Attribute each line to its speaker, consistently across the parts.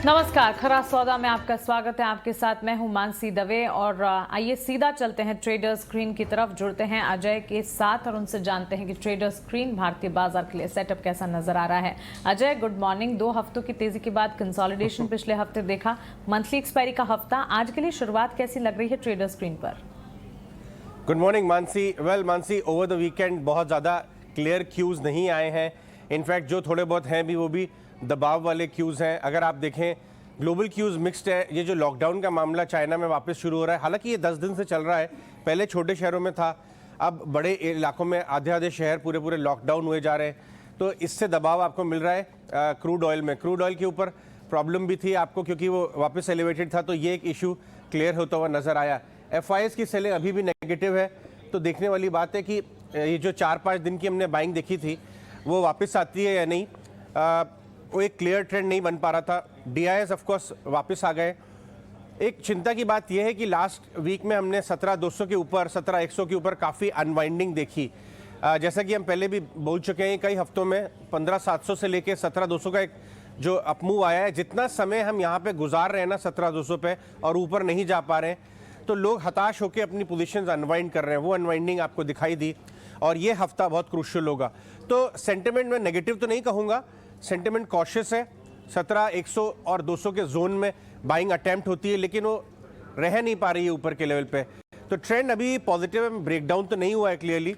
Speaker 1: नमस्कार, खरा सौदा में आपका स्वागत है। आपके साथ मैं हूं मानसी दवे और आइए सीधा चलते हैं ट्रेडर स्क्रीन की तरफ। जुड़ते हैं अजय के साथ और उनसे जानते हैं कि ट्रेडर स्क्रीन भारतीय बाजार के लिए सेटअप कैसा नजर आ रहा है। Ajay, good morning. 2 हफ्तों की तेजी के बाद कंसोलिडेशन पिछले हफ्ते देखा, मंथली एक्सपायरी का हफ्ता, आज के लिए शुरुआत कैसी लग रही है ट्रेडर स्क्रीन पर?
Speaker 2: Good morning Mansi. Well Mansi, over the weekend बहुत ज़्यादा क्लियर क्यूज़ नहीं आए हैं। इनफैक्ट जो थोड़े बहुत हैं भी वो भी दबाव वाले क्यूज़ हैं। अगर आप देखें ग्लोबल क्यूज़ मिक्स्ड है। ये जो लॉकडाउन का मामला चाइना में वापस शुरू हो रहा है, हालांकि ये 10 दिन से चल रहा है, पहले छोटे शहरों में था, अब बड़े इलाकों में आधे आधे शहर पूरे लॉकडाउन हुए जा रहे हैं। तो इससे दबाव आपको मिल रहा है क्रूड ऑयल में। क्रूड ऑयल के ऊपर प्रॉब्लम भी थी आपको क्योंकि वो वापस एलिवेटेड था, तो ये एक इशू क्लियर होता हुआ नज़र आया। FIS की सेलिंग अभी भी नेगेटिव है, तो देखने वाली बात है कि ये जो 4-5 दिन की हमने बाइंग देखी थी वो वापस आती है या नहीं। वो एक क्लियर ट्रेंड नहीं बन पा रहा था। DIs ऑफ कोर्स वापस आ गए। एक चिंता की बात यह है कि लास्ट वीक में हमने 17,200 के ऊपर 17,100 के ऊपर काफ़ी अनवाइंडिंग देखी। जैसा कि हम पहले भी बोल चुके हैं, कई हफ्तों में 15,700 से लेकर 17,200 का एक जो अपमूव आया है। जितना समय हम यहाँ पे गुजार रहे हैं ना 17,200 पे और ऊपर नहीं जा पा रहे हैं, तो लोग हताश होकर अपनी पोजीशंस अनवाइंड कर रहे हैं। वो अनवाइंडिंग आपको दिखाई दी और ये हफ्ता बहुत क्रूशियल होगा। तो सेंटिमेंट में नेगेटिव तो नहीं कहूँगा, सेंटिमेंट कॉशियस है। 17,100 और 200 के जोन में बाइंग अटेम्प्ट होती है, लेकिन वो रह नहीं पा रही है ऊपर के लेवल पे। तो ट्रेंड अभी पॉजिटिव है, ब्रेकडाउन तो नहीं हुआ है क्लियरली,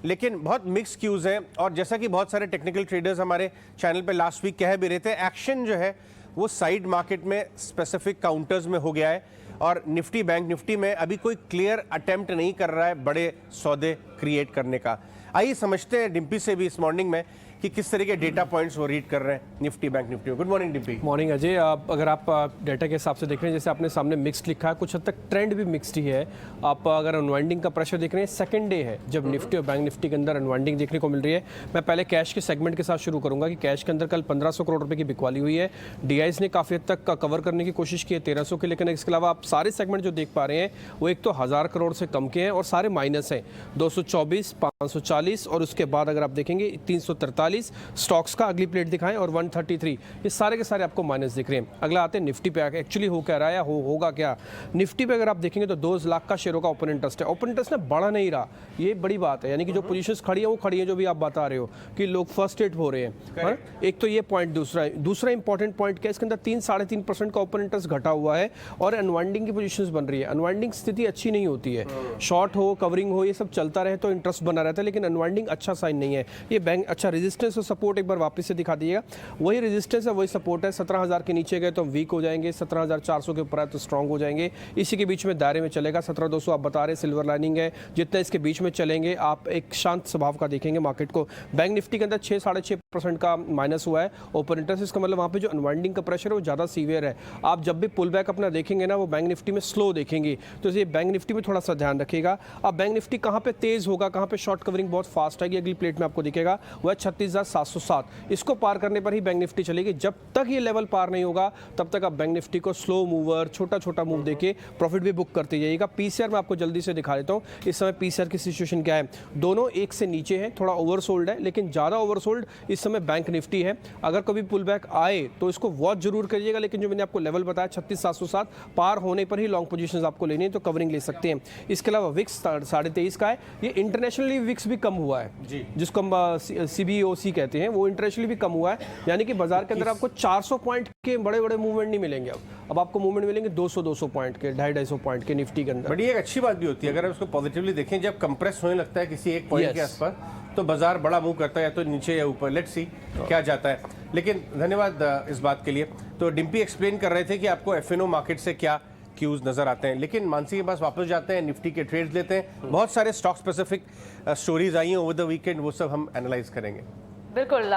Speaker 2: लेकिन बहुत मिक्स क्यूज़ हैं। और जैसा कि बहुत सारे टेक्निकल ट्रेडर्स हमारे चैनल पे लास्ट वीक कह भी रहे थे, एक्शन जो है वो साइड मार्केट में स्पेसिफिक काउंटर्स में हो गया है और निफ्टी, बैंक निफ्टी में अभी कोई क्लियर अटेम्प्ट नहीं कर रहा है बड़े सौदे क्रिएट करने का। आइए समझते हैं डिम्पी से भी इस मॉर्निंग में कि किस तरह के डेटा पॉइंट्स वो रीड कर रहे हैं Nifty, bank Nifty. Good morning Dimpy.
Speaker 3: Morning Ajay. अगर आप डेटा के हिसाब से देख रहे हैं, जैसे आपने सामने मिक्स्ड लिखा है, कुछ हद तक ट्रेंड भी मिक्स्ड ही है। आप अगर अनवाइंडिंग का प्रेशर देख रहे हैं, सेकंड डे है जब निफ्टी और बैंक निफ्टी के अंदर अनवाइंडिंग देखने को मिल रही है। मैं पहले कैश के सेगमेंट के साथ शुरू करूंगा कि कैश के अंदर कल 1,500 करोड़ रुपए की बिकवाली हुई है। DIs ने काफ़ी हद तक कवर करने की कोशिश की है 1,300 के, लेकिन इसके अलावा आप सारे सेगमेंट जो देख पा रहे हैं वो एक तो 1,000 करोड़ से कम के हैं और सारे माइनस हैं। 224, 540 और उसके बाद अगर आप देखेंगे 343 स्टॉक्स का अगली प्लेट दिखाएं और 133, ये सारे के सारे आपको माइनस दिख रहे हैं। अगला आते हैं निफ्टी पे। एक्चुअली हो क्या रहा है, होगा क्या निफ्टी पे अगर आप देखेंगे तो 2 लाख का शेयरों का ओपन इंटरेस्ट है। ओपन इंटरेस्ट ना बढ़ा नहीं रहा, ये बड़ी बात है। यानी कि जो पोजीशंस खड़ी है वो खड़ी है, जो भी आप बता रहे हो कि लोग फर्स्ट एड हो रहे हैं। एक तो ये पॉइंट। दूसरा इंपॉर्टेंट पॉइंट क्या है, इसके अंदर 3-3.5% का ओपन इंटरेस्ट घटा हुआ है और अनवाइंडिंग की पोजीशंस बन रही है। अनवाइंडिंग स्थिति अच्छी नहीं होती है, शॉर्ट हो, कवरिंग हो, ये सब चलता रहे तो इंटरेस्ट बना रहता है, लेकिन अनवाइंडिंग अच्छा साइन नहीं है। ये बैंक अच्छा रेजिस्टेंस और सपोर्ट एक बार वापस से दिखा दिएगा। वही रेजिस्टेंस है, वही सपोर्ट है। 17,000 के नीचे गए तो वीक हो जाएंगे, 17,400 के ऊपर आए तो स्ट्रांग हो जाएंगे। इसी के बीच में दायरे में चलेगा। 17,200 आप बता रहे सिल्वर लाइनिंग है, जितना इसके बीच में चलेंगे आप एक शांत स्वभाव का देखेंगे मार्केट को। बैंक निफ्टी के अंदर 6-6.5% का माइनस हुआ है ओपन इंटरेस्ट। इसका मतलब वहाँ पे जो अनवाइंडिंग का प्रेशर है वो ज़्यादा सीवियर है। आप जब भी पुल बैक अपना देखेंगे ना, वो बैंक निफ्टी में स्लो देखेंगे, तो ये बैंक निफ्टी में थोड़ा सा ध्यान रखिएगा। अब बैंक निफ्टी कहाँ पे तेज होगा, कहाँ पे शॉर्ट कवरिंग बहुत फास्ट आएगी, अगली प्लेट में आपको दिखेगा, वह 36,707। इसको पार करने पर ही बैंक निफ्टी चलेगी। जब तक ये लेवल पार नहीं होगा तब तक आप बैंक निफ्टी को स्लो मूवर, छोटा मूव देके प्रॉफिट भी बुक करते जाइएगा। PCR मैं आपको जल्दी से दिखा देता हूँ इस समय PCR की सिचुएशन क्या है। दोनों एक से नीचे हैं, थोड़ा ओवरसोल्ड है, लेकिन ज़्यादा ओवरसोल्ड इस समय बैंक निफ्टी है। अगर कभी पुल बैक आए तो इसको वॉच जरूर करिएगा, लेकिन जो मैंने आपको लेवल बताया 36,707 पार होने पर ही लॉन्ग पोजीशंस आपको लेनी है, तो कवरिंग ले सकते हैं। इसके अलावा विक्स 23.5 का है। ये इंटरनेशनली विक्स भी कम हुआ है, जिसको हम CBOC कहते हैं, वो इंटरनेशनली भी कम हुआ है। यानी कि बाजार के अंदर आपको 400 पॉइंट के बड़े मूवमेंट नहीं मिलेंगे। अब आपको मूवमेंट मिलेंगे 200 पॉइंट के, 250 पॉइंट के निफ्टी के अंदर।
Speaker 2: बट ये एक अच्छी बात भी होती है अगर उसको पॉजिटिवली देखें। जब कंप्रेस होने लगता है किसी एक पॉइंट के आसपास, तो बाजार बड़ा मूव करता है, या तो नीचे या ऊपर। लेट्स सी क्या जाता है। लेकिन धन्यवाद इस बात के लिए। तो डिम्पी एक्सप्लेन कर रहे थे कि आपको FNO मार्केट से क्या क्यूज नजर आते हैं। लेकिन मानसी के पास वापस जाते हैं, निफ्टी के ट्रेड्स लेते हैं। बहुत सारे स्टॉक स्पेसिफिक स्टोरीज आई हैं ओवर द वीकेंड, वो सब हम एनालाइज करेंगे।
Speaker 1: बिल्कुल,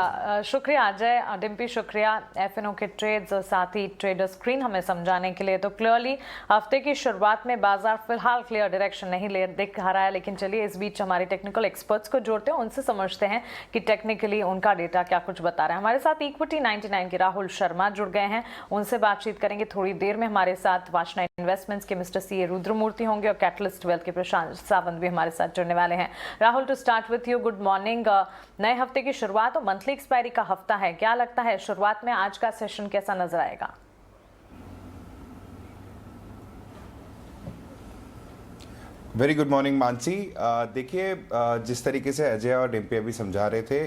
Speaker 1: शुक्रिया अजय, डिम्पी, शुक्रिया FNO के ट्रेड्स और साथ ही ट्रेडर स्क्रीन हमें समझाने के लिए। तो क्लियरली हफ्ते की शुरुआत में बाजार फिलहाल क्लियर डायरेक्शन नहीं ले दिख रहा है, लेकिन चलिए इस बीच हमारे टेक्निकल एक्सपर्ट्स को जोड़ते हैं, उनसे समझते हैं कि टेक्निकली उनका डेटा क्या कुछ बता रहा है। हमारे साथ इक्विटी 99 के राहुल शर्मा जुड़ गए हैं, उनसे बातचीत करेंगे थोड़ी देर में। हमारे साथ वाशना इन्वेस्टमेंट्स के मिस्टर CA रुद्रमूर्ति होंगे और कैटलिस्ट वेल्थ के प्रशांत सावंत भी हमारे साथ जुड़ने वाले हैं। Rahul, to start with you, good morning. नए हफ्ते की शुरुआत और मंथली एक्सपायरी का हफ्ता है, क्या लगता है शुरुआत में आज का सेशन कैसा नजर आएगा?
Speaker 4: Very good morning Mansi. देखिए, जिस तरीके से अजय और डिम्पी अभी समझा रहे थे,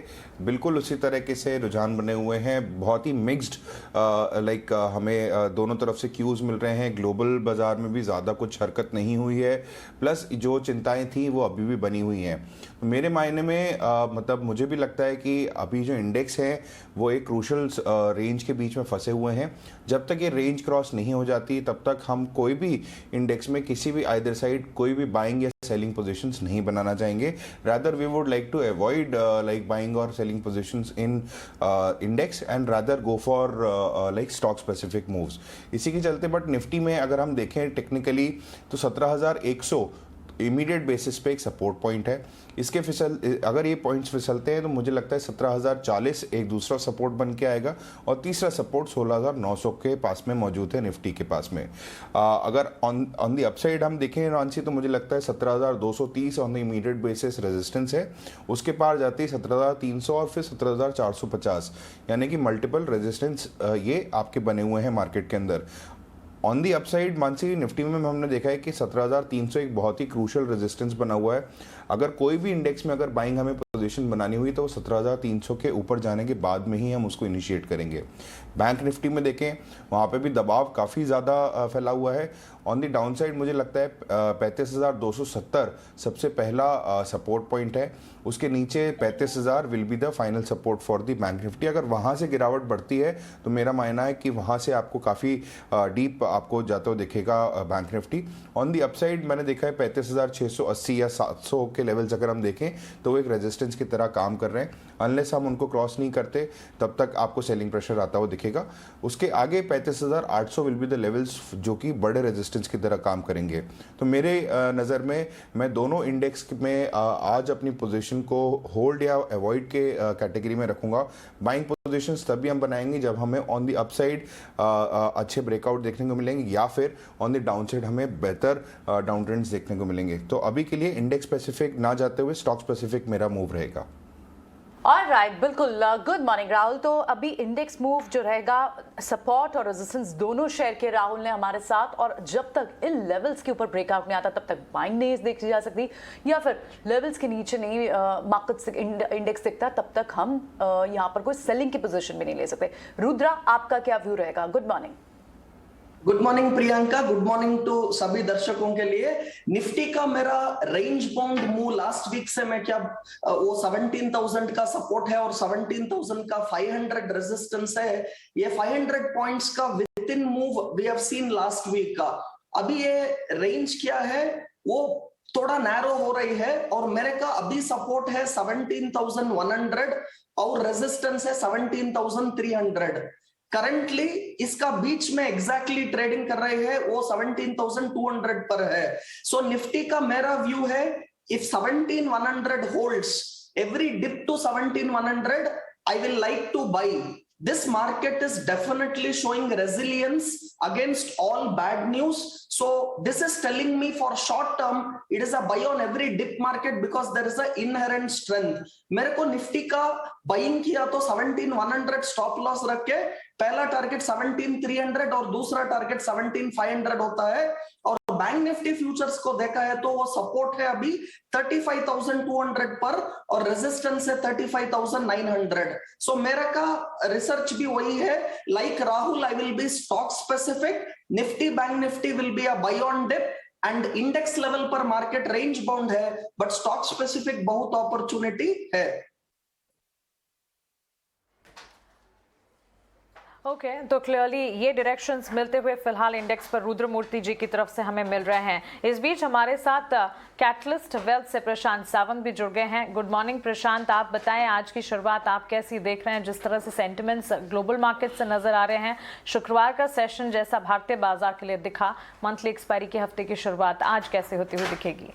Speaker 4: बिल्कुल उसी तरीके से रुझान बने हुए हैं। बहुत ही मिक्स्ड हमें दोनों तरफ से क्यूज मिल रहे हैं। ग्लोबल बाजार में भी ज़्यादा कुछ हरकत नहीं हुई है, प्लस जो चिंताएं थी वो अभी भी बनी हुई हैं। मेरे मायने में मतलब मुझे भी लगता है कि अभी जो इंडेक्स है वो एक क्रूशल रेंज के बीच में फंसे हुए हैं। जब तक ये रेंज क्रॉस नहीं हो जाती तब तक हम कोई भी इंडेक्स में किसी भी आइदर साइड कोई भी बाइंग या सेलिंग पोजीशंस नहीं बनाना चाहेंगे। Rather we would like to avoid like buying और selling positions in index and rather go for like stock specific moves. इसी के चलते बट निफ्टी में अगर हम देखें टेक्निकली तो 17,100 इमीडिएट बेसिस पे एक सपोर्ट पॉइंट है। इसके अगर ये पॉइंट्स फिसलते हैं तो मुझे लगता है 17,040 एक दूसरा सपोर्ट बन के आएगा और तीसरा सपोर्ट 16,900 के पास में मौजूद है निफ्टी के पास में। अगर ऑन द अपसाइड हम देखें रांची तो मुझे लगता है 17,230 on the immediate basis resistance है। उसके पार जाती है 17,300 और फिर 17,450, यानी कि मल्टीपल रेजिस्टेंस ये आपके बने हुए हैं मार्केट के अंदर। On the upside Mansi Nifty में हमने देखा है कि 17,300 एक बहुत ही क्रूशल रेजिस्टेंस बना हुआ है। अगर कोई भी इंडेक्स में अगर बाइंग हमें पोजीशन बनानी हुई तो वो 17,300 के ऊपर जाने के बाद में ही हम उसको इनिशिएट करेंगे। बैंक निफ्टी में देखें, वहाँ पे भी दबाव काफ़ी ज़्यादा फैला हुआ है। ऑन दी डाउन साइड मुझे लगता है 35,270 सबसे पहला सपोर्ट पॉइंट है। उसके नीचे 35,000 will be the final support for the bank Nifty. अगर वहाँ से गिरावट बढ़ती है तो मेरा मानना है कि वहाँ से आपको काफ़ी डीप आपको जाते हुए दिखेगा bank Nifty. On the upside मैंने देखा है 35,680 या 700 के लेवल्स अगर हम देखें तो वो एक रेजिस्टेंस की तरह काम कर रहे हैं। अनलेस हम उनको क्रॉस नहीं करते तब तक आपको सेलिंग प्रेशर आता हुआ दिखेगा। उसके आगे 35,800 विल बी द लेवल्स जो कि बड़े रेजिस्टेंस की तरह काम करेंगे। तो मेरे नज़र में मैं दोनों इंडेक्स में आज अपनी पोजीशन को होल्ड या अवॉइड के कैटेगरी में रखूंगा। बाइंग पोजीशंस तभी हम बनाएंगे जब हमें ऑन द अपसाइड अच्छे ब्रेकआउट देखने को मिलेंगे या फिर ऑन द डाउनसाइड हमें बेहतर डाउन ट्रेंड्स देखने को मिलेंगे। तो अभी के लिए इंडेक्स स्पेसिफिक ना जाते हुए स्टॉक स्पेसिफिक मेरा मूव रहेगा।
Speaker 5: ऑलराइट, बिल्कुल। Good morning Rahul. तो अभी इंडेक्स मूव जो रहेगा, सपोर्ट और रेजिस्टेंस दोनों शेयर के राहुल ने हमारे साथ, और जब तक इन लेवल्स के ऊपर ब्रेकआउट नहीं आता तब तक बाइंग नहीं देखी जा सकती, या फिर लेवल्स के नीचे नहीं मार्केट इंडेक्स दिखता तब तक हम यहाँ पर कोई सेलिंग की पोजीशन भी नहीं ले सकते। रुद्रा, आपका क्या व्यू रहेगा? Good morning.
Speaker 6: Good morning Priyanka, good morning to सभी दर्शकों के लिए। निफ्टी का मेरा range bound move last week से मैं क्या वो 17,000 का सपोर्ट है और 17,000 का 500 रेजिस्टेंस है। ये 500 पॉइंट्स का within move we have seen last week का। अभी ये रेंज क्या है वो थोड़ा नैरो हो रही है और मेरे का अभी सपोर्ट है 17,100 और रेजिस्टेंस है 17,300। करंटली इसका बीच में एग्जैक्टली ट्रेडिंग कर रहे हैं, वो 17,200 पर है। सो निफ्टी का मेरा व्यू है, if 17,100 holds every dip to 17,100 I will like to buy. This market is definitely showing resilience against all bad news. So this is telling me for short term, it is a buy on every dip market because there is a inherent strength. मेरे को Nifty का buying किया तो 17,100 stop loss रख के पहला target 17,300 और दूसरा टारगेट 17,500 होता है। और बैंक निफ्टी फ्यूचर्स को देखा है तो वो सपोर्ट है अभी 35,200 पर और रेजिस्टेंस है 35,900। सो मेरा का रिसर्च भी वही है, like Rahul I will be stock specific. Nifty bank Nifty will be a buy on dip and index level पर मार्केट रेंज बाउंड है, बट स्टॉक स्पेसिफिक बहुत अपॉर्चुनिटी है।
Speaker 1: ओके, तो क्लियरली ये डायरेक्शंस मिलते हुए फिलहाल इंडेक्स पर रुद्रमूर्ति जी की तरफ से हमें मिल रहे हैं। इस बीच हमारे साथ कैटलिस्ट वेल्थ से प्रशांत सावंत भी जुड़ गए हैं। गुड मॉर्निंग प्रशांत, आप बताएं आज की शुरुआत आप कैसी देख रहे हैं? जिस तरह से सेंटिमेंट्स ग्लोबल मार्केट से नजर आ रहे हैं, शुक्रवार का सेशन जैसा भारतीय बाजार के लिए दिखा, मंथली एक्सपायरी के हफ्ते की शुरुआत आज कैसे होती हुई दिखेगी?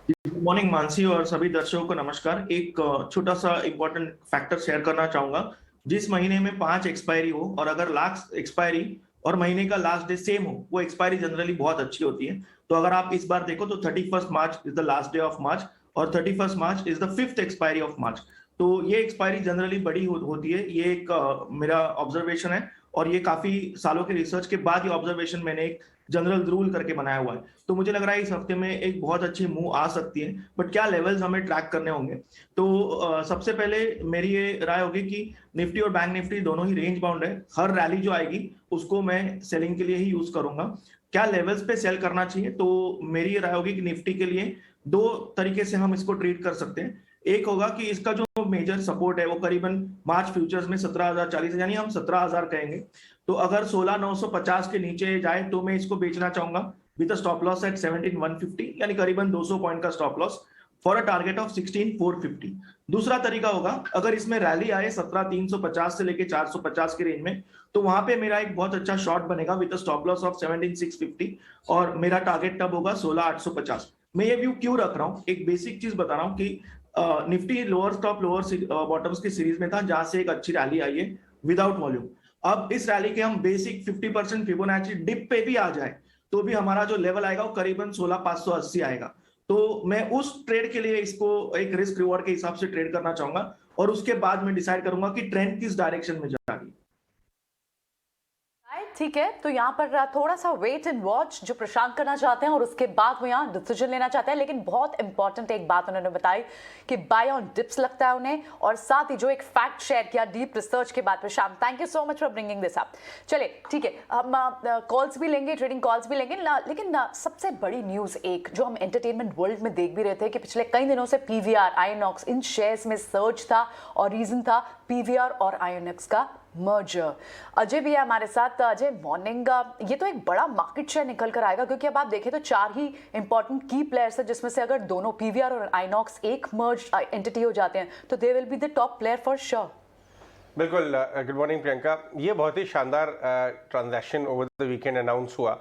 Speaker 7: गुड मॉर्निंग मानसी और सभी दर्शकों को नमस्कार। एक छोटा सा इंपॉर्टेंट फैक्टर शेयर करना चाहूंगा। जिस महीने में 5 एक्सपायरी हो और अगर लास्ट एक्सपायरी और महीने का लास्ट डे सेम हो, वो एक्सपायरी जनरली बहुत अच्छी होती है। तो अगर आप इस बार देखो तो 31 March is the last day of March और 31 March is the 5th expiry of March. तो ये एक्सपायरी जनरली बड़ी होती है, ये एक मेरा ऑब्जर्वेशन है। और ये काफी सालों के रिसर्च के बाद ये ऑब्जर्वेशन मैंने एक जनरल रूल करके बनाया हुआ है। तो मुझे लग रहा है इस हफ्ते में एक बहुत अच्छी मूव आ सकती है, बट क्या लेवल्स हमें ट्रैक करने होंगे। तो सबसे पहले मेरी ये राय होगी कि निफ्टी और बैंक निफ्टी दोनों ही रेंज बाउंड है। हर रैली जो आएगी उसको मैं सेलिंग के लिए ही यूज करूंगा। क्या लेवल्स पे सेल करना चाहिए, तो मेरी ये राय होगी कि निफ्टी के लिए दो तरीके से हम इसको ट्रीट कर सकते हैं। एक होगा कि इसका जो मेजर सपोर्ट है वो करीबन मार्च फ्यूचर्स में 17,040 यानी हम 17,000 कहेंगे। तो अगर 16,950 के नीचे जाए तो मैं इसको बेचना चाहूंगा विद स्टॉप लॉस एट 17,150 यानी करीबन 200 पॉइंट का stop loss for a target of 16,450। दूसरा तरीका होगा अगर इसमें रैली आए 17,350 से लेके 450 के रेंज में, तो वहां पे मेरा एक बहुत अच्छा शॉर्ट बनेगा विद स्टॉप लॉस ऑफ 17,650 और मेरा टारगेट तब होगा 16,850। मैं ये व्यू क्यों रख रहा हूँ, एक बेसिक चीज बता रहा हूँ कि Nifty lower top lower bottoms की सीरीज में था जहां से एक अच्छी रैली आई है विदाउट वॉल्यूम। अब इस रैली के हम बेसिक 50% फिबोनाची डिप पे भी आ जाए तो भी हमारा जो लेवल आएगा वो करीबन 16,580 आएगा। तो मैं उस ट्रेड के लिए इसको एक रिस्क रिवॉर्ड के हिसाब से ट्रेड करना चाहूंगा और उसके बाद मैं डिसाइड करूंगा कि ट्रेंड किस डायरेक्शन में जा रही है।
Speaker 5: ठीक है, तो यहाँ पर थोड़ा सा वेट एंड वॉच जो प्रशांत करना चाहते हैं और उसके बाद वो यहाँ डिसीजन लेना चाहते हैं। लेकिन बहुत इंपॉर्टेंट एक बात उन्होंने बताई कि बाय ऑन डिप्स लगता है उन्हें, और साथ ही जो एक फैक्ट शेयर किया डीप रिसर्च के बाद। Prashant, thank you so much for bringing this up. चलिए ठीक है, हम कॉल्स भी लेंगे, ट्रेडिंग कॉल्स भी लेंगे, लेकिन सबसे बड़ी न्यूज एक जो हम एंटरटेनमेंट वर्ल्ड में देख भी रहे थे कि पिछले कई दिनों से पीवीआर, आईएनऑक्स, इन शेयर्स में सर्च था और रीजन था पीवीआर और आईएनऑक्स का मर्जर। अजय भी है हमारे साथ। अजय, मॉर्निंग। ये तो एक बड़ा मार्केट शेयर निकल कर आएगा, क्योंकि अब आप देखें तो चार ही इंपॉर्टेंट की प्लेयर्स है जिसमें से अगर दोनों पीवीआर और आईनॉक्स एक मर्ज एंटिटी हो जाते हैं तो they will be the top player for sure.
Speaker 2: बिल्कुल। Good morning Priyanka. ये बहुत ही शानदार transaction over the weekend announce हुआ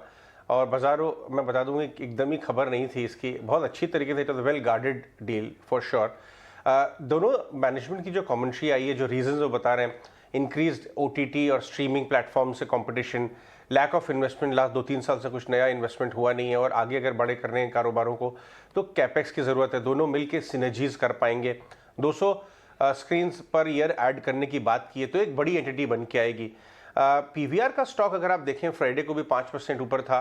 Speaker 2: और बाजारों मैं बता दूंगी एकदम ही खबर नहीं थी इसकी, बहुत अच्छी तरीके से, it was well guarded deal for sure. दोनों मैनेजमेंट की जो कमेंट्री आई है, जो रीजंस वो बता रहे हैं, इंक्रीज्ड ओटीटी और स्ट्रीमिंग प्लेटफॉर्म से competition, lack of investment, last 2-3 साल से कुछ नया इन्वेस्टमेंट हुआ नहीं है और आगे अगर बड़े करने हैं कारोबारों को तो कैपेक्स की ज़रूरत है, दोनों मिलके सिनर्जीज कर पाएंगे। 200 स्क्रीन्स पर ईयर ऐड करने की बात की है तो एक बड़ी एंटिटी बन के आएगी। पीवीआर का स्टॉक अगर आप देखें फ्राइडे को भी 5% ऊपर था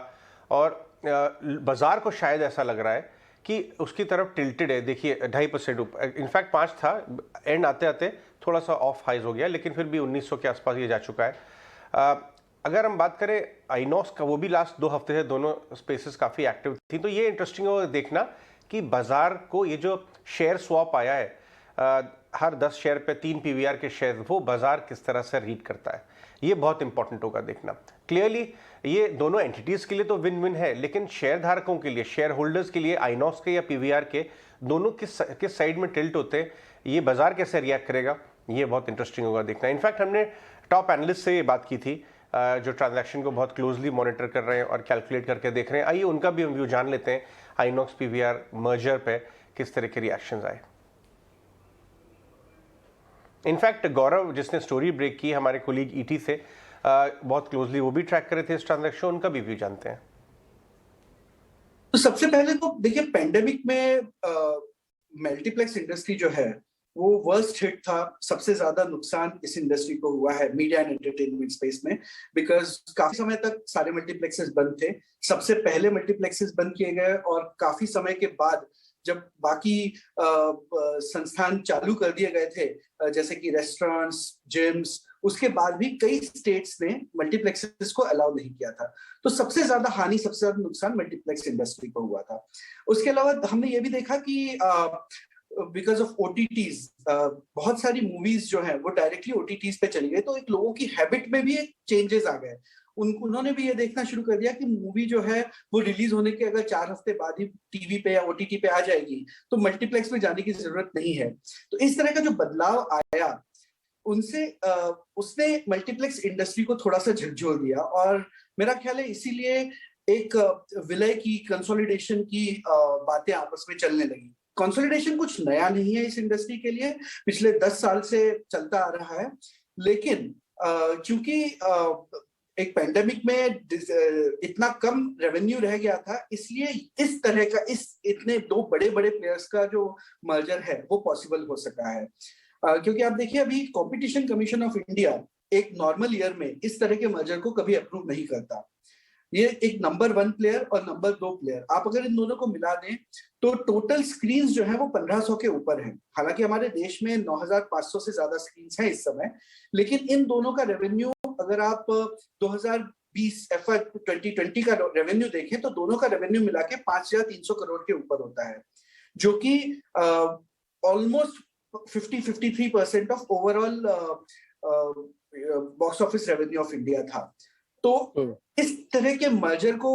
Speaker 2: और बाजार को शायद ऐसा लग रहा है कि उसकी तरफ टिल्टेड है। देखिए 2.5% ऊपर, इनफैक्ट 5 था, एंड आते आते थोड़ा सा ऑफ हाइज हो गया, लेकिन फिर भी 1900 के आसपास ये जा चुका है। अगर हम बात करें आईनॉक्स का, वो भी लास्ट 2 हफ्ते से दोनों स्पेसेस काफ़ी एक्टिव थी, तो ये इंटरेस्टिंग होगा देखना कि बाजार को ये जो शेयर स्वैप आया है, हर 10 शेयर पे 3 पीवीआर के शेयर, वो बाजार किस तरह से रीड करता है, ये बहुत इंपॉर्टेंट होगा देखना। क्लियरली ये दोनों एंटिटीज के लिए तो विन विन है, लेकिन शेयर धारकों के लिए, शेयर होल्डर्स के लिए आईनॉक्स के या पीवीआर के दोनों किस साइड में टिल्ट होते हैं, ये बाजार कैसे रिएक्ट करेगा, ये बहुत इंटरेस्टिंग होगा देखना। इनफैक्ट हमने टॉप एनालिस्ट से ये बात की थी जो ट्रांजैक्शन को बहुत क्लोजली मॉनिटर कर रहे हैं और कैलकुलेट करके देख रहे हैं। आइए उनका भी हम व्यू जान लेते हैं आईनॉक्स पीवीआर मर्जर पे किस तरह के रिएक्शंस आए। इनफैक्ट गौरव जिसने स्टोरी ब्रेक की, हमारे कोलीग ईटी से बहुत क्लोजली वो भी ट्रैक कर रहे थे इस ट्रांजैक्शन, उनका भी व्यू जानते हैं।
Speaker 8: तो सबसे पहले तो देखिए, पेंडेमिक में मल्टीप्लेक्स इंडस्ट्री जो है वो वर्स्ट हिट था, सबसे ज्यादा नुकसान इस इंडस्ट्री को हुआ है मीडिया एंड एंटरटेनमेंट स्पेस में, बिकॉज काफी समय तक सारे मल्टीप्लेक्सेस बंद थे। सबसे पहले मल्टीप्लेक्सेस बंद किए गए और काफी समय के बाद जब बाकी संस्थान चालू कर दिए गए थे, जैसे कि रेस्टोरेंट्स, जिम्स, उसके बाद भी कई स्टेट्स ने मल्टीप्लेक्सेस को अलाउ नहीं किया था। तो सबसे ज्यादा हानि, सबसे ज्यादा नुकसान मल्टीप्लेक्स इंडस्ट्री को हुआ था। उसके अलावा हमने ये भी देखा कि बिकॉज ऑफ ओटीटीज बहुत सारी मूवीज जो है वो डायरेक्टली ओटीटीज पे चली गई, तो एक लोगों की हैबिट में भी एक चेंजेस आ गए। उन्होंने भी ये देखना शुरू कर दिया कि मूवी जो है वो रिलीज होने के अगर 4 हफ्ते बाद ही टीवी पे या ओटीटी पे आ जाएगी तो मल्टीप्लेक्स में जाने की जरूरत नहीं है। तो इस तरह का जो बदलाव आया उनसे उसने मल्टीप्लेक्स इंडस्ट्री को थोड़ा सा झकझोर दिया और मेरा ख्याल है इसीलिए एक विलय की, कंसोलिडेशन की बातें आपस में चलने लगी। कंसोलिडेशन कुछ नया नहीं है इस इंडस्ट्री के लिए, पिछले 10 साल से चलता आ रहा है, लेकिन क्योंकि एक पैंडेमिक में इतना कम रेवेन्यू रह गया था, इसलिए इस तरह का इतने 2 बड़े बड़े प्लेयर्स का जो मर्जर है वो पॉसिबल हो सका है। क्योंकि आप देखिए अभी कंपटीशन कमीशन ऑफ इंडिया एक नॉर्मल ईयर में इस तरह के मर्जर को कभी अप्रूव नहीं करता। ये एक नंबर 1 प्लेयर और नंबर 2 प्लेयर, आप अगर इन दोनों को मिला दें तो टोटल स्क्रीन्स जो है वो 1500 के ऊपर है। हालांकि हमारे देश में 9500 से ज्यादा स्क्रीन्स हैं इस समय, लेकिन इन दोनों का रेवेन्यू अगर आप 2020 FY 2020 का रेवेन्यू देखें तो दोनों का रेवेन्यू मिला के 5300 करोड़ के ऊपर होता है, जो कि almost 53% of overall box office revenue of India था। तो इस तरह के मर्जर को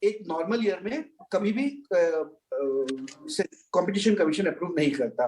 Speaker 8: एक नॉर्मल ईयर में कभी भी कंपटीशन कमीशन अप्रूव नहीं करता।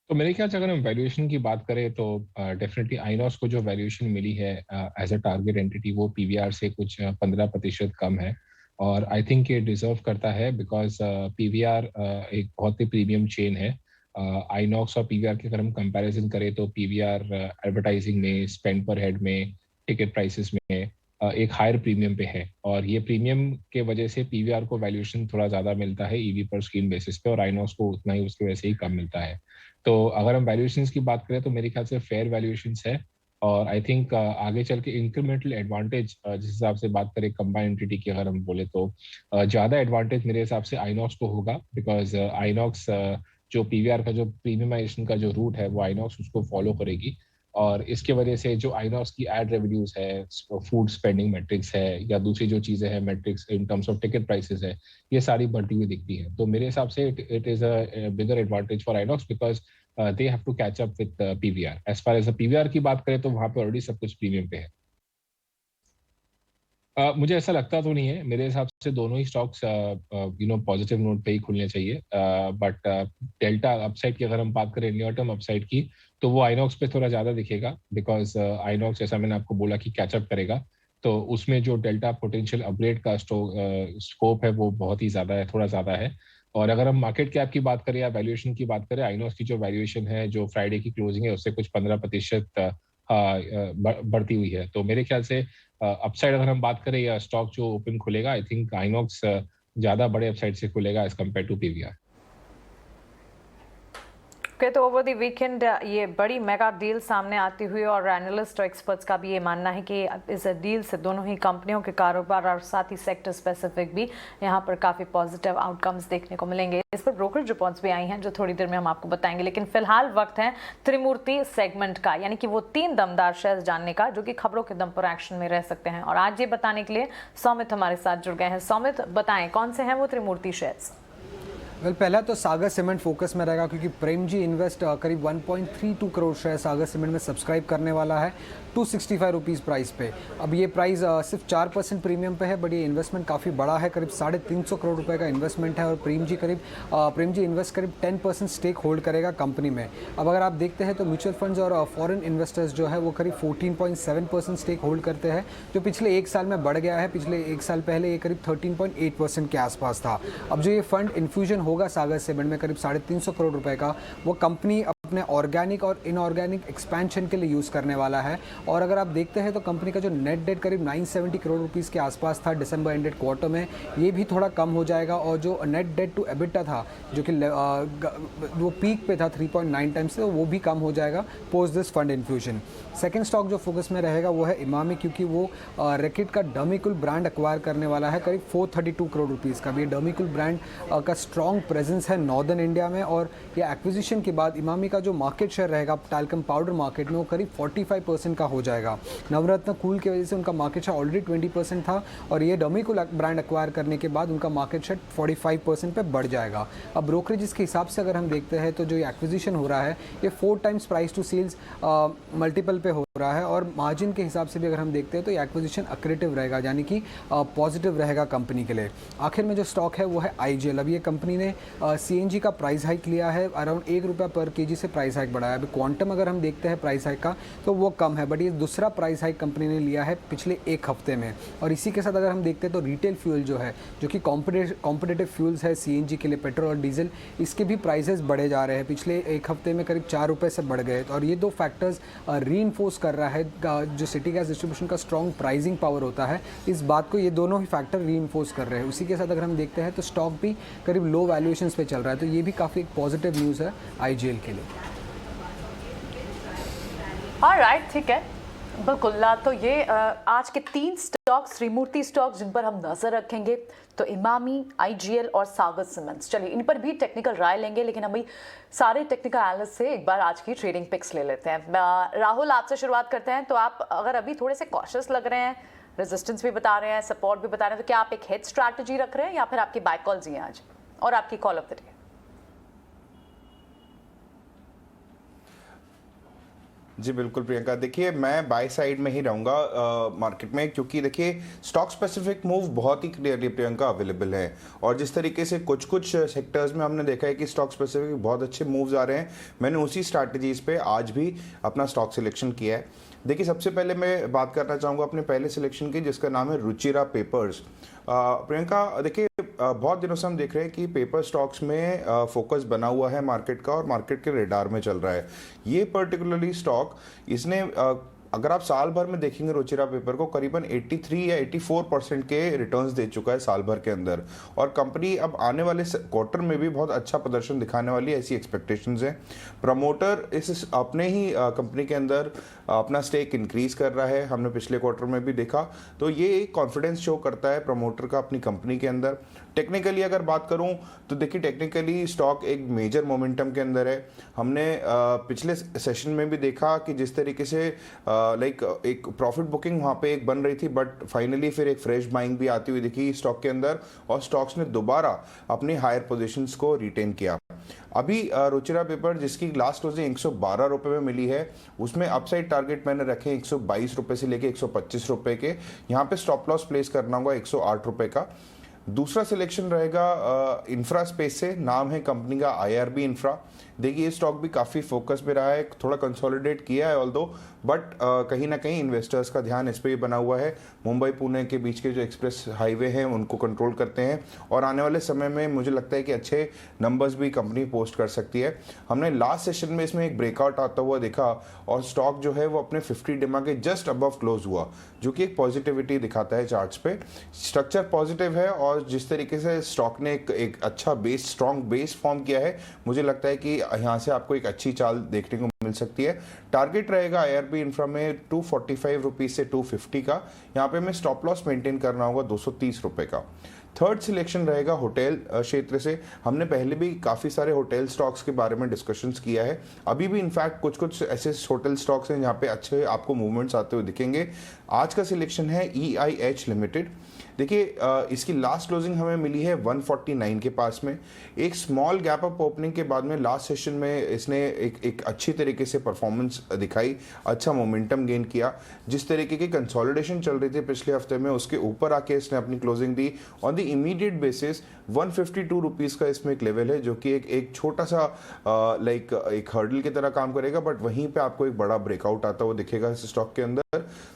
Speaker 9: तो मेरे ख्याल से अगर हम वैल्यूएशन की बात करें तो डेफिनेटली आइनॉक्स को जो वैल्यूएशन मिली है एज अ टारगेट एंटिटी वो पीवीआर से कुछ 15% कम है, और आई थिंक ये डिजर्व करता है बिकॉज पीवीआर एक बहुत ही प्रीमियम चेन है। आइनॉक्स और पीवीआर की अगर हम कंपैरिजन करें तो पीवीआर एडवर्टाइजिंग में, स्पेंड पर हेड में, टिकट प्राइसेस में एक हायर प्रीमियम पे है, और ये प्रीमियम के वजह से पीवीआर को वैल्यूएशन थोड़ा ज़्यादा मिलता है ईवी पर स्क्रीन बेसिस पे, और आइनॉक्स को उतना ही उसकी वजह से ही कम मिलता है। तो अगर हम वैल्यूएशंस की बात करें तो मेरे ख्याल से फेयर वैल्यूएशंस है, और आई थिंक आगे चल के इंक्रीमेंटल एडवांटेज जिस हिसाब से बात करें कंबाइंड एंटिटी की अगर हम बोले तो ज़्यादा एडवांटेज मेरे हिसाब से आइनॉक्स को होगा, बिकॉज आइनॉक्स जो पीवीआर का जो प्रीमियमाइजेशन का जो रूट है वो आइनॉक्स उसको फॉलो करेगी, और इसके वजह से जो आइनॉक्स की एड रेवेन्यूज है, फूड स्पेंडिंग मैट्रिक्स है, या दूसरी जो चीज़ें हैं matrix in terms of ticket prices है, ये सारी बढ़ती हुई दिखती है। तो मेरे हिसाब से it is a bigger advantage for INOX because they have to catch up with PVR. As far as PVR की बात करें तो वहाँ पे ऑलरेडी सब कुछ प्रीमियम पे है। मुझे ऐसा लगता तो नहीं है, मेरे हिसाब से दोनों ही स्टॉक्स पॉजिटिव नोट पे ही खुलने चाहिए, बट डेल्टा अपसाइड की अगर हम बात करें, नियर टर्म अपसाइड की, तो वो आइनॉक्स पे थोड़ा ज़्यादा दिखेगा, बिकॉज आइनॉक्स जैसा मैंने आपको बोला कि कैचअप करेगा, तो उसमें जो डेल्टा पोटेंशियल अपग्रेड का स्कोप है वो बहुत ही ज़्यादा है, थोड़ा ज़्यादा है। और अगर हम मार्केट कैप की बात करें या वैल्यूएशन की बात करें, आइनॉक्स की जो वैल्यूएशन है जो फ्राइडे की क्लोजिंग है उससे कुछ 15% बढ़ती हुई है। तो मेरे ख्याल से अपसाइड अगर हम बात करें या स्टॉक जो ओपन खुलेगा, आई थिंक आइनॉक्स ज़्यादा बड़े अपसाइड से खुलेगा एज कम्पेयर टू पीवीआर।
Speaker 1: तो ओवर द वीकेंड ये बड़ी मेगा डील सामने आती हुई, और एनालिस्ट और एक्सपर्ट्स का भी ये मानना है कि इस डील से दोनों ही कंपनियों के कारोबार और साथ ही सेक्टर स्पेसिफिक भी यहाँ पर काफ़ी पॉजिटिव आउटकम्स देखने को मिलेंगे। इस पर ब्रोकरेज रिपोर्ट्स भी आई हैं जो थोड़ी देर में हम आपको बताएंगे, लेकिन फिलहाल वक्त है त्रिमूर्ति सेगमेंट का, यानी कि वो 3 दमदार शेयर्स जानने का जो कि खबरों के दम पर एक्शन में रह सकते हैं। और आज ये बताने के लिए सौमित हमारे साथ जुड़ गए हैं। सौमित, बताएं कौन से हैं वो त्रिमूर्ति शेयर्स?
Speaker 10: पहला तो सागर सीमेंट फोकस में रहेगा, क्योंकि प्रेम जी इन्वेस्ट करीब 1.32 करोड़ शेयर सागर सीमेंट में सब्सक्राइब करने वाला है 265 रुपीज़ प्राइस पे। अब ये प्राइस सिर्फ 4% प्रीमियम पे है, बट ये इन्वेस्टमेंट काफ़ी बड़ा है, करीब 350 करोड़ रुपए का इन्वेस्टमेंट है, और प्रेम जी इन्वेस्ट करीब 10% स्टेक होल्ड करेगा कंपनी में। अब अगर आप देखते हैं तो म्यूचुअल फंड्स और फॉरेन इन्वेस्टर्स जो है वो करीब 14.7% स्टेक होल्ड करते हैं, जो पिछले 1 साल में बढ़ गया है। पिछले 1 साल पहले ये करीब 13.8% के आसपास था। अब जो ये फंड इन्फ्यूजन होगा सागर सीमेंट में करीब 350 करोड़ रुपए का, वो कंपनी अपने ऑर्गेनिक और इनऑर्गेनिक एक्सपेंशन के लिए यूज़ करने वाला है। और अगर आप देखते हैं तो कंपनी का जो नेट डेट करीब 970 करोड़ रुपीस के आसपास था दिसंबर एंडेड क्वार्टर में, ये भी थोड़ा कम हो जाएगा, और जो नेट डेट टू एबिटा था जो कि वो पीक पे था 3.9 टाइम्स से, वो भी कम हो जाएगा post this fund infusion. Second stock जो फोकस में रहेगा वो है इमामी, क्योंकि वो रैकेट का डर्मिकुल ब्रांड एक्वायर करने वाला है करीब 432 करोड़ रुपीज़ का। भी डर्मिकुल ब्रांड का स्ट्रॉन्ग प्रेजेंस है नॉर्दर्न इंडिया में, और ये एक्विजिशन के बाद इमामी का जो मार्केट शेयर रहेगा टैल्कम पाउडर मार्केट में वो करीब 45% का हो जाएगा। नवरत्न कूल की वजह से उनका मार्केट शेयर ऑलरेडी 20% था, और ये डर्मिकुल ब्रांड एक्वायर करने के बाद उनका मार्केट शेयर 45% पे बढ़ जाएगा। अब ब्रोकरेज के हिसाब से अगर हम देखते हैं तो जो ये एक्विजिशन हो रहा है ये 4 times price to sales multiple पे हो रहा है, और मार्जिन के हिसाब से भी अगर हम देखते हैं तो ये एक्विजिशन एक्रेटिव रहेगा, यानी कि पॉजिटिव रहेगा कंपनी के लिए। आखिर में जो स्टॉक है वो है आईजीएल। अब ये कंपनी ने सीएनजी का प्राइस हाइक लिया है, अराउंड 1 रुपया पर केजी से प्राइस हाइक बढ़ाया है। अभी क्वांटम अगर हम देखते हैं प्राइस हाइक का तो वो कम है, बट ये दूसरा प्राइस हाइक कंपनी ने लिया है पिछले 1 हफ्ते में। और इसी के साथ अगर हम देखते हैं तो रिटेल फ्यूल जो है, जो कि कॉम्पिटिटिव फ्यूल्स है सीएनजी के लिए, पेट्रोल और डीजल, इसके भी प्राइसेस बढ़े जा रहे हैं। पिछले 1 हफ्ते में करीब 4 रुपये से बढ़ गए, और ये 2 फैक्टर्स रीइंफोर्स कर रहा है जो सिटी गैस डिस्ट्रीब्यूशन का स्ट्रॉन्ग प्राइसिंग पावर होता है, इस बात को ये दोनों ही फैक्टर रीइंफोर्स कर रहे हैं। उसी के साथ अगर हम देखते हैं तो स्टॉक भी करीब लो वैल्यूएशंस पे चल रहा है, तो ये भी काफ़ी एक पॉजिटिव न्यूज़ है आईजीएल के लिए।
Speaker 5: ऑलराइट, ठीक है, बिल्कुल। तो ये आज के 3 स्टॉक्स, त्रिमूर्ति स्टॉक्स, जिन पर हम नजर रखेंगे, तो इमामी, आईजीएल और सागर सीमेंट्स। चलिए इन पर भी टेक्निकल राय लेंगे, लेकिन अभी सारे टेक्निकल एनालिस्ट से एक बार आज की ट्रेडिंग पिक्स ले लेते हैं। राहुल, आपसे शुरुआत करते हैं। तो आप अगर अभी थोड़े से कॉशियस लग रहे हैं, रेजिस्टेंस भी बता रहे हैं, सपोर्ट भी बता रहे हैं, तो क्या आप एक हेड स्ट्रैटेजी रख रहे हैं या फिर आपकी बाय कॉल्स ही हैं आज, और आपकी कॉल ऑफ द डे?
Speaker 4: जी बिल्कुल प्रियंका, देखिए मैं बाय साइड में ही रहूंगा मार्केट में, क्योंकि देखिए स्टॉक स्पेसिफिक मूव बहुत ही क्लियरली प्रियंका अवेलेबल है, और जिस तरीके से कुछ कुछ सेक्टर्स में हमने देखा है कि स्टॉक स्पेसिफिक बहुत अच्छे मूव्स आ रहे हैं, मैंने उसी स्ट्रैटेजीज पे आज भी अपना स्टॉक सिलेक्शन किया है। देखिए सबसे पहले मैं बात करना चाहूँगा अपने पहले सिलेक्शन की, जिसका नाम है रुचिरा पेपर्स। प्रियंका देखिए बहुत दिनों से हम देख रहे हैं कि पेपर स्टॉक्स में फोकस बना हुआ है मार्केट का, और मार्केट के रेडार में चल रहा है ये पर्टिकुलरली स्टॉक। इसने अगर आप साल भर में देखेंगे रुचिरा पेपर को, करीबन 83 या 84% के रिटर्न्स दे चुका है साल भर के अंदर, और कंपनी अब आने वाले क्वार्टर में भी बहुत अच्छा प्रदर्शन दिखाने वाली है, ऐसी एक्सपेक्टेशंस हैं। प्रमोटर इस अपने ही कंपनी के अंदर अपना स्टेक इंक्रीज कर रहा है, हमने पिछले क्वार्टर में भी देखा, तो ये एक कॉन्फिडेंस शो करता है प्रमोटर का अपनी कंपनी के अंदर। टेक्निकली अगर बात करूं तो देखिए टेक्निकली स्टॉक एक मेजर मोमेंटम के अंदर है। हमने पिछले सेशन में भी देखा कि जिस तरीके से लाइक एक प्रॉफिट बुकिंग वहाँ पे एक बन रही थी, बट फाइनली फिर एक फ्रेश बाइंग भी आती हुई दिखी स्टॉक के अंदर, और स्टॉक्स ने दोबारा अपनी हायर पोजीशंस को रिटेन किया। अभी रुचिरा पेपर जिसकी लास्ट क्लोजिंग 112 रुपए में मिली है, उसमें अपसाइड टारगेट मैंने रखे 122 रुपए से लेके 125 रुपए के। यहाँ पे स्टॉप लॉस प्लेस करना होगा 108 रुपए का। दूसरा सिलेक्शन रहेगा इंफ्रा स्पेस से, नाम है कंपनी का आईआरबी इंफ्रा। देखिए ये स्टॉक भी काफ़ी फोकस में रहा है, थोड़ा कंसोलिडेट किया है ऑल्दो, बट कहीं ना कहीं इन्वेस्टर्स का ध्यान इस पर भी बना हुआ है। मुंबई पुणे के बीच के जो एक्सप्रेस हाईवे हैं उनको कंट्रोल करते हैं, और आने वाले समय में मुझे लगता है कि अच्छे नंबर्स भी कंपनी पोस्ट कर सकती है। हमने लास्ट सेशन में इसमें एक ब्रेकआउट आता हुआ देखा, और स्टॉक जो है वो अपने 50 डिमा के जस्ट अबव क्लोज हुआ, जो कि एक पॉजिटिविटी दिखाता है चार्ट्स पे। स्ट्रक्चर पॉजिटिव है, और जिस तरीके से स्टॉक ने एक अच्छा बेस, स्ट्रॉन्ग बेस फॉर्म किया है, मुझे लगता है कि यहाँ से आपको एक अच्छी चाल देखने को मिल सकती है। टारगेट रहेगा आईआरबी इंफ्रा में 245 रुपीज से 250 का। यहाँ पे मैं स्टॉप लॉस मेंटेन करना होगा 230 रुपए का। थर्ड सिलेक्शन रहेगा होटल क्षेत्र से। हमने पहले भी काफ़ी सारे होटल स्टॉक्स के बारे में डिस्कशंस किया है, अभी भी इनफैक्ट कुछ कुछ ऐसे होटल स्टॉक्स हैं जहाँ पे अच्छे आपको मूवमेंट्स आते हुए दिखेंगे। आज का सिलेक्शन है EIH लिमिटेड। देखिए इसकी लास्ट क्लोजिंग हमें मिली है 149 के पास में। एक स्मॉल गैप अप ओपनिंग के बाद में लास्ट सेशन में इसने एक अच्छी तरीके से परफॉर्मेंस दिखाई, अच्छा मोमेंटम गेन किया। जिस तरीके की कंसोलिडेशन चल रही थी पिछले हफ्ते में, उसके ऊपर आके इसने अपनी closing the. On the immediate basis 152 rupees का इसमें एक लेवल है, जो कि एक छोटा सा लाइक एक हर्डल की तरह काम करेगा, बट वहीं पे आपको एक बड़ा ब्रेकआउट आता हुआ दिखेगा इस स्टॉक के अंदर।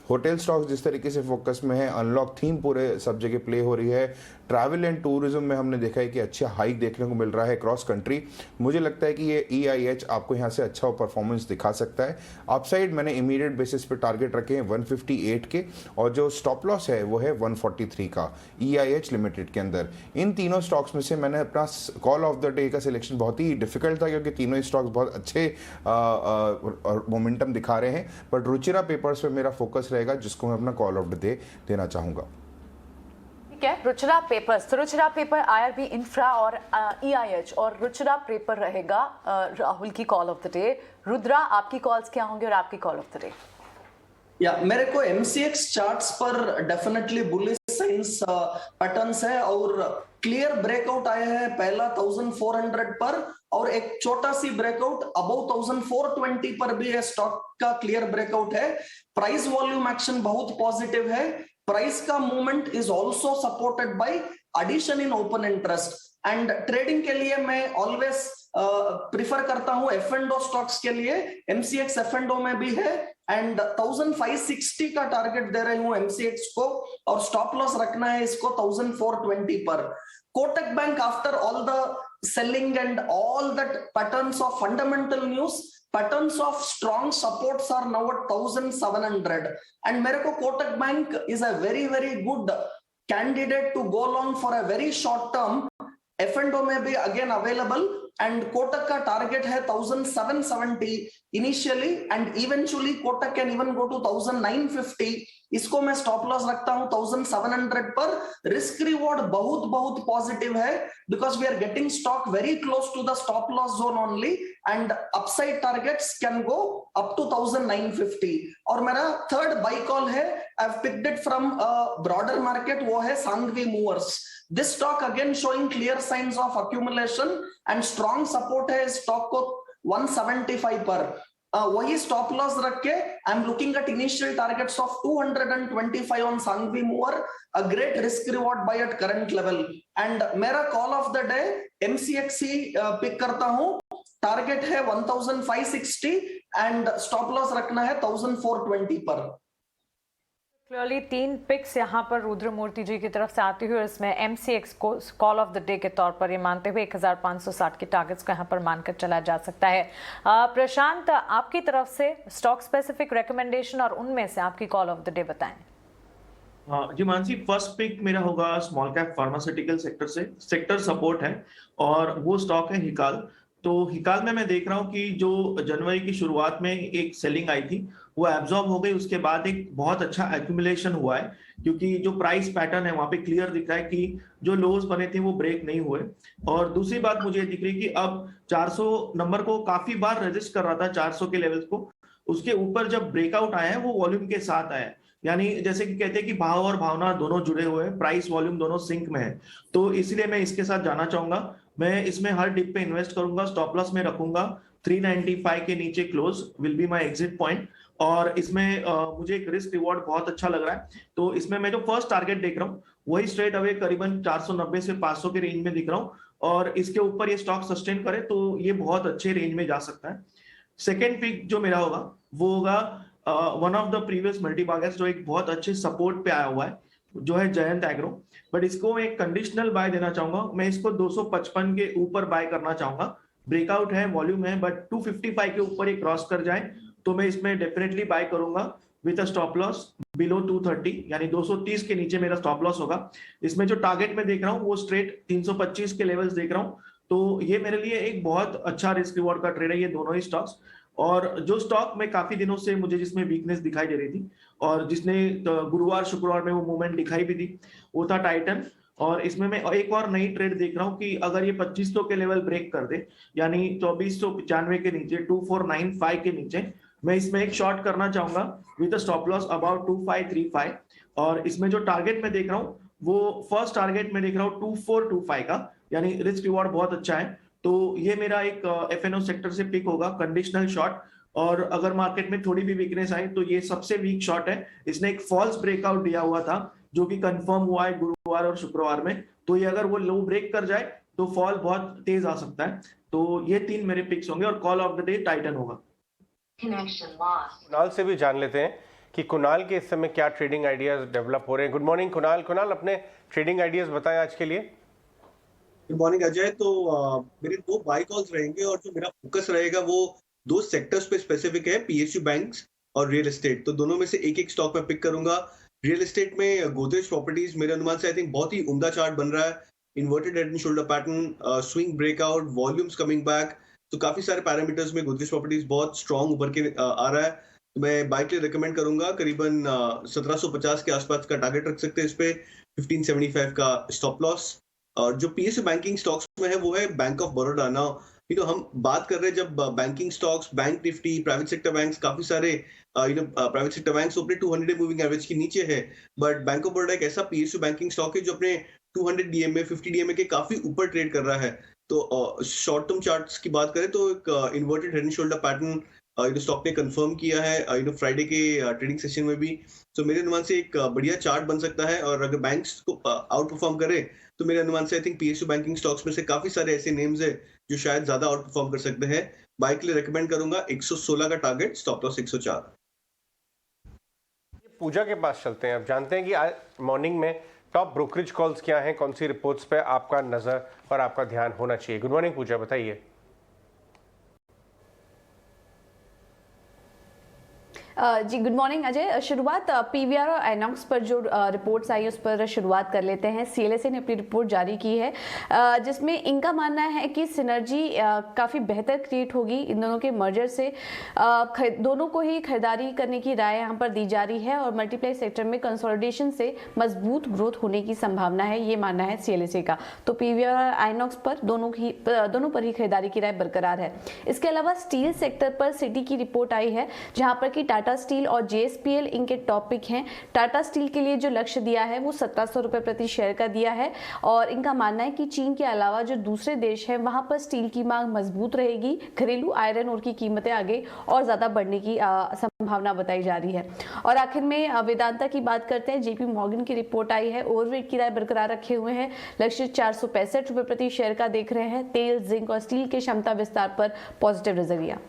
Speaker 4: होटल स्टॉक्स जिस तरीके से फोकस में है, अनलॉक थीम पूरे सब जगह प्ले हो रही है। ट्रैवल एंड टूरिज्म में हमने देखा है कि अच्छा हाइक देखने को मिल रहा है क्रॉस कंट्री। मुझे लगता है कि ये EIH आपको यहाँ से अच्छा परफॉर्मेंस दिखा सकता है। अपसाइड मैंने इमीडिएट बेसिस पे टारगेट रखे हैं 158 के, और जो स्टॉप लॉस है वो है 143 का EIH लिमिटेड के अंदर। इन तीनों स्टॉक्स में से मैंने अपना कॉल ऑफ द डे का सिलेक्शन बहुत ही डिफिकल्ट था, क्योंकि तीनों ही स्टॉक्स बहुत अच्छे मोमेंटम दिखा रहे हैं, बट रुचिरा पेपर्स पे मेरा फोकस रहेगा, जिसको मैं अपना कॉल ऑफ द डे देना चाहूंगा।
Speaker 5: ठीक है, रुचिरा पेपर्स, तो रुचिरा पेपर, आईआरबी इंफ्रा और EIH, और रुचिरा पेपर रहेगा राहुल की call of the day. Rudra, आपकी कॉल्स क्या होंगे और आपकी कॉल ऑफ द डे?
Speaker 6: या मेरे को MCX चार्ट्स पर डेफिनेटली बुलिश साइंस पैटर्न्स है, और क्लियर ब्रेकआउट आया है पहला 1400 पर, और एक छोटा सी ब्रेकआउट अबव 1420 पर भी है। स्टॉक का क्लियर ब्रेकआउट है। प्राइस वॉल्यूम एक्शन बहुत पॉजिटिव है। प्राइस का movement is also supported by addition in open interest. And trading के लिए मैं ऑलवेज प्रिफर करता हूं F&O स्टॉक्स के लिए। MCX F&O में भी है, एंड 1560 का टारगेट दे रही हूं MCX को, और स्टॉप लॉस रखना है इसको 1420 पर। Kotak bank, after all the selling and all that patterns of fundamental news, patterns of strong supports are now at 1700, and मेरे को Kotak bank is a very good candidate to go long for a very short term, F&O में भी again available and Kotak का target है 1770 initially and eventually Kotak can even go to 1950. इसको मैं stop loss रखता हूं 1700 पर. रिस्क रिवॉर्ड बहुत बहुत पॉजिटिव है because we are getting stock very close to the stop loss zone only and upside targets can go up to 1950. और मेरा थर्ड बाई कॉल है, I have picked it from broader market, वो है Sanghvi movers. This stock again showing clear signs of accumulation and strong support है stock को 175 पर. वही stop loss रख के I am looking at initial targets of 225 on Sanghvi mover, a great risk reward buy at current level. And मेरा call of the day एमसीएक्सी pick करता हूं. टारगेट है 1560 एंड स्टॉप लॉस रखना है 1420 पर.
Speaker 1: क्लियरली 3 पिक्स यहाँ पर रुद्रमूर्ति जी की तरफ से आती हुई, इसमें एमसीएक्स को कॉल ऑफ द डे के तौर पर ये मानते हुए 1560 के टारगेट्स को यहाँ पर मानकर चला जा सकता है. प्रशांत, आपकी तरफ से स्टॉक स्पेसिफिक रिकमेंडेशन और उनमें से आपकी कॉल ऑफ द डे बताएं.
Speaker 7: जी मानसी, फर्स्ट पिक मेरा होगा स्मॉल कैप फार्मास्यूटिकल सेक्टर से. सेक्टर सपोर्ट है और वो स्टॉक है हिकाल. तो हिकाल में मैं देख रहा हूँ कि जो जनवरी की शुरुआत में एक सेलिंग आई थी वो एब्जॉर्ब हो गई. उसके बाद एक बहुत अच्छा एक्यूमुलेशन हुआ है क्योंकि जो प्राइस पैटर्न है वहां पे क्लियर दिख रहा है कि जो लोज बने थे वो ब्रेक नहीं हुए. और दूसरी बात मुझे दिख रही है कि अब 400 नंबर को काफी बार रेजिस्ट कर रहा था, 400 के लेवल्स को. उसके ऊपर जब ब्रेकआउट आया है वो वॉल्यूम के साथ आया है, यानी जैसे कि कहते हैं कि भाव और भावना दोनों जुड़े हुए हैं, प्राइस वॉल्यूम दोनों सिंक में है. तो इसलिए मैं इसके साथ जाना चाहूंगा. मैं इसमें हर डिप पे इन्वेस्ट करूंगा, स्टॉप लॉस में रखूंगा 395 के नीचे close will be my exit point. और इसमें मुझे एक रिस्क रिवॉर्ड बहुत अच्छा लग रहा है. तो इसमें मैं जो फर्स्ट टारगेट देख रहा हूँ वही स्ट्रेट अवे करीबन 490 से 500 के रेंज में दिख रहा हूँ और इसके ऊपर ये स्टॉक सस्टेन करे तो ये बहुत अच्छे रेंज में जा सकता है. सेकेंड पिक जो मेरा होगा वो होगा one of the previous multibaggers जो एक बहुत अच्छे सपोर्ट पे आया हुआ है, जो है जयंत एग्रो. बट इसको मैं एक कंडीशनल बाय देना चाहूंगा. मैं इसको 255 के ऊपर बाय करना चाहूंगा. ब्रेकआउट है, वॉल्यूम है, बट 255 के ऊपर ये क्रॉस कर जाए तो मैं इसमें डेफिनेटली बाय करूंगा with a stop loss below 230, यानी 230 के नीचे मेरा स्टॉप लॉस होगा. इसमें जो टारगेट में देख रहा हूँ वो स्ट्रेट 325 के लेवल्स देख रहा हूँ. तो ये मेरे लिए एक बहुत अच्छा रिस्क रिवॉर्ड का ट्रेड है ये दोनों ही स्टॉक्स. और जो स्टॉक में काफी दिनों से मुझे जिसमें वीकनेस दिखाई दे रही थी और जिसने गुरुवार शुक्रवार में वो मूवमेंट दिखाई भी थी वो था टाइटन. और इसमें मैं एक और नई ट्रेड देख रहा हूँ कि अगर ये 2500 के लेवल ब्रेक कर दे, यानी 2495 के नीचे 2495 के नीचे, मैं इसमें एक शॉर्ट करना चाहूंगा विद स्टॉप लॉस अबाउट 2535. और इसमें जो टारगेट में देख रहा हूँ वो फर्स्ट टारगेट में देख रहा हूँ 2425 का, यानी रिस्क रिवॉर्ड बहुत अच्छा है. तो ये मेरा एक एफएनओ सेक्टर से पिक होगा, कंडीशनल शॉर्ट. और अगर मार्केट में थोड़ी भी वीकनेस आई तो ये सबसे वीक शॉट है. इसने एक फॉल्स ब्रेकआउट दिया हुआ था जो कि कंफर्म हुआ है गुरुवार और शुक्रवार में. तो ये अगर वो लो ब्रेक कर जाए तो फॉल बहुत तेज आ सकता है. तो ये 3 मेरे पिक्स होंगे और call of the day Titan होगा.
Speaker 2: कुणाल से भी जान लेते हैं कि कुणाल के इस समय क्या ट्रेडिंग आइडियाज डेवलप हो रहे हैं. Good morning Kunal. कुणाल, अपने ट्रेडिंग आइडियाज बताएं आज के लिए.
Speaker 11: Good morning Ajay. तो मेरे 2 बाय कॉल्स रहेंगे और जो मेरा फोकस रहेगा वो 2 सेक्टर्स पे स्पेसिफिक है, पीएसयू बैंक्स और रियल एस्टेट. तो दोनों में से एक स्टॉक में पिक करूंगा. रियल एस्टेट में गोदरेज प्रॉपर्टीज मेरे अनुमान से आई थिंक बहुत ही उम्दा चार्ट बन रहा है. Inverted head and shoulder pattern, swing breakout, volumes coming back. तो काफी सारे पैरामीटर्स में गोदरेज प्रॉपर्टीज बहुत स्ट्रॉन्ग उभर के आ रहा है. तो मैं बाय के लिए रिकमेंड करूंगा. करीबन 1750 के आसपास का टारगेट रख सकते हैं इस पे, 1575 का स्टॉप लॉस. और जो पीएसयू बैंकिंग स्टॉक्स में है वो है बैंक ऑफ बड़ौदा. नाउ हम बात कर रहे हैं जब banking stocks, bank Nifty, private sector banks, काफी सारे प्राइवेट सेक्टर बैंक्स अपने 200 डे मूविंग एवरेज के नीचे है. बट बैंक ऑफ बड़ौदा एक ऐसा पीएसयू बैंकिंग स्टॉक है जो अपने 200 डीएमए, 50 डीएमए के काफी ऊपर ट्रेड कर रहा है. तो शॉर्ट टर्म चार्ट्स की बात करें तो एक inverted head and shoulder pattern stock ने कंफर्म किया है फ्राइडे के ट्रेडिंग सेशन में भी. तो मेरे अनुमान से एक बढ़िया चार्ट बन सकता है. और अगर बैंक्स को आउट परफॉर्म करे तो मेरे अनुमान से I think PSU banking stocks में से काफी सारे ऐसे नेम्स है जो शायद ज्यादा आउट परफॉर्म कर सकते हैं. बाय के लिए रेकमेंड करूंगा 116 का टारगेट, स्टॉप लॉस 104.
Speaker 2: पूजा के पास चलते हैं. अब जानते हैं कि आज मॉर्निंग में टॉप ब्रोकरेज कॉल्स क्या हैं, कौन सी रिपोर्ट्स पे आपका नजर और आपका ध्यान होना चाहिए. गुड मॉर्निंग पूजा, बताइए.
Speaker 12: जी गुड मॉर्निंग अजय। शुरुआत पीवीआर और आइनॉक्स पर जो रिपोर्ट्स आई उस पर शुरुआत कर लेते हैं। सीएलएसए ने अपनी रिपोर्ट जारी की है जिसमें इनका मानना है कि सिनर्जी काफ़ी बेहतर क्रिएट होगी इन दोनों के मर्जर से। दोनों को ही खरीदारी करने की राय यहाँ पर दी जा रही है और मल्टीप्लेक्स सेक्टर में कंसोलिडेशन से मजबूत ग्रोथ होने की संभावना है, ये मानना है सीएलएसए का। तो पीवीआर और आइनॉक्स पर दोनों पर ही खरीदारी की राय बरकरार है। इसके अलावा स्टील सेक्टर पर सिटी की रिपोर्ट आई है जहाँ पर कि टाटा स्टील और जेएसपीएल इनके टॉपिक हैं। टाटा स्टील के लिए जो लक्ष्य दिया है वो 1700 रुपए प्रति शेयर का दिया है और इनका मानना है कि चीन के अलावा जो दूसरे देश हैं वहां पर स्टील की मांग मजबूत रहेगी। घरेलू आयरन ओर की कीमतें आगे और ज्यादा बढ़ने की संभावना बताई जा रही है। और आखिर में वेदांता की बात करते हैं। जेपी मॉर्गन की रिपोर्ट आई है, ओवरवेट की राय बरकरार रखे हुए हैं, लक्ष्य 465 रुपए प्रति शेयर का देख रहे हैं। तेल, जिंक और स्टील के क्षमता विस्तार पर पॉजिटिव नजरिया।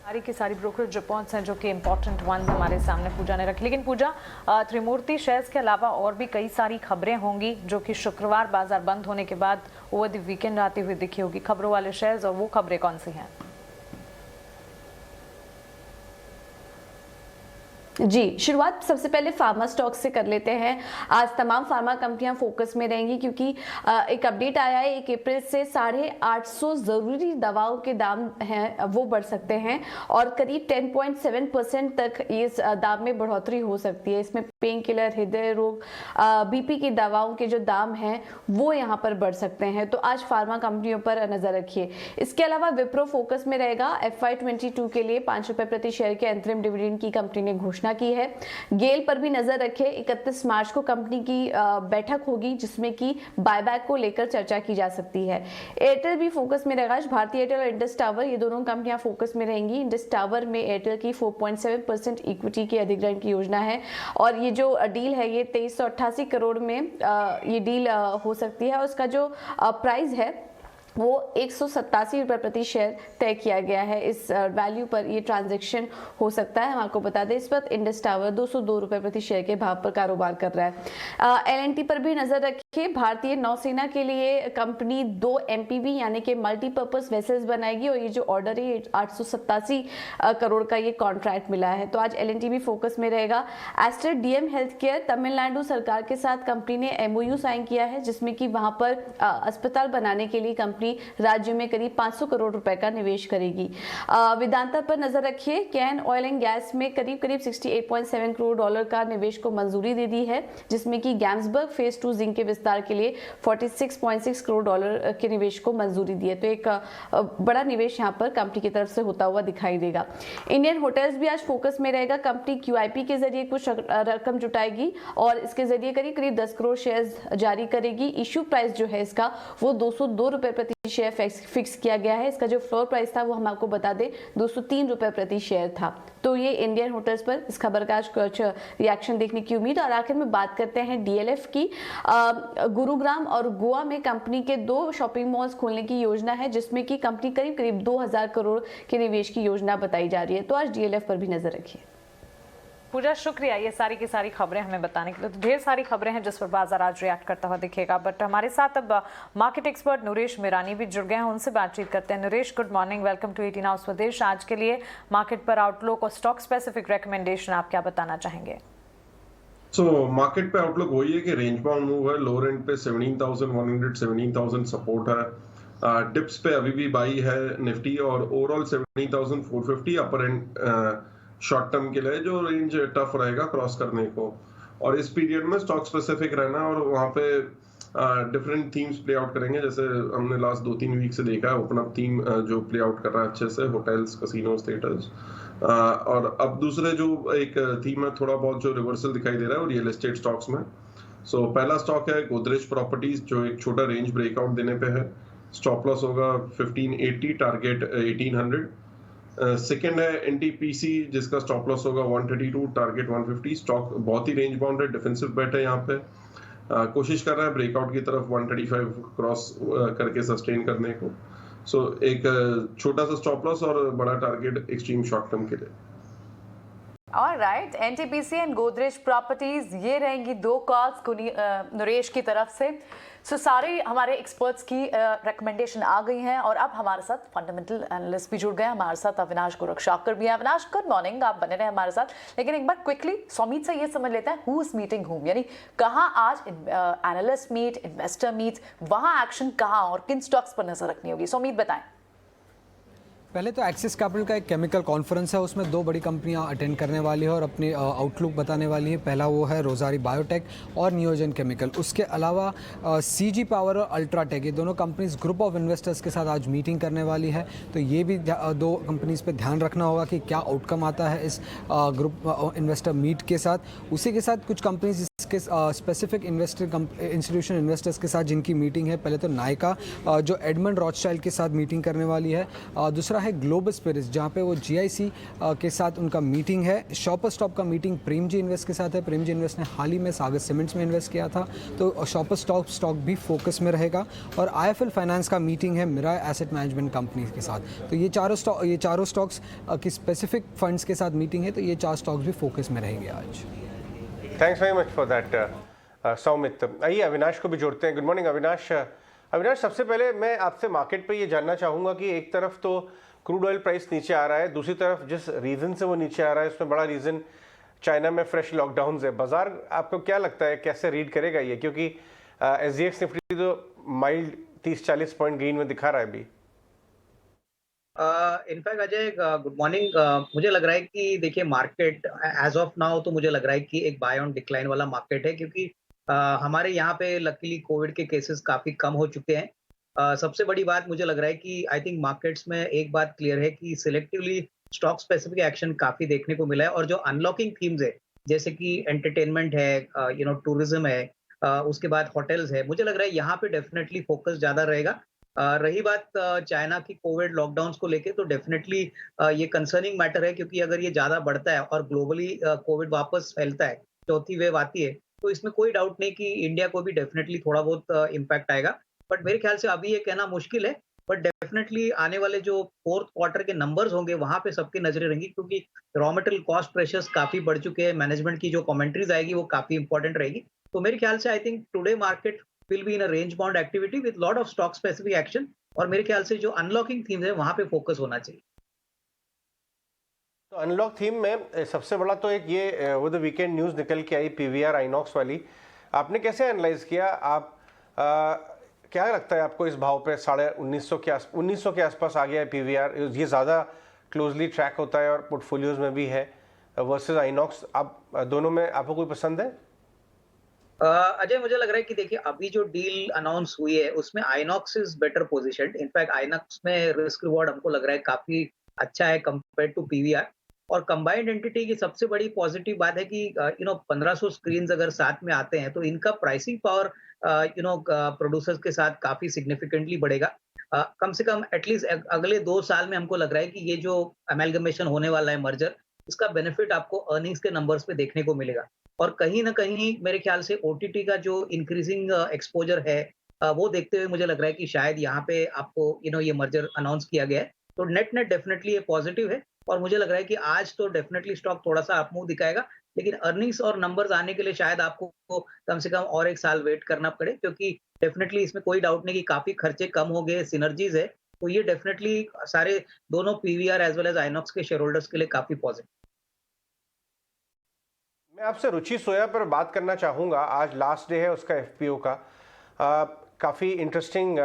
Speaker 1: सारी की सारी ब्रोकरेज रिपोर्ट्स हैं जो कि इंपॉर्टेंट वंस हमारे सामने पूजा ने रखी। लेकिन पूजा, त्रिमूर्ति शेयर्स के अलावा और भी कई सारी खबरें होंगी जो कि शुक्रवार बाजार बंद होने के बाद ओवर द वीकेंड आती हुई दिखी होगी, खबरों वाले शेयर्स, और वो खबरें कौन सी हैं?
Speaker 12: जी, शुरुआत सबसे पहले फार्मा स्टॉक से कर लेते हैं। आज तमाम फार्मा कंपनियां फोकस में रहेंगी क्योंकि एक अपडेट आया है 1 अप्रैल से 850 जरूरी दवाओं के दाम हैं वो बढ़ सकते हैं और करीब 10.7% तक इस दाम में बढ़ोतरी हो सकती है। इसमें पेन किलर, हृदय रोग, बीपी की दवाओं के जो दाम हैं वो यहाँ पर बढ़ सकते हैं। तो आज फार्मा कंपनियों पर नजर रखिए। इसके अलावा विप्रो फोकस में रहेगा। FY22 के लिए 5 रुपए प्रति शेयर के अंतरिम डिविडेंड की कंपनी ने घोषणा की है। गेल पर भी नजर रखें। 31 मार्च को कंपनी की बैठक होगी जिसमें कि बायबैक को लेकर चर्चा की जा सकती है। एयरटेल भी फोकस में रहेगा। भारतीय एयरटेल और इंडस टावर ये दोनों कंपनियां फोकस में रहेंगी। इंडस टावर में एयरटेल की 4.7% इक्विटी के अधिग्रहण की योजना है और ये जो डील है ये 2388 करोड़ में ये डील हो सकती है और उसका जो प्राइस है वो 187 रुपए प्रति शेयर तय किया गया है। इस वैल्यू पर ये ट्रांजैक्शन हो सकता है। हम आपको बता दें इस वक्त इंडस टावर 202 रुपए प्रति शेयर के भाव पर कारोबार कर रहा है। LNT पर भी नजर रखिए। भारतीय नौसेना के लिए कंपनी 2 MPV यानी कि मल्टीपर्पज वेसल्स बनाएगी और ये जो ऑर्डर है 887 करोड़ का ये कॉन्ट्रैक्ट मिला है। तो आज LNT भी फोकस में रहेगा। Aster DM health care, Tamil Nadu सरकार के साथ कंपनी ने MOU साइन किया है जिसमें कि वहां पर अस्पताल बनाने के लिए कंपनी राज्य में करीब 500 करोड़ रुपए का निवेश करेगी। वेदांता पर नजर रखिए। कैन ऑयल एंड गैस में करीब 68.7 करोड़ डॉलर का निवेश को मंजूरी दे दी है जिसमें कि गैम्सबर्ग फेज 2 जिंक के विस्तार के लिए 46.6 करोड़ डॉलर के निवेश को मंजूरी दी है। तो एक बड़ा निवेश यहाँ पर कंपनी की तरफ से होता हुआ दिखाई देगा। इंडियन होटल्स भी आज फोकस में रहेगा। कंपनी QIP के जरिए कुछ रकम जुटाएगी और इसके जरिए करीब 10 करोड़ शेयर्स जारी करेगी। इश्यू प्राइस जो है इसका वो 202 रुपए प्रति शेयर फिक्स किया गया है। इसका जो फ्लोर प्राइस था वो हम आपको बता दें 203 रुपए प्रति शेयर था। तो ये इंडियन होटल्स पर इस खबर का कुछ रिएक्शन देखने की उम्मीद। और आखिर में बात करते हैं DLF की। गुरुग्राम और गोवा में कंपनी के 2 शॉपिंग मॉल्स खोलने की योजना है जिसमें कि कंपनी करीब 2000 करोड़ के निवेश की योजना बताई जा रही है। तो आज DLF पर भी नजर रखिए।
Speaker 1: पूजा, शुक्रिया ये सारी की सारी खबरें हमें बताने के लिए। तो ढेर सारी खबरें हैं जिस पर बाजार आज रिएक्ट करता हुआ दिखेगा। बट हमारे साथ अब मार्केट एक्सपर्ट नरेश मिरानी भी जुड़ गए हैं, उनसे बातचीत करते हैं। Naresh, good morning, welcome to 18 house Swadesh. आज के लिए मार्केट पर आउटलुक और स्टॉक स्पेसिफिक रिकमेंडेशन आप क्या बताना चाहेंगे?
Speaker 13: मार्केट पे आउटलुक वही है कि रेंज बाउंड मूव है। लोअर एंड पे 17,100 17,000 सपोर्ट है। डिप्स पे अभी भी बाई है निफ्टी और overall 17,450 upper and short term के लिए जो रेंज टफ रहेगा क्रॉस करने को। और इस पीरियड में स्टॉक स्पेसिफिक रहना और वहाँ पे डिफरेंट थीम्स प्ले आउट करेंगे। जैसे हमने लास्ट 2-3 वीक से देखा है ओपन अप थीम जो प्ले आउट कर रहा है अच्छे से, होटल्स, कसिनोज, थिएटर्स। और अब दूसरे जो एक थीम है थोड़ा बहुत जो रिवर्सल दिखाई दे रहा है और रियल एस्टेट स्टॉक्स में। पहला स्टॉक है गोदरेज प्रॉपर्टीज जो एक छोटा रेंज ब्रेकआउट देने पे है। स्टॉप लॉस होगा 1580, टारगेट 1800। सेकेंड है NTPC जिसका स्टॉप लॉस होगा 132, टारगेट 150। स्टॉक बहुत ही रेंज बाउंड है, डिफेंसिव बेट है यहाँ पे। कोशिश कर रहा है ब्रेकआउट की तरफ 135 क्रॉस करके सस्टेन करने को। एक छोटा सा स्टॉप लॉस और बड़ा टारगेट एक्सट्रीम शॉर्ट टर्म के लिए।
Speaker 5: Alright, NTPC and Godrej properties, ये रहेंगी दो कॉल्स नरेश की तरफ से। सो सारे हमारे एक्सपर्ट्स की रिकमेंडेशन आ गई हैं और अब हमारे साथ फंडामेंटल एनालिस्ट भी जुड़ गए हैं। हमारे साथ अविनाश गोरक्षाकर भी हैं। अविनाश, गुड मॉर्निंग, आप बने रहे हमारे साथ। लेकिन एक बार क्विकली सौमीत से ये समझ लेते हैं, हु इज मीटिंग हुम, यानी कहाँ आज एनालिस्ट मीट, इन्वेस्टर मीट, वहाँ एक्शन कहाँ और किन स्टॉक्स पर नजर रखनी होगी? सौमीत बताएं।
Speaker 10: पहले तो एक्सिस कैपिटल का एक केमिकल कॉन्फ्रेंस है, उसमें दो बड़ी कंपनियां अटेंड करने वाली है और अपनी आउटलुक बताने वाली है। पहला वो है रोजारी बायोटेक और नियोजन केमिकल। उसके अलावा सीजी पावर और अल्ट्राटेक, ये दोनों कंपनीज ग्रुप ऑफ इन्वेस्टर्स के साथ आज मीटिंग करने वाली है। तो ये भी दो कंपनीज पे ध्यान रखना होगा कि क्या आउटकम आता है इस ग्रुप इन्वेस्टर मीट के साथ। उसी के साथ कुछ कंपनीज इसके स्पेसिफिक इंस्टीट्यूशन इन्वेस्टर्स के साथ जिनकी मीटिंग है। पहले तो नायका जो एडमंड रॉथस्चाइल्ड के साथ मीटिंग करने वाली है। दूसरा है ग्लोबल स्पिरिट्स, जहाँ पे वो जीआईसी के साथ उनका मीटिंग है। शॉपर स्टॉप का मीटिंग प्रेमजी इन्वेस्ट के साथ है। प्रेमजी इन्वेस्ट ने हाल ही में सागर सीमेंट्स में इन्वेस्ट किया था, तो शॉपर स्टॉक भी फोकस में रहेगा। और आईएफएल फाइनेंस का मीटिंग है मिराय एसेट मैनेजमेंट कंपनी के साथ। तो ये चारों स्टॉक्स की स्पेसिफिक फंड्स के साथ मीटिंग है, तो ये 4 स्टॉक्स भी फोकस में रहेंगे आज।
Speaker 2: Thanks very much for that Saumit. आइए अविनाश को भी जोड़ते हैं। Good morning Avinash. अविनाश, सबसे पहले मैं आपसे मार्केट पे ये जानना चाहूँगा कि एक तरफ तो क्रूड ऑयल प्राइस नीचे आ रहा है, दूसरी तरफ जिस रीज़न से वो नीचे आ रहा है उसमें बड़ा रीज़न चाइना में फ्रेश लॉकडाउन है। बाजार आपको क्या लगता है कैसे रीड करेगा ये, क्योंकि एसजीएक्स निफ्टी तो माइल्ड 30-40 पॉइंट गेन में दिखा रहा है अभी।
Speaker 14: In fact Ajay, good morning. मुझे लग रहा है कि देखिए मार्केट एज ऑफ नाउ तो मुझे लग रहा है कि एक बाय ऑन डिक्लाइन वाला मार्केट है, क्योंकि हमारे यहाँ पे लकीली कोविड के केसेस काफी कम हो चुके हैं। सबसे बड़ी बात मुझे लग रहा है कि आई थिंक मार्केट्स में एक बात क्लियर है कि सिलेक्टिवली स्टॉक स्पेसिफिक एक्शन काफी देखने को मिला है। और जो अनलॉकिंग थीम्स है जैसे कि एंटरटेनमेंट है, टूरिज्म है, उसके बाद होटल्स है, मुझे लग रहा है यहाँ पे डेफिनेटली फोकस ज्यादा रहेगा। रही बात चाइना की कोविड लॉकडाउन को लेके, तो डेफिनेटली ये कंसर्निंग मैटर है, क्योंकि अगर ये ज्यादा बढ़ता है और ग्लोबली कोविड वापस फैलता है, चौथी वेव आती है, तो इसमें कोई डाउट नहीं कि इंडिया को भी डेफिनेटली थोड़ा बहुत इम्पैक्ट आएगा। बट मेरे ख्याल से अभी ये कहना मुश्किल है, बट डेफिनेटली आने वाले जो 4th क्वार्टर के नंबर्स होंगे वहां पे सबकी नजरें रहेंगी, क्योंकि रॉ मटेरियल कॉस्ट प्रेशर्स काफी बढ़ चुके हैं। मैनेजमेंट की जो कमेंट्रीज आएगी वो काफी इंपॉर्टेंट रहेगी। तो मेरे ख्याल से I think today market will be in a range bound activity with lot of stock specific action, और मेरे ख्याल से जो अनलॉकिंग थीम्स है वहां पे फोकस होना चाहिए।
Speaker 2: तो अनलॉक थीम में सबसे बड़ा तो एक ये वो द वीकेंड न्यूज़ निकल के आई पीवीआर आइनॉक्स वाली, आपने कैसे एनालाइज किया? आप क्या लगता है आपको इस भाव पे 1950 के आसपास आ गया है पीवीआर? ये ज़्यादा क्लोजली ट्रैक होता है और पोर्टफोलियोज में भी है वर्सेस आइनॉक्स। आप दोनों में आपको कोई पसंद है?
Speaker 14: अजय, मुझे लग रहा है कि देखिए अभी जो डील अनाउंस हुई है उसमें Inox is better positioned. In fact Inox में रिस्क रिवॉर्ड हमको लग रहा है काफी अच्छा है कंपेयर टू पीवीआर। और कंबाइंड एंटिटी की सबसे बड़ी पॉजिटिव बात है कि 1500 स्क्रीन अगर साथ में आते हैं तो इनका प्राइसिंग पावर प्रोड्यूसर्स के साथ काफी सिग्निफिकेंटली बढ़ेगा। कम से कम एटलीस्ट अगले 2 साल में हमको लग रहा है कि ये जो अमेलगमेशन होने वाला है मर्जर, इसका बेनिफिट आपको अर्निंग्स के नंबर्स पे देखने को मिलेगा। और कहीं ना कहीं मेरे ख्याल से ओटीटी का जो इंक्रीजिंग एक्सपोजर है वो देखते हुए मुझे लग रहा है कि शायद यहाँ पे आपको ये मर्जर अनाउंस किया गया है। तो नेट डेफिनेटली ये पॉजिटिव है, और मुझे लग रहा है कि आज तो डेफिनेटली स्टॉक थोड़ा सा अप मूव दिखाएगा, लेकिन अर्निंग्स और नंबर्स आने के लिए शायद आपको कम से कम और 1 साल वेट करना पड़े, क्योंकि डेफिनेटली इसमें कोई डाउट नहीं कि काफी खर्चे कम हो गए, सिनर्जीज है, तो ये डेफिनेटली सारे दोनों PVR as well as INOX के शेयर होल्डर्स के लिए काफी पॉजिटिव।
Speaker 2: मैं आपसे रुचि सोया पर बात करना चाहूँगा। आज लास्ट डे है उसका एफपीओ का। काफ़ी इंटरेस्टिंग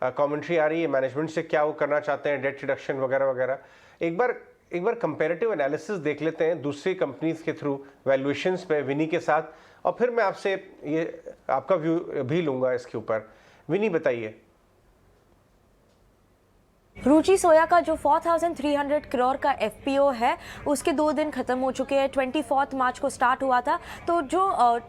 Speaker 2: कमेंट्री आ रही है मैनेजमेंट से, क्या वो करना चाहते हैं, डेट रिडक्शन वगैरह वगैरह। एक बार कंपैरेटिव एनालिसिस देख लेते हैं दूसरी कंपनीज के थ्रू वैल्यूएशंस पे विनी के साथ, और फिर मैं आपसे ये आपका व्यू भी लूँगा इसके ऊपर। विनी बताइए।
Speaker 15: रुचि सोया का जो 4,300 करोड़ का एफपीओ है उसके 2 दिन खत्म हो चुके हैं। 24 मार्च को स्टार्ट हुआ था, तो जो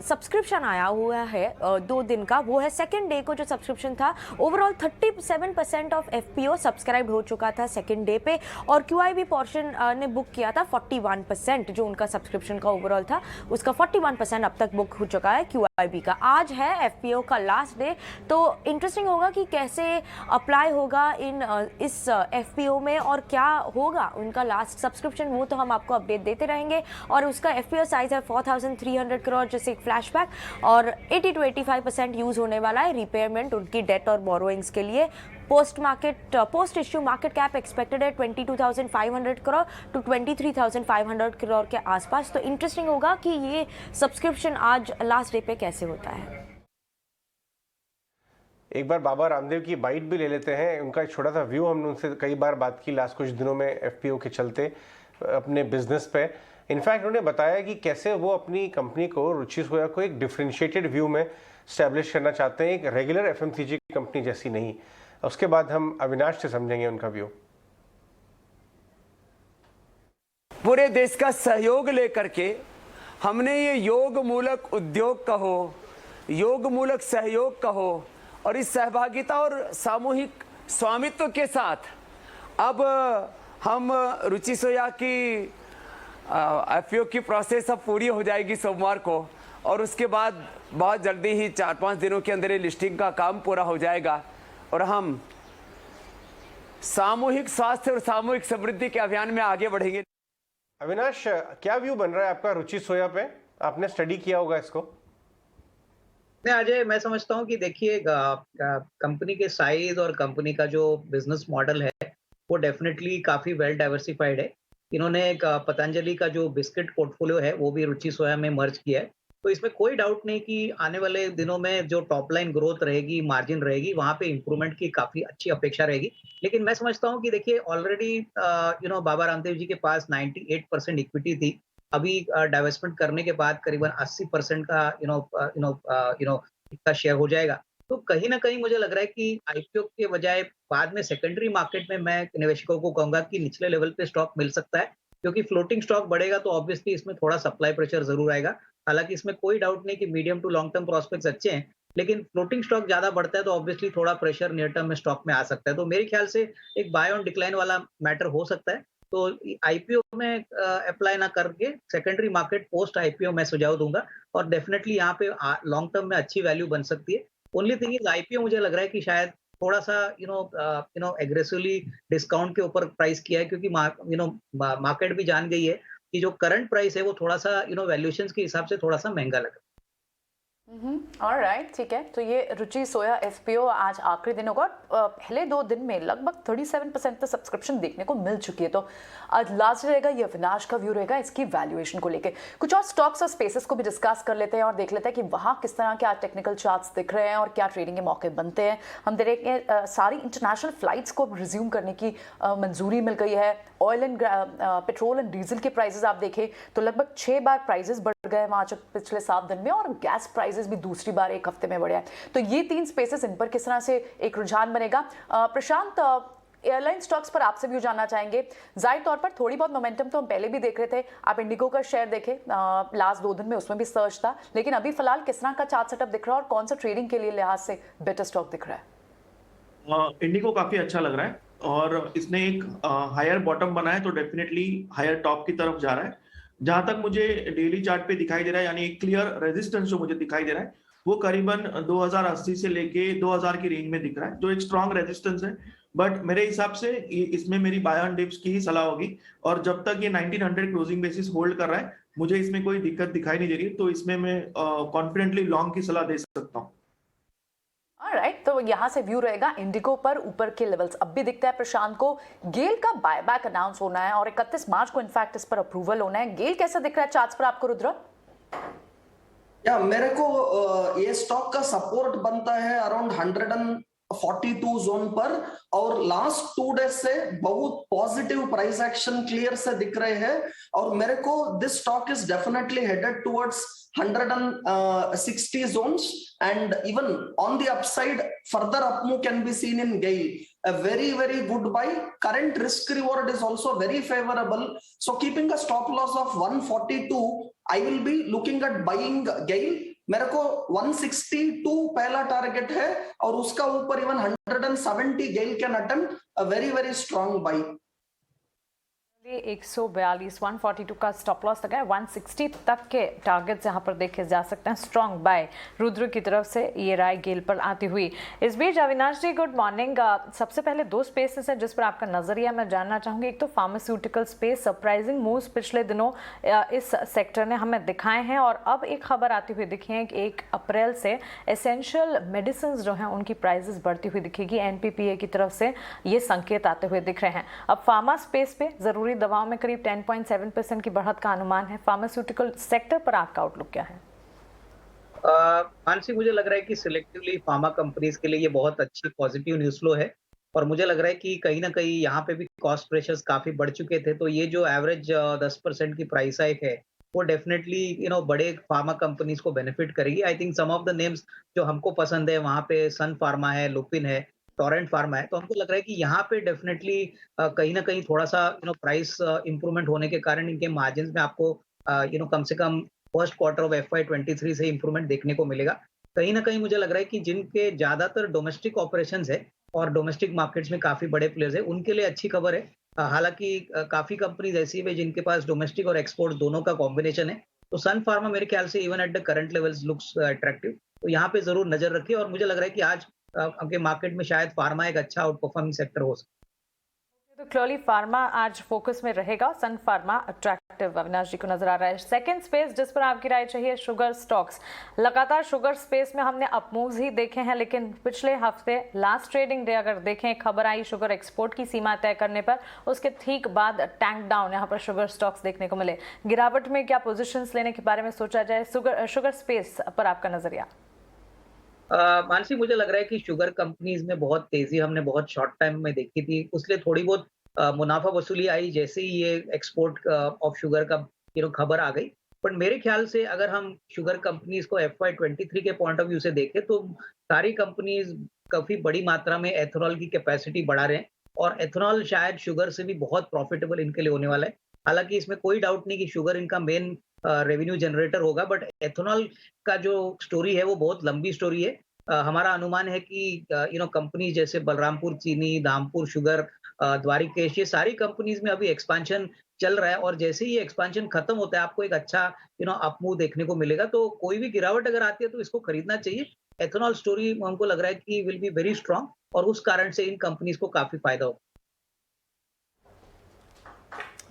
Speaker 15: सब्सक्रिप्शन आया हुआ है 2 दिन का, वो है सेकेंड डे को जो सब्सक्रिप्शन था। ओवरऑल 37% ऑफ एफपीओ सब्सक्राइब हो चुका था सेकेंड डे पे, और क्यूआईबी पोर्शन ने बुक किया था 41%। जो उनका सब्सक्रिप्शन का ओवरऑल था उसका 41% अब तक बुक हो चुका है। BYB का आज है FPO का लास्ट डे, तो इंटरेस्टिंग होगा कि कैसे अप्लाई होगा इस FPO में और क्या होगा उनका लास्ट सब्सक्रिप्शन, वो तो हम आपको अपडेट देते रहेंगे। और उसका FPO साइज है 4,300 करोड़, जैसे एक फ्लैशबैक, और 80 to 85% यूज़ होने वाला है रिपेयरमेंट उनकी डेट और बोरोइंग्स के लिए। Post issue market cap expected है 22,500 करोड़ टू 23,500 करोड़ के आसपास। तो इंटरेस्टिंग होगा कि ये सब्सक्रिप्शन आज लास्ट डे पे कैसे होता है।
Speaker 2: एक बार बाबा रामदेव की बाइट भी ले लेते हैं, उनका एक छोटा सा व्यू। हमने उनसे कई बार बात की लास्ट कुछ दिनों में FPO के चलते अपने बिजनेस पे। इनफैक्ट उन्होंने बताया कि कैसे वो अपनी कंपनी को, रुचि सोया को, एक डिफरेंशिएटेड व्यू में स्टैब्लिश करना चाहते हैं, एक रेगुलर FMCG कंपनी जैसी नहीं। उसके बाद हम अविनाश से समझेंगे उनका व्यू।
Speaker 16: पूरे देश का सहयोग लेकर के हमने ये योग मूलक उद्योग कहो, योग मूलक सहयोग कहो, और इस सहभागिता और सामूहिक स्वामित्व के साथ अब हम रुचि सोया की FPO की प्रोसेस अब पूरी हो जाएगी सोमवार को, और उसके बाद बहुत जल्दी ही 4-5 दिनों के अंदर ये लिस्टिंग का काम पूरा हो जाएगा और हम सामूहिक स्वास्थ्य और सामूहिक समृद्धि के अभियान में आगे बढ़ेंगे।
Speaker 2: अविनाश, क्या व्यू बन रहा है आपका रुचि सोया पे? आपने स्टडी किया होगा इसको।
Speaker 14: नहीं अजय, मैं समझता हूँ कि देखिए कंपनी के साइज और कंपनी का जो बिजनेस मॉडल है वो डेफिनेटली काफी वेल डाइवर्सिफाइड है। इन्होंने एक पतंजलि का जो बिस्किट पोर्टफोलियो है वो भी रुचि सोया में मर्ज किया है, तो इसमें कोई डाउट नहीं कि आने वाले दिनों में जो टॉप लाइन ग्रोथ रहेगी, मार्जिन रहेगी, वहां पे इंप्रूवमेंट की काफी अच्छी अपेक्षा रहेगी। लेकिन मैं समझता हूँ कि देखिए ऑलरेडी बाबा रामदेव जी के पास 98% इक्विटी थी। अभी डाइवेस्टमेंट करने के बाद करीबन 80% का शेयर हो जाएगा। तो कहीं ना कहीं मुझे लग रहा है कि IPO के बजाय बाद में सेकेंडरी मार्केट में मैं निवेशकों को कहूंगा कि निचले लेवल पे स्टॉक मिल सकता है, क्योंकि फ्लोटिंग स्टॉक बढ़ेगा तो ऑब्वियसली इसमें थोड़ा सप्लाई प्रेशर जरूर आएगा। हालांकि इसमें कोई डाउट नहीं कि medium to long term prospects अच्छे हैं, लेकिन फ्लोटिंग स्टॉक ज्यादा बढ़ता है तो ऑब्वियसली थोड़ा प्रेशर नियर टर्म में स्टॉक में आ सकता है। तो मेरे ख्याल से एक बाय ऑन डिक्लाइन वाला मैटर हो सकता है। तो IPO में अप्लाई ना करके सेकेंडरी मार्केट पोस्ट IPO मैं सुझाव दूंगा, और डेफिनेटली यहाँ पे लॉन्ग टर्म में अच्छी वैल्यू बन सकती है। ओनली थिंग इज IPO मुझे लग रहा है कि शायद थोड़ा सा एग्रेसिवली डिस्काउंट के ऊपर प्राइस किया है, क्योंकि मार्केट भी जान गई है कि जो करंट प्राइस है वो थोड़ा सा वैल्यूएशंस के हिसाब से थोड़ा सा महंगा लगा।
Speaker 5: ऑलराइट, ठीक है। तो ये रुचि सोया FPO आज आखिरी दिन होगा। पहले 2 दिन में लगभग 37% तक सब्सक्रिप्शन देखने को मिल चुकी है। तो आज लास्ट रहेगा, ये अविनाश का व्यू रहेगा इसकी वैल्यूएशन को लेके। कुछ और स्टॉक्स और स्पेसेस को भी डिस्कस कर लेते हैं और देख लेते हैं कि वहाँ किस तरह के आज टेक्निकल चार्ट्स दिख रहे हैं और क्या ट्रेडिंग के मौके बनते हैं। हम देखेंगे सारी इंटरनेशनल फ्लाइट्स को रिज्यूम करने की मंजूरी मिल गई है। Oil and petrol and diesel के प्राइसेस आप देखें तो लगभग 6 बार प्राइसेस बढ़ गए वहाँ पिछले 7 दिन में, और गैस प्राइसेस भी दूसरी बार एक हफ्ते में बढ़े हैं। तो ये 3 स्पेसेस, इन पर किस तरह से एक रुझान बनेगा। प्रशांत, एयरलाइन स्टॉक्स पर आपसे भी जानना चाहेंगे। जाहिर तौर पर थोड़ी बहुत मोमेंटम तो हम पहले भी देख रहे थे। आप इंडिगो का शेयर देखें लास्ट 2 दिन में, उसमें भी सर्च था, लेकिन अभी फिलहाल किस तरह का चार्ट सेटअप दिख रहा है और कौन सा ट्रेडिंग के लिए लिहाज से बेटर स्टॉक दिख रहा है?
Speaker 7: इंडिगो काफी अच्छा लग रहा है और इसने एक हायर बॉटम बनाया है, तो डेफिनेटली हायर टॉप की तरफ जा रहा है। जहां तक मुझे डेली चार्ट पे दिखाई दे रहा है, यानी एक क्लियर रेजिस्टेंस जो मुझे दिखाई दे रहा है वो करीबन 2080 से लेके 2000 की रेंज में दिख रहा है, जो एक स्ट्रॉन्ग रेजिस्टेंस है। बट मेरे हिसाब से इसमें मेरी बाय ऑन डिप्स की ही सलाह होगी, और जब तक ये 1900 क्लोजिंग बेसिस होल्ड कर रहा है मुझे इसमें कोई दिक्कत दिखाई नहीं दे रही, तो इसमें मैं कॉन्फिडेंटली लॉन्ग की सलाह दे सकता हूँ।
Speaker 5: ऑलराइट, तो यहाँ से व्यू रहेगा इंडिगो पर। ऊपर के लेवल्स अब भी दिखता है प्रशांत को। गेल का बायबैक अनाउंस होना है और 31 मार्च को इनफैक्ट इस पर अप्रूवल होना है। गेल कैसा दिख रहा है चार्ट्स पर आपको, रुद्र?
Speaker 6: या मेरे को ये स्टॉक का सपोर्ट बनता है अराउंड 142 जोन पर, और लास्ट 2 डेज से बहुत पॉजिटिव प्राइस एक्शन क्लियर से दिख रहे हैं, और मेरे को this stock is definitely headed towards 160 zones, and even on the upside further up move can be seen in GAIL. A very good buy. Current risk reward is also very favorable, so keeping a stop loss of 142 I will be looking at buying GAIL. मेरे को 162 पहला target है, और उसका ऊपर even 170 GAIL can attempt a very strong buy.
Speaker 1: 142 142 का stop loss लगा है, 160 तक के टारगेट्स यहाँ पर देखे जा सकते हैं। स्ट्रॉन्ग बाय रुद्र की तरफ से ये राय गेल पर आती हुई। इस बीच अविनाश जी गुड मॉर्निंग। सबसे पहले दो स्पेसेस हैं जिस पर आपका नजरिया मैं जानना चाहूंगी। एक तो फार्मास्यूटिकल स्पेस, सरप्राइजिंग मूव्स पिछले दिनों इस सेक्टर ने हमें दिखाए हैं और अब एक खबर आती हुई दिखी है कि 1 अप्रैल से एसेंशियल मेडिसिन जो हैं उनकी प्राइसेस बढ़ती हुई दिखेगी। एनपीपीए की तरफ से ये संकेत आते हुए दिख रहे हैं। अब फार्मा स्पेस पे जरूरी दवाओं में करीब 10.7% की बढ़त का अनुमान है। फार्मास्यूटिकल सेक्टर पर आपका आउटलुक क्या है?
Speaker 14: मानसी, मुझे लग रहा है कि सिलेक्टिवली फार्मा कंपनीज के लिए ये बहुत अच्छी पॉजिटिव न्यूज फ्लो है और मुझे लग रहा है कि कहीं ना कहीं यहाँ पे भी कॉस्ट प्रेशर्स काफी बढ़ चुके थे, तो ये जो एवरेज 10% की प्राइस हाइक है वो डेफिनेटली बड़े फार्मा कंपनीज को बेनिफिट करेगी। I think some of the names जो हमको पसंद है वहाँ पे सन फार्मा है, लुपिन है, टोरेंट फार्मा है, तो हमको लग रहा है कि यहाँ पे डेफिनेटली कहीं ना कहीं थोड़ा सा प्राइस इंप्रूवमेंट होने के कारण इनके मार्जिन में आपको कम से come first quarter of FY23 से इंप्रूवमेंट देखने को मिलेगा। कहीं ना कहीं मुझे लग रहा है कि जिनके ज्यादातर डोमेस्टिक ऑपरेशंस है और डोमेस्टिक मार्केट्स में काफी बड़े प्लेयर्स है उनके लिए अच्छी खबर है। हालांकि काफी कंपनीज ऐसी है जिनके पास डोमेस्टिक और एक्सपोर्ट दोनों का कॉम्बिनेशन है, तो सन फार्मा मेरे ख्याल से even at the current levels looks attractive, तो यहाँ पे जरूर नजर रखिए और मुझे लग रहा है कि आज आपके मार्केट में शायद फार्मा एक अच्छा आउट परफॉर्मिंग सेक्टर हो सकता है।
Speaker 1: तो क्लियरली फार्मा आज फोकस में रहेगा, सन फार्मा अट्रैक्टिव अविनाश जी को नजर आ रहा है। सेकंड स्पेस जिस पर आपकी राय चाहिए, शुगर स्टॉक्स। लगातार शुगर स्पेस में हमने अप मूव्स ही देखे हैं, लेकिन पिछले हफ्ते लास्ट ट्रेडिंग डे अगर देखें, खबर आई शुगर एक्सपोर्ट की सीमा तय करने पर, उसके ठीक बाद टैंक डाउन यहाँ पर शुगर स्टॉक्स देखने को मिले। गिरावट में क्या पोजिशंस लेने के बारे में सोचा जाए? शुगर स्पेस पर आपका नजरिया?
Speaker 14: मानसी, मुझे लग रहा है कि शुगर कंपनीज में बहुत तेजी हमने बहुत शॉर्ट टाइम में देखी थी, उसलिए थोड़ी बहुत मुनाफा वसूली आई जैसे ही ये एक्सपोर्ट ऑफ शुगर का खबर आ गई। पर मेरे ख्याल से अगर हम शुगर कंपनीज को FY23 के पॉइंट ऑफ व्यू से देखें तो सारी कंपनीज काफी बड़ी मात्रा में एथेनॉल की कैपेसिटी बढ़ा रहे हैं और एथेनॉल शायद शुगर से भी बहुत प्रॉफिटेबल इनके लिए होने वाला है। हालांकि इसमें कोई डाउट नहीं कि शुगर इनका मेन रेवेन्यू जनरेटर होगा, बट एथेनॉल का जो स्टोरी है वो बहुत लंबी स्टोरी है। हमारा अनुमान है कि कंपनी जैसे बलरामपुर चीनी, धामपुर शुगर, द्वारिकेश, ये सारी कंपनीज में अभी एक्सपांशन चल रहा है और जैसे ही ये एक्सपांशन खत्म होता है आपको एक अच्छा अपमूव देखने को मिलेगा। तो कोई भी गिरावट अगर आती है तो इसको खरीदना चाहिए। एथेनॉल स्टोरी हमको लग रहा है कि विल बी वेरी स्ट्रांग और उस कारण से इन कंपनीज को काफी फायदा होगा।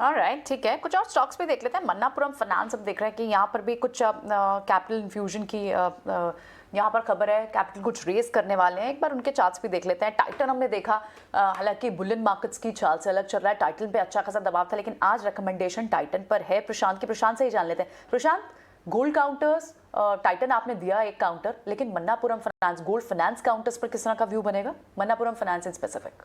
Speaker 5: ऑलराइट, ठीक है। कुछ और स्टॉक्स भी देख लेते हैं। मन्नापुरम फाइनेंस अब देख रहे हैं कि यहाँ पर भी कुछ कैपिटल इन्फ्यूजन की यहाँ पर खबर है, कैपिटल कुछ रेज करने वाले हैं। एक बार उनके चार्ट्स भी देख लेते हैं। टाइटन हमने देखा, हालांकि बुलियन मार्केट्स की चाल से अलग चल रहा है, टाइटन पे अच्छा खासा दबाव था, लेकिन आज रिकमेंडेशन टाइटन पर है प्रशांत से ही जान लेते हैं। प्रशांत, गोल्ड काउंटर्स, टाइटन आपने दिया एक काउंटर, लेकिन Manappuram finance, gold finance counters पर किस तरह का व्यू बनेगा? Manappuram finance in specific.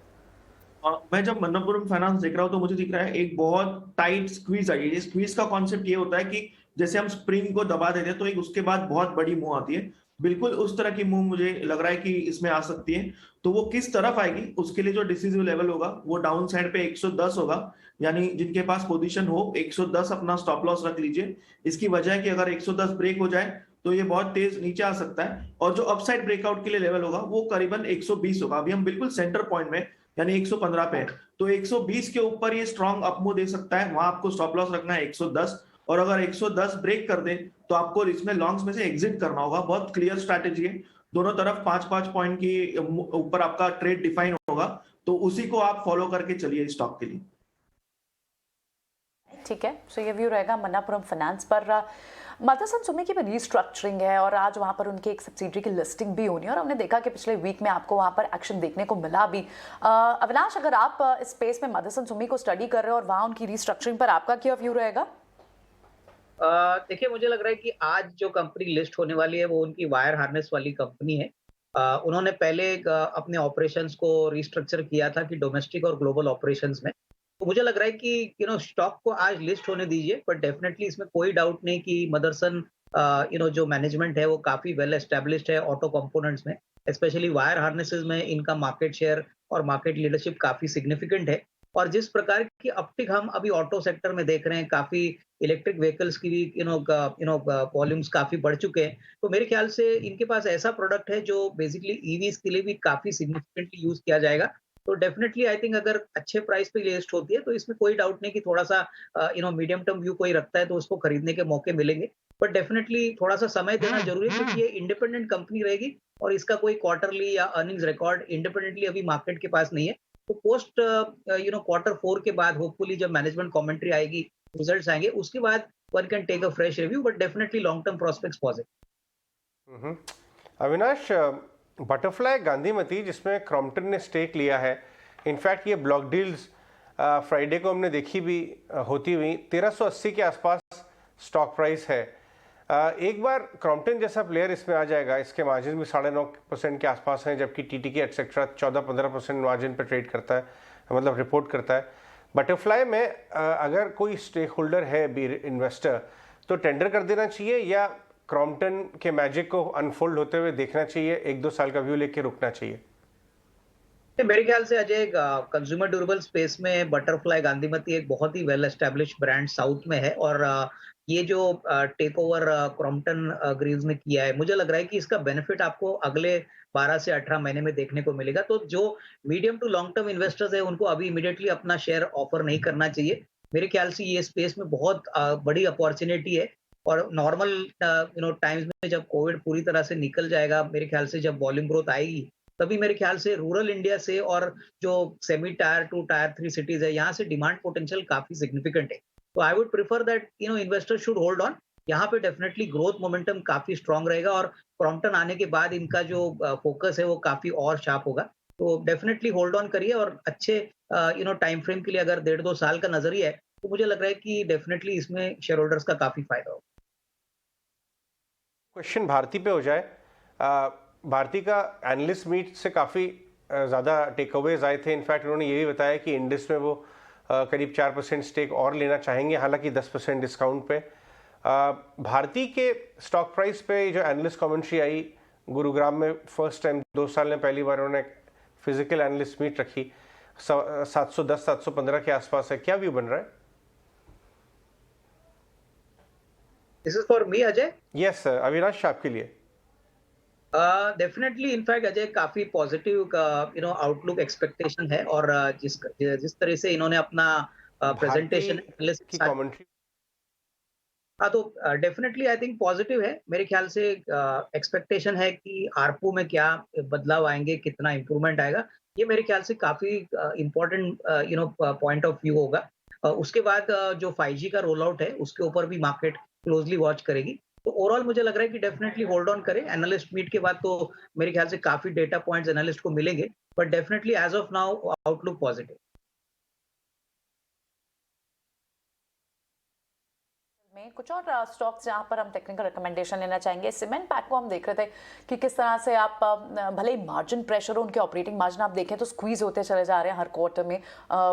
Speaker 7: मैं जब मन्नापुरम फाइनेंस देख रहा हूँ तो मुझे दिख रहा है एक बहुत टाइट स्क्वीज आई है। ये स्क्वीज का कॉन्सेप्ट ये होता है कि जैसे हम स्प्रिंग को दबा देते हैं तो एक उसके बाद बहुत बड़ी मूव आती है, बिल्कुल उस तरह की मूव मुझे लग रहा है कि इसमें आ सकती है। तो वो किस तरफ आएगी, उसके लिए जो डिसिसिव लेवल होगा वो डाउन साइड पे 110 होगा, यानी जिनके पास पोजीशन हो 110 अपना स्टॉप लॉस रख लीजिए। इसकी वजह है कि अगर 110 ब्रेक हो जाए तो ये बहुत तेज नीचे आ सकता है और जो अपसाइड ब्रेकआउट के लिए लेवल होगा वो करीबन 120 होगा। अभी हम बिल्कुल सेंटर पॉइंट में यानी 115 पे है, तो 120 के ऊपर ये स्ट्रॉन्ग अपमूव दे सकता है। वहां आपको स्टॉप लॉस रखना है 110 और अगर 110 ब्रेक कर दे तो आपको इसमें लॉन्ग्स में से एग्जिट करना होगा। बहुत क्लियर स्ट्रैटेजी है, दोनों तरफ 5-5 पॉइंट की ऊपर आपका ट्रेड डिफाइन होगा, तो उसी को आप फॉलो करके चलिए स्टॉक के लिए।
Speaker 5: ठीक है, सो ये व्यू रहेगा मन्नापुरम फाइनेंस पर। मदरसन सुमी की भी रीस्ट्रक्चरिंग है और आज वहां पर उनकी एक सब्सिडरी की लिस्टिंग भी होनी है और हमने देखा कि पिछले वीक में आपको वहां पर एक्शन देखने को मिला भी। अविनाश, अगर आप इस स्पेस में मदरसन सुमी को स्टडी कर रहे हो और वहां उनकी रीस्ट्रक्चरिंग पर आपका क्या व्यू रहेगा?
Speaker 14: देखिए, मुझे लग रहा है कि आज जो कंपनी लिस्ट होने वाली है वो उनकी वायर हार्नेस वाली कंपनी है। उन्होंने पहले अपने ऑपरेशंस को रिस्ट्रक्चर किया था कि डोमेस्टिक और ग्लोबल ऑपरेशंस में, तो मुझे लग रहा है कि स्टॉक को आज लिस्ट होने दीजिए, पर डेफिनेटली इसमें कोई डाउट नहीं कि मदरसन जो मैनेजमेंट है वो काफी वेल एस्टेब्लिश्ड है ऑटो कंपोनेंट्स में, स्पेशली वायर हार्नेसेस में इनका मार्केट शेयर और मार्केट लीडरशिप काफी सिग्निफिकेंट है। और जिस प्रकार की अपटिक हम अभी ऑटो सेक्टर में देख रहे हैं, काफी इलेक्ट्रिक व्हीकल्स की भी वॉल्यूम्स काफी बढ़ चुके हैं, तो मेरे ख्याल से इनके पास ऐसा प्रोडक्ट है जो बेसिकली ईवीज के लिए भी काफी सिग्निफिकेंटली यूज किया जाएगा। तो डेफिनेटली आई थिंक अगर अच्छे प्राइस पे लिस्ट होती है तो इसमें कोई डाउट नहीं कि थोड़ा सा मीडियम टर्म व्यू कोई रखता है तो उसको खरीदने के मौके मिलेंगे, बट डेफिनेटली थोड़ा सा समय देना जरूरी है क्योंकि ये इंडिपेंडेंट कंपनी रहेगी और इसका कोई क्वार्टरली या अर्निंग्स रिकॉर्ड इंडिपेंडेंटली अभी मार्केट के पास नहीं है। तो पोस्ट Q4 के बाद होपफुली जब मैनेजमेंट कमेंट्री आएगी, रिजल्ट्स आएंगे, उसके बाद one can take a fresh review, but definitely long term prospects positive.
Speaker 2: Avinash, Butterfly Gandhimathi जिसमें क्रॉम्पटन ने स्टेक लिया है, इनफैक्ट ये ब्लॉक डील्स फ्राइडे को हमने देखी भी होती हुई, 1380 के आसपास स्टॉक प्राइस है। एक बार क्रॉम्पटन जैसा प्लेयर इसमें आ जाएगा, इसके मार्जिन भी 9.5% के आसपास हैं, जबकि टीटीके एटसेट्रा 14-15% मार्जिन पर ट्रेड करता है, मतलब रिपोर्ट करता है। बटरफ्लाई में अगर कोई स्टेक होल्डर है भी इन्वेस्टर, तो टेंडर कर देना चाहिए या क्रॉम्पटन के मैजिक को अनफोल्ड होते हुए देखना चाहिए, 1-2 साल का व्यू लेके रुकना चाहिए?
Speaker 14: मेरे ख्याल से अजय कंज्यूमर ड्यूरेबल स्पेस में बटरफ्लाई गांधीमती एक बहुत ही वेल एस्टेब्लिश ब्रांड साउथ में है और ये जो टेक ओवर क्रॉम्पटन ग्रीव्स ने किया है, मुझे लग रहा है कि इसका बेनिफिट आपको अगले 12 से 18 महीने में देखने को मिलेगा। तो जो medium to long term investors है उनको अभी इमीडिएटली अपना शेयर ऑफर नहीं करना चाहिए। मेरे ख्याल से ये स्पेस में बहुत बड़ी अपॉर्चुनिटी है और नॉर्मल टाइम्स में जब कोविड पूरी तरह से निकल जाएगा, मेरे ख्याल से जब वॉल्यूम ग्रोथ आएगी, तभी मेरे ख्याल से रूरल इंडिया से और जो सेमी टायर 2 टायर 3 सिटीज है, यहाँ से डिमांड पोटेंशियल काफी सिग्निफिकेंट है। तो I would prefer that investor should hold on. यहाँ पे डेफिनेटली ग्रोथ मोमेंटम काफी स्ट्रांग रहेगा और क्रॉम्पटन आने के बाद इनका जो फोकस है वो काफी और शार्प होगा। तो डेफिनेटली होल्ड ऑन करिए और अच्छे टाइम फ्रेम के लिए अगर 1.5-2 साल का नजरिया है तो मुझे लग रहा है कि डेफिनेटली इसमें शेयर होल्डर्स का काफी फायदा होगा।
Speaker 2: क्वेश्चन भारती पे हो जाए। भारती का एनालिस्ट मीट से काफ़ी ज़्यादा टेक अवेज आए थे। इनफैक्ट उन्होंने ये भी बताया कि इंडस में वो करीब 4% स्टेक और लेना चाहेंगे, हालांकि 10% डिस्काउंट पे। भारती के स्टॉक प्राइस पे जो एनालिस्ट कमेंट्री आई गुरुग्राम में, फर्स्ट टाइम 2 साल में पहली बार उन्होंने फिजिकल एनालिस्ट मीट रखी, 710-715 के आसपास है। क्या व्यू बन रहा है?
Speaker 14: This is for me Ajay.
Speaker 2: Yes sir, Avinash आपके लिए।
Speaker 14: डेफिनेटली इनफैक्ट अजय काफी पॉजिटिव आउटलुक एक्सपेक्टेशन है और जिस तरह से इन्होंने अपना प्रेजेंटेशन
Speaker 2: की कमेंट्री,
Speaker 14: हाँ, तो डेफिनेटली आई थिंक पॉजिटिव है। मेरे ख्याल से एक्सपेक्टेशन है कि आरपू में क्या बदलाव आएंगे, कितना इंप्रूवमेंट आएगा, ये मेरे ख्याल से काफी इम्पोर्टेंट पॉइंट ऑफ व्यू होगा। उसके बाद जो 5G का रोल आउट है उसके ऊपर भी मार्केट क्लोजली वॉच करेगी। तो ओवरऑल मुझे लग रहा है कि डेफिनेटली होल्ड ऑन करें। एनालिस्ट मीट के बाद तो मेरे ख्याल से काफी डेटा पॉइंट्स एनालिस्ट को मिलेंगे, but definitely as of now outlook positive.
Speaker 5: कुछ और स्टॉक्स जहां पर हम टेक्निकल रिकमेंडेशन लेना चाहेंगे। सीमेंट पैक को हम देख रहे थे कि किस तरह से आप भले ही मार्जिन प्रेशर हो, उनके ऑपरेटिंग मार्जिन आप देखें तो स्क्वीज होते चले जा रहे हैं हर क्वार्टर में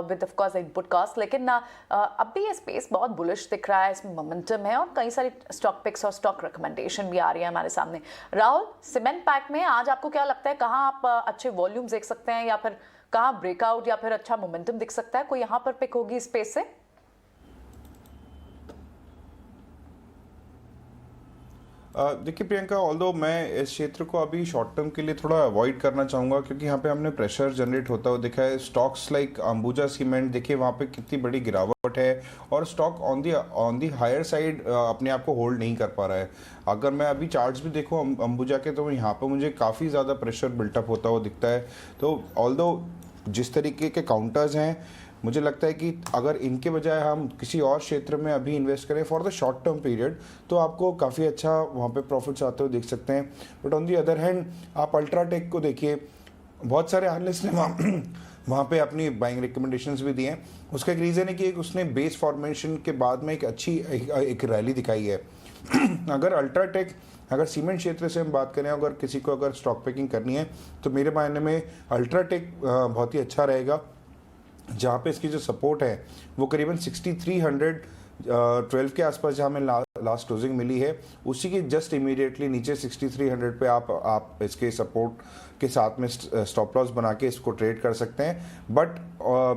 Speaker 5: with of course input cost, लेकिन अब भी ये स्पेस बहुत बुलिश दिख रहा है, इसमें मोमेंटम है और कई सारी स्टॉक पिक्स और स्टॉक रिकमेंडेशन भी आ रही है हमारे सामने। राहुल, सीमेंट पैक में आज आपको क्या लगता है, कहाँ आप अच्छे वॉल्यूम देख सकते हैं या फिर कहाँ ब्रेकआउट या फिर अच्छा मोमेंटम दिख सकता है? कोई यहाँ पर पिक होगी स्पेस से?
Speaker 4: देखिए प्रियंका, ऑल्दो मैं इस क्षेत्र को अभी शॉर्ट टर्म के लिए थोड़ा अवॉइड करना चाहूँगा क्योंकि यहाँ पे हमने प्रेशर जनरेट होता हुआ देखा है। स्टॉक्स लाइक अंबुजा सीमेंट, देखिए वहाँ पे कितनी बड़ी गिरावट है और stock on the higher side अपने आप को होल्ड नहीं कर पा रहा है। अगर मैं अभी चार्ट्स भी देखूँ अंबुजा के, तो यहाँ पर मुझे काफ़ी ज़्यादा प्रेशर बिल्टअप होता हुआ दिखता है। तो ऑल्दो जिस तरीके के काउंटर्स हैं, मुझे लगता है कि अगर इनके बजाय हम किसी और क्षेत्र में अभी इन्वेस्ट करें for the short term period, तो आपको काफ़ी अच्छा वहाँ पे प्रॉफिट्स आते हुए देख सकते हैं। But on the other hand आप अल्ट्राटेक को देखिए, बहुत सारे एनालिस्ट ने वहाँ पे अपनी बाइंग रिकमेंडेशंस भी दिए हैं। उसका एक रीज़न है कि उसने बेस फॉर्मेशन के बाद में एक अच्छी एक रैली दिखाई है। अगर अल्ट्राटेक, अगर सीमेंट क्षेत्र से हम बात करें, अगर किसी को अगर स्टॉक पिकिंग करनी है तो मेरे मायने में अल्ट्राटेक बहुत ही अच्छा रहेगा, जहाँ पे इसकी जो सपोर्ट है वो करीबन 6312 के आसपास जहाँ में लास्ट क्लोजिंग मिली है, उसी के जस्ट इमीडिएटली नीचे 6300 पे आप इसके सपोर्ट के साथ में स्टॉप लॉस बना के इसको ट्रेड कर सकते हैं। बट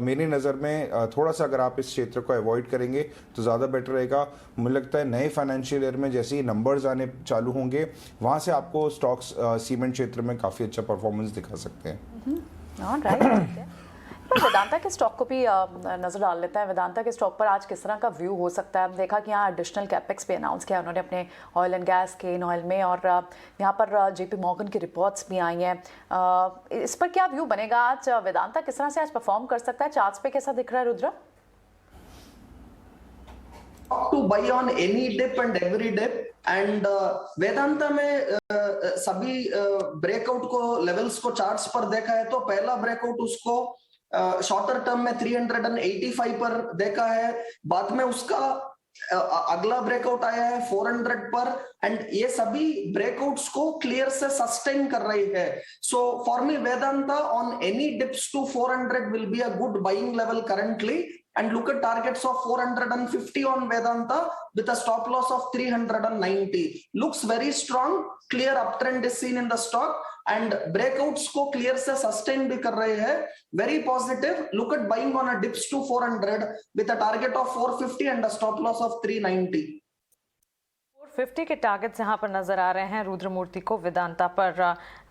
Speaker 4: मेरी नज़र में थोड़ा सा अगर आप इस क्षेत्र को अवॉइड करेंगे तो ज़्यादा बेटर रहेगा। मुझे लगता है नए फाइनेंशियल ईयर में जैसे ही नंबर्स आने चालू होंगे, वहाँ से आपको स्टॉक्स सीमेंट क्षेत्र में काफ़ी अच्छा परफॉर्मेंस दिखा सकते हैं।
Speaker 5: राइट, ठीक है। पर वेदांता के स्टॉक को भी नजर डाल लेते हैं। वेदांता के स्टॉक पर आज किस तरह का व्यू हो सकता है? देखा कि यहाँ एडिशनल कैपेक्स भी अनाउंस किया उन्होंने अपने ऑयल एंड गैस के इन ऑयल में, और यहाँ पर जेपी मॉर्गन की रिपोर्ट्स भी आई हैं। इस पर क्या व्यू बनेगा आज? वेदांता किस तरह से आज परफॉर्म कर सकता है? चार्ट्स पे कैसा दिख रहा है Rudra?
Speaker 6: To buy on any dip and every dip, and Vedanta में सभी ब्रेकआउट को लेवल्स को चार्ट्स पर देखा है तो पहला ब्रेकआउट उसको शॉर्टर टर्म में 385 पर देखा है, बाद में उसका अगला ब्रेकआउट आया है 400 पर, एंड ये सभी ब्रेकआउट्स को क्लियर से सस्टेन कर रही है। So for me Vedanta on any dips to 400 will be a good buying level currently, and look at targets of 450 on Vedanta with a stop loss of 390. Looks very strong, clear uptrend is seen in the stock, and breakouts को clear से sustain भी कर रहे हैं, very positive. Look at buying on a dips to 400 with a target of 450 and a stop loss of 390.
Speaker 1: 450 के targets यहाँ पर नजर आ रहे हैं रुद्रमूर्ति को वेदांता पर।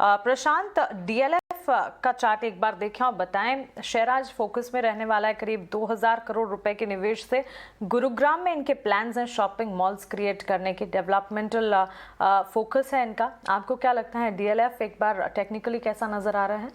Speaker 1: प्रशांत, डीएलएफ का चार्ट एक बार देखें और बताएं। शेयर आज फोकस में रहने वाला है, करीब 2000 करोड़ रुपए के निवेश से गुरुग्राम में इनके प्लान्स हैं शॉपिंग मॉल्स क्रिएट करने की, डेवलपमेंटल फोकस है इनका। आपको क्या लगता है डीएलएफ एक बार टेक्निकली कैसा नजर आ रहा है?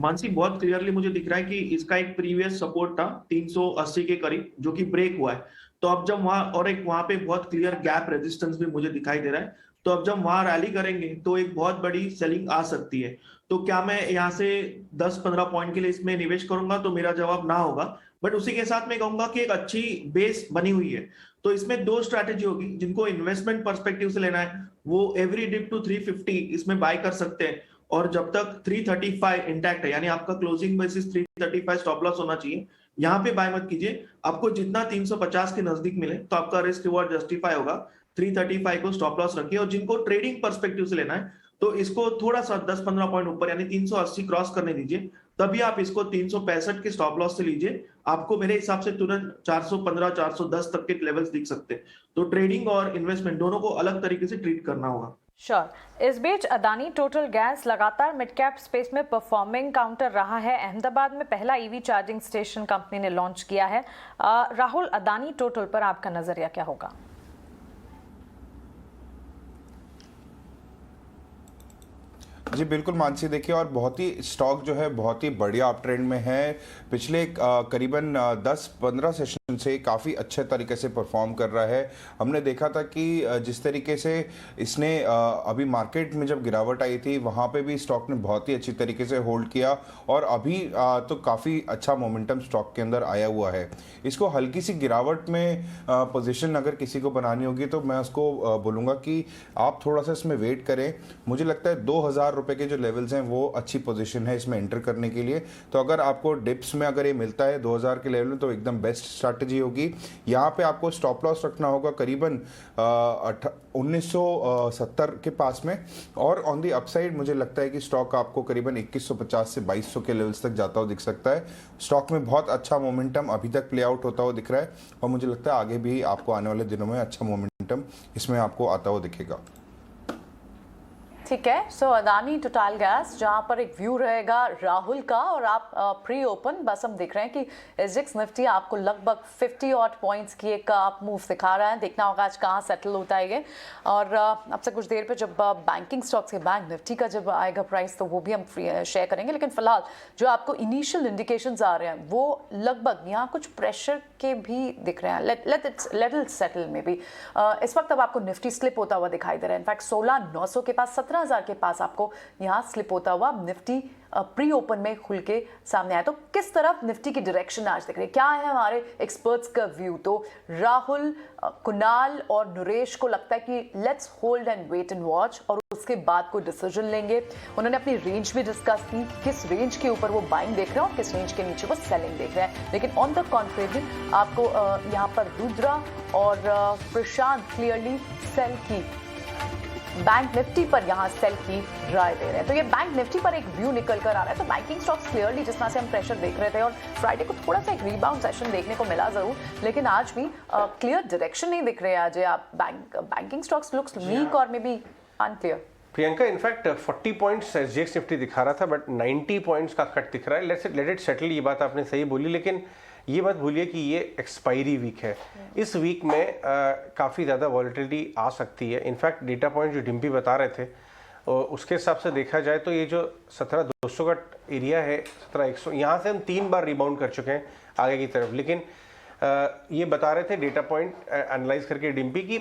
Speaker 7: मानसी, बहुत क्लियरली मुझे दिख रहा है कि इसका एक प्रीवियस सपोर्ट था 380 के करीब, जो कि ब्रेक हुआ है। तो अब जब वहां पे बहुत क्लियर गैप रेजिस्टेंस भी मुझे दिखाई दे रहा है, तो अब जब वहां रैली करेंगे तो एक बहुत बड़ी सेलिंग आ सकती है। तो क्या मैं यहाँ से 10-15 पॉइंट के लिए इसमें निवेश करूंगा? तो मेरा जवाब ना होगा, बट उसी के साथ मैं कहूंगा कि एक अच्छी बेस बनी हुई है। तो इसमें दो स्ट्रैटेजी होगी। जिनको इन्वेस्टमेंट पर्सपेक्टिव से लेना है वो एवरी डिप टू 350 इसमें बाय कर सकते हैं, और जब तक 335 इंटैक्ट है, यानी आपका क्लोजिंग बेसिस 335 स्टॉप लॉस होना चाहिए, यहाँ पे बाय मत कीजिए। आपको जितना 350 के नजदीक मिले तो आपका रिस्क रिवॉर्ड जस्टिफाई होगा। 335 को स्टॉप लॉस रखिए, और जिनको ट्रेडिंग पर्सपेक्टिव से लेना है तो इसको थोड़ा सा 10-15 पॉइंट ऊपर यानी 380 क्रॉस करने दीजिए, तभी आप इसको 365 के स्टॉप लॉस से लीजिए। आपको मेरे हिसाब से तुरंत 415-410 तक के लेवल्स दिख सकते हैं। तो ट्रेडिंग और इन्वेस्टमेंट दोनों को अलग तरीके से ट्रीट करना होगा।
Speaker 1: श्योर। इस बीच अदानी टोटल गैस लगातार मिड कैप स्पेस में परफॉर्मिंग काउंटर रहा है। अहमदाबाद में पहला ईवी चार्जिंग स्टेशन कंपनी ने लॉन्च किया है। राहुल, अदानी टोटल पर आपका नजरिया क्या होगा?
Speaker 4: जी बिल्कुल मानसी, देखिए और बहुत ही स्टॉक जो है बहुत ही बढ़िया अप ट्रेंड में है। पिछले करीबन 10-15 सेशन से काफ़ी अच्छे तरीके से परफॉर्म कर रहा है। हमने देखा था कि जिस तरीके से इसने अभी मार्केट में जब गिरावट आई थी वहाँ पे भी स्टॉक ने बहुत ही अच्छी तरीके से होल्ड किया, और अभी तो काफ़ी अच्छा मोमेंटम स्टॉक के अंदर आया हुआ है। इसको हल्की सी गिरावट में पोजीशन अगर किसी को बनानी होगी तो मैं उसको बोलूँगा कि आप थोड़ा सा इसमें वेट करें। मुझे लगता है 2000 रुपए के जो लेवल्स हैं वो अच्छी पोजीशन है इसमें एंटर करने के लिए। तो अगर आपको डिप्स में अगर ये मिलता है 2000 के लेवल में तो एकदम बेस्ट स्ट्रैटेजी होगी। यहाँ पे आपको स्टॉप लॉस रखना होगा करीबन 1970 के पास में, और ऑन दी अपसाइड मुझे लगता है कि स्टॉक आपको करीबन 2150 से 2200 के लेवल्स तक जाता हुआ दिख सकता है। स्टॉक में बहुत अच्छा मोमेंटम अभी तक प्ले आउट होता हुआ दिख रहा है, और मुझे लगता है आगे भी आपको आने वाले दिनों में अच्छा मोमेंटम इसमें आपको आता हुआ दिखेगा।
Speaker 5: ठीक है। सो अदानी टोटल गैस, जहां पर एक व्यू रहेगा राहुल का, और आप प्री ओपन बस हम देख रहे हैं कि एसजेक्स निफ्टी आपको लगभग 50 ऑट पॉइंट्स की एक आप मूव दिखा रहा है। देखना होगा आज कहां सेटल होता है ये। और अब से कुछ देर पे जब बैंकिंग स्टॉक्स के बैंक निफ्टी का जब आएगा प्राइस तो वो भी हम शेयर करेंगे। लेकिन फिलहाल जो आपको इनिशियल इंडिकेशंस आ रहे हैं वो लगभग यहाँ कुछ प्रेशर के भी दिख रहे हैं। लेट इट सेटल में भी। इस वक्त अब आपको निफ्टी स्लिप होता हुआ दिखाई दे रहा है। इनफैक्ट 16900 के पास 17000 के पास आपको यहाँ स्लिप होता हुआ निफ्टी प्री ओपन में खुल के सामने आया। तो किस तरफ निफ्टी की डायरेक्शन आज दिख रही है, क्या है हमारे एक्सपर्ट्स का व्यू? तो राहुल, कुणाल और नरेश को लगता है कि let's hold and wait and watch, और उसके बाद कोई डिसीजन लेंगे। उन्होंने अपनी रेंज भी डिस्कस की, किस रेंज के ऊपर वो बाइंग देख रहे हैं और किस रेंज के नीचे वो सेलिंग देख रहे हैं। लेकिन ऑन द कॉन्ट्रेरी आपको यहाँ पर रुद्रा और प्रशांत क्लियरली सेल की, बैंक निफ्टी पर यहाँ सेल की राय दे रहे हैं। तो ये बैंक निफ्टी पर एक व्यू निकल कर आ रहा है। तो बैंकिंग स्टॉक्स क्लियरली जिस तरह से हम प्रेशर देख रहे थे, और फ्राइडे को थोड़ा सा एक रीबाउंड सेशन देखने को मिला जरूर, लेकिन आज भी क्लियर डायरेक्शन नहीं दिख रहे हैं। आज आप बैंकिंग स्टॉक्स लुक्स वीक और may be unclear.
Speaker 2: Priyanka, in fact 40 points SGX Nifty दिखा रहा था, बट 90 पॉइंट्स का कट दिख रहा है। लेट इट सेटल, ये बात आपने सही बोली, लेकिन ये मत भूलिए कि ये एक्सपायरी वीक है। इस वीक में काफ़ी ज़्यादा वॉलेटिलिटी आ सकती है। इनफैक्ट डेटा पॉइंट जो डिम्पी बता रहे थे उसके हिसाब से देखा जाए तो ये जो 17,200 का एरिया है, 17,100, यहाँ से हम 3 बार रिबाउंड कर चुके हैं आगे की तरफ। लेकिन ये बता रहे थे डेटा पॉइंट एनालाइज करके डिम्पी की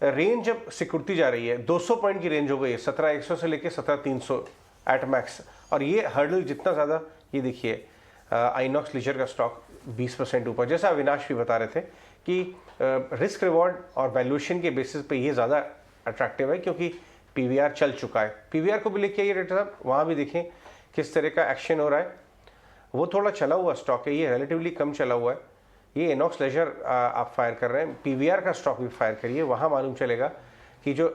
Speaker 2: रेंज अब सिकुड़ती जा रही है, 200 पॉइंट की रेंज हो गई है, 17,100 से लेके 17,300 एट मैक्स। और ये हर्डल जितना ज़्यादा, ये देखिए आइनॉक्स लीजर का स्टॉक 20% ऊपर, जैसा अविनाश भी बता रहे थे कि रिस्क रिवॉर्ड और वैल्यूएशन के बेसिस पे ये ज़्यादा अट्रैक्टिव है, क्योंकि पीवीआर चल चुका है। पीवीआर को भी लेके आइए डाक्टर साहब, वहाँ भी देखें किस तरह का एक्शन हो रहा है। वो थोड़ा चला हुआ स्टॉक है, ये रिलेटिवली कम चला हुआ है। ये इनॉक्स लेजर आप फायर कर रहे हैं, पीवीआर का स्टॉक भी फायर करिए, वहाँ मालूम चलेगा कि जो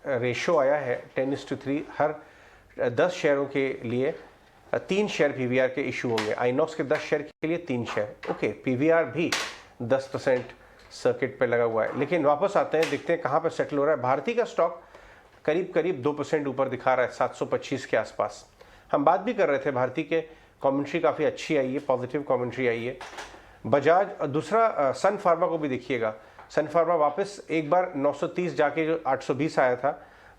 Speaker 2: रेशो आया है 10:3, हर 10 शेयरों के लिए 3 शेयर पीवीआर के इशू होंगे। आइनॉक्स के 10 शेयर के लिए 3 शेयर। ओके, पीवीआर भी 10% सर्किट पे लगा हुआ है। लेकिन वापस आते हैं, देखते हैं कहाँ पर सेटल हो रहा है। भारती का स्टॉक करीब करीब 2% ऊपर दिखा रहा है, 725 के आसपास। हम बात भी कर रहे थे भारती के, कमेंट्री काफ़ी अच्छी आई है, पॉजिटिव कमेंट्री आई है। बजाज, दूसरा सन फार्मा को भी देखिएगा। सन फार्मा वापस एक बार 930 जाके जो 820 आया था,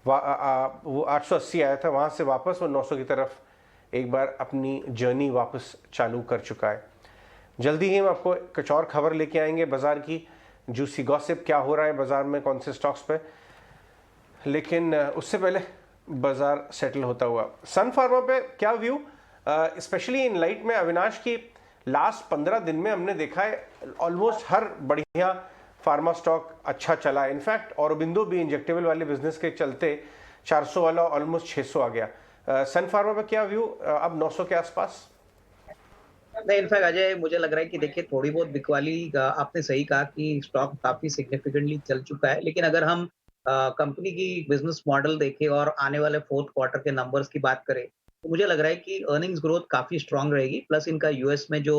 Speaker 2: वो 880 आया था, वहाँ से वापस वो 900 की तरफ एक बार अपनी जर्नी वापस चालू कर चुका है। जल्दी ही हम आपको कुछ और खबर लेके आएंगे बाजार की, जूसी गॉसिप क्या हो रहा है बाजार में, कौन से स्टॉक्स पे। लेकिन उससे पहले बाजार सेटल होता हुआ सन फार्मा पे क्या व्यू, स्पेशली इन लाइट में अविनाश की लास्ट 15 दिन में हमने देखा है ऑलमोस्ट हर बढ़िया फार्मा स्टॉक अच्छा चला है। इनफैक्ट औरबिंदो भी इंजेक्टेबल वाले बिजनेस के चलते 400 वाला ऑलमोस्ट 600 आ गया। सन फार्मा पे क्या व्यू, अब 900 के आसपास?
Speaker 14: नहीं, इनफैक्ट अजय, मुझे लग रहा है कि देखिए थोड़ी बहुत बिकवाली, आपने सही कहा कि स्टॉक काफी सिग्निफिकेंटली चल चुका है। लेकिन अगर हम कंपनी की बिजनेस मॉडल देखें और आने वाले 4th क्वार्टर के नंबर्स की बात करें, तो मुझे लग रहा है कि अर्निंग्स ग्रोथ काफी स्ट्रांग रहेगी। प्लस इनका यूएस में जो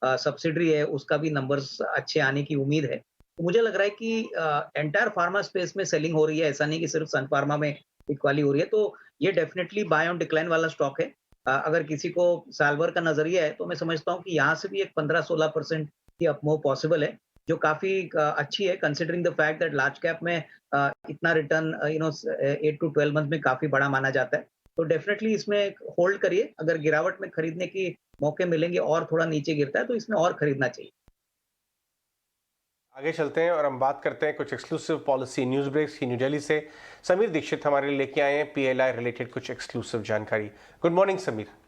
Speaker 14: सब्सिडरी है उसका भी नंबर्स अच्छे आने की उम्मीद है। तो मुझे लग रहा है कि एंटायर फार्मा स्पेस में सेलिंग हो रही है, ऐसा नहीं कि सिर्फ सन फार्मा में बिकवाली हो रही है। तो ये डेफिनेटली बाय ऑन डिक्लाइन वाला स्टॉक है। अगर किसी को साल भर का नजरिया है तो मैं समझता हूँ कि यहाँ से भी एक 15-16% की अपमूव पॉसिबल है, जो काफी अच्छी है considering the fact that large cap में इतना रिटर्न 8 to 12 मंथ में काफी बड़ा माना जाता है। तो डेफिनेटली इसमें होल्ड करिए। अगर गिरावट में खरीदने की मौके मिलेंगे और थोड़ा नीचे गिरता है तो इसमें और खरीदना चाहिए।
Speaker 2: आगे चलते हैं और हम बात करते हैं कुछ एक्सक्लूसिव पॉलिसी न्यूज ब्रेक्स की। न्यू दिल्ली से समीर दीक्षित हमारे लिए लेके आए हैं पीएलआई रिलेटेड कुछ एक्सक्लूसिव जानकारी। Good morning Sameer.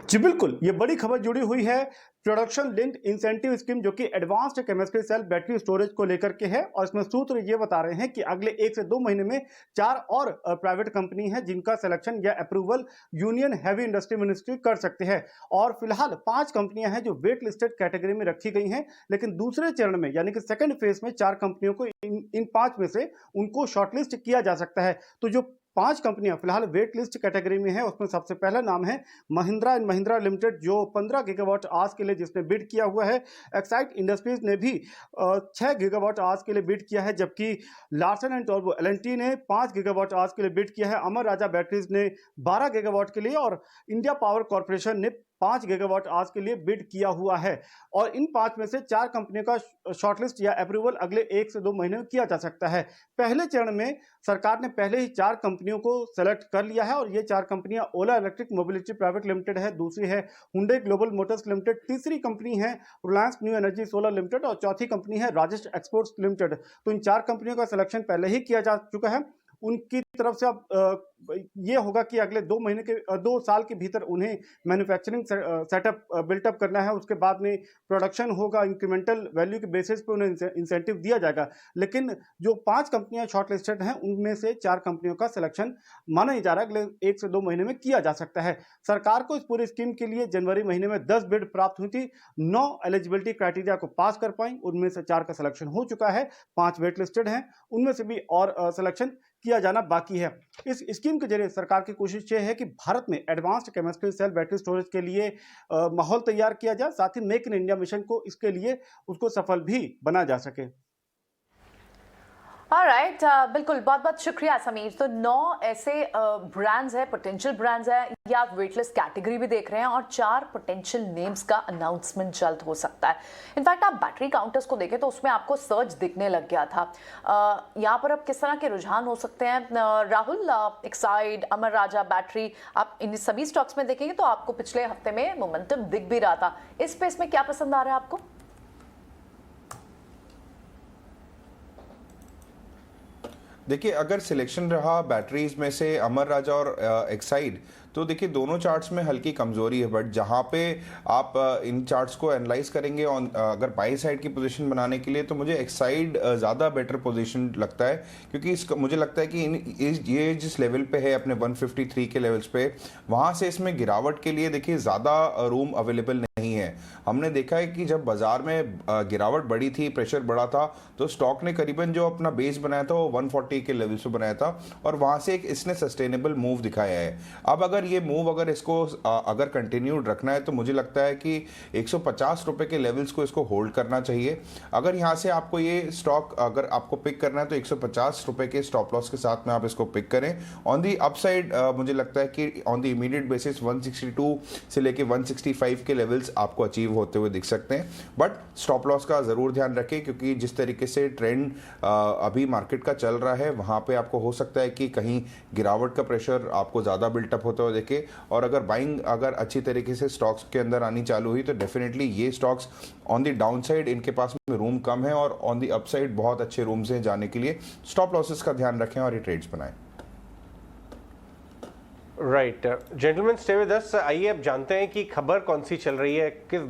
Speaker 17: जी बिल्कुल, ये बड़ी खबर जुड़ी हुई है प्रोडक्शन लिंक्ड इंसेंटिव स्कीम, जो कि advanced chemistry cell battery storage को लेकर के है। और इसमें सूत्र ये बता रहे हैं कि अगले 1 से 2 महीने में 4 और प्राइवेट कंपनी है जिनका सिलेक्शन या approval union heavy industry ministry कर सकते हैं। और फिलहाल 5 कंपनियां हैं जो वेट लिस्टेड कैटेगरी में रखी गई हैं, लेकिन दूसरे चरण में यानी कि सेकंड फेज में 4 कंपनियों को इन 5 में से उनको शॉर्टलिस्ट किया जा सकता है। तो जो 5 कंपनियां फिलहाल वेट लिस्ट कैटेगरी में है, उसमें सबसे पहला नाम है महिंद्रा एंड महिंद्रा लिमिटेड, जो 15 गीगावाट आवर्स के लिए जिसने बिड किया हुआ है। एक्साइट इंडस्ट्रीज ने भी 6 गीगावाट आवर्स के लिए बिड किया है, जबकि लार्सन एंड टोब्रो एलएनटी ने 5 गीगावाट आवर्स के लिए बिड किया है। अमर राजा बैटरीज ने 12 गीगावाट के लिए और इंडिया पावर कॉर्पोरेशन ने 5 गीगावाट आवर्स के लिए बिड किया हुआ है। और इन 5 में से 4 कंपनियों का शॉर्टलिस्ट या अप्रूवल अगले 1 से 2 महीने में किया जा सकता है। पहले चरण में सरकार ने पहले ही 4 कंपनियों को सेलेक्ट कर लिया है और ये 4 कंपनियां ओला इलेक्ट्रिक मोबिलिटी प्राइवेट लिमिटेड है, दूसरी है हुंडई ग्लोबल मोटर्स लिमिटेड, तीसरी कंपनी है Reliance new energy solar limited और चौथी कंपनी है राजेश एक्सपोर्ट्स लिमिटेड। तो इन 4 कंपनियों का सिलेक्शन पहले ही किया जा चुका है। उनकी तरफ से अब ये होगा कि अगले 2 साल के भीतर उन्हें मैन्युफैक्चरिंग सेटअप बिल्टअप करना है। उसके बाद में प्रोडक्शन होगा, इंक्रीमेंटल वैल्यू के बेसिस पे उन्हें इंसेंटिव दिया जाएगा। लेकिन जो 5 कंपनियां शॉर्ट लिस्टेड हैं उनमें से 4 कंपनियों का सिलेक्शन माना ही जा रहा है अगले 1 से 2 महीने में किया जा सकता है। सरकार को इस पूरी स्कीम के लिए जनवरी महीने में 10 बिड प्राप्त हुई थी। 9 एलिजिबिलिटी क्राइटेरिया को पास कर पाई, उनमें से 4 का सिलेक्शन हो चुका है, 5 वेट लिस्टेड हैं, उनमें से भी और सिलेक्शन किया जाना बाकी है। इस स्कीम के जरिए सरकार की कोशिश ये है कि भारत में advanced chemistry cell battery storage के लिए माहौल तैयार किया जाए, साथ ही मेक इन इंडिया मिशन को इसके लिए उसको सफल भी बना जा सके।
Speaker 5: ऑलराइट, बिल्कुल, बहुत बहुत शुक्रिया समीर। तो 9 ऐसे ब्रांड्स हैं, पोटेंशियल ब्रांड्स हैं, या आप वेटलेस कैटेगरी भी देख रहे हैं, और 4 पोटेंशियल नेम्स का अनाउंसमेंट जल्द हो सकता है। इनफैक्ट आप बैटरी काउंटर्स को देखें तो उसमें आपको सर्ज दिखने लग गया था। यहाँ पर अब किस तरह के रुझान हो सकते हैं? राहुल, एक्साइड, अमर राजा बैटरी, आप इन सभी स्टॉक्स में देखेंगे तो आपको पिछले हफ्ते में मोमेंटम दिख भी रहा था। इस स्पेस में क्या पसंद आ रहा है आपको?
Speaker 4: देखिए, अगर सिलेक्शन रहा बैटरीज में से अमर राजा और एक्साइड, तो देखिए दोनों चार्ट्स में हल्की कमजोरी है, बट जहां पे आप इन चार्ट्स को एनालाइज करेंगे अगर बाई साइड की पोजीशन बनाने के लिए, तो मुझे एक्साइड ज़्यादा बेटर पोजीशन लगता है, क्योंकि मुझे लगता है कि ये जिस लेवल पे है अपने 153 के लेवल्स पे, वहां से इसमें गिरावट के लिए देखिए ज़्यादा रूम अवेलेबल नहीं है। हमने देखा है कि जब बाजार में गिरावट बढ़ी थी, प्रेशर बढ़ा था, तो स्टॉक ने करीबन जो अपना बेस बनाया था वो 140 के लेवल से बनाया था, और वहां से इसने सस्टेनेबल मूव दिखाया है। अब अगर ये मूव अगर इसको अगर कंटिन्यूड रखना है, तो मुझे लगता है कि 150 रुपए के लेवल्स को इसको होल्ड करना चाहिए। अगर यहाँ से आपको ये स्टॉक अगर आपको पिक करना है, तो 150 रुपए के स्टॉप लॉस के साथ में आप इसको पिक करें। ऑन दी अपसाइड मुझे लगता है कि ऑन दी इमीडिएट बेसिस 162 से लेके 165 के लेवल्स आपको अचीव होते हुए दिख सकते हैं, बट स्टॉप लॉस का जरूर ध्यान रखें, क्योंकि जिस तरीके से ट्रेंड अभी मार्केट का चल रहा है, वहां पे आपको हो सकता है कि कहीं गिरावट का प्रेशर आपको ज्यादा बिल्टअप होता हुआ देखे। और अगर बाइंग अगर अच्छी तरीके से स्टॉक्स के अंदर आनी चालू हुई, तो डेफिनेटली ये stocks on the down side इनके पास में रूम कम है, और ऑन दी अपसाइड बहुत अच्छे रूम्स हैं जाने के लिए। स्टॉप लॉसेस का ध्यान रखें और ये ट्रेड्स बनाएं।
Speaker 2: Right, gentleman stay with us. आइए अब जानते हैं कि खबर कौन सी चल रही है, किस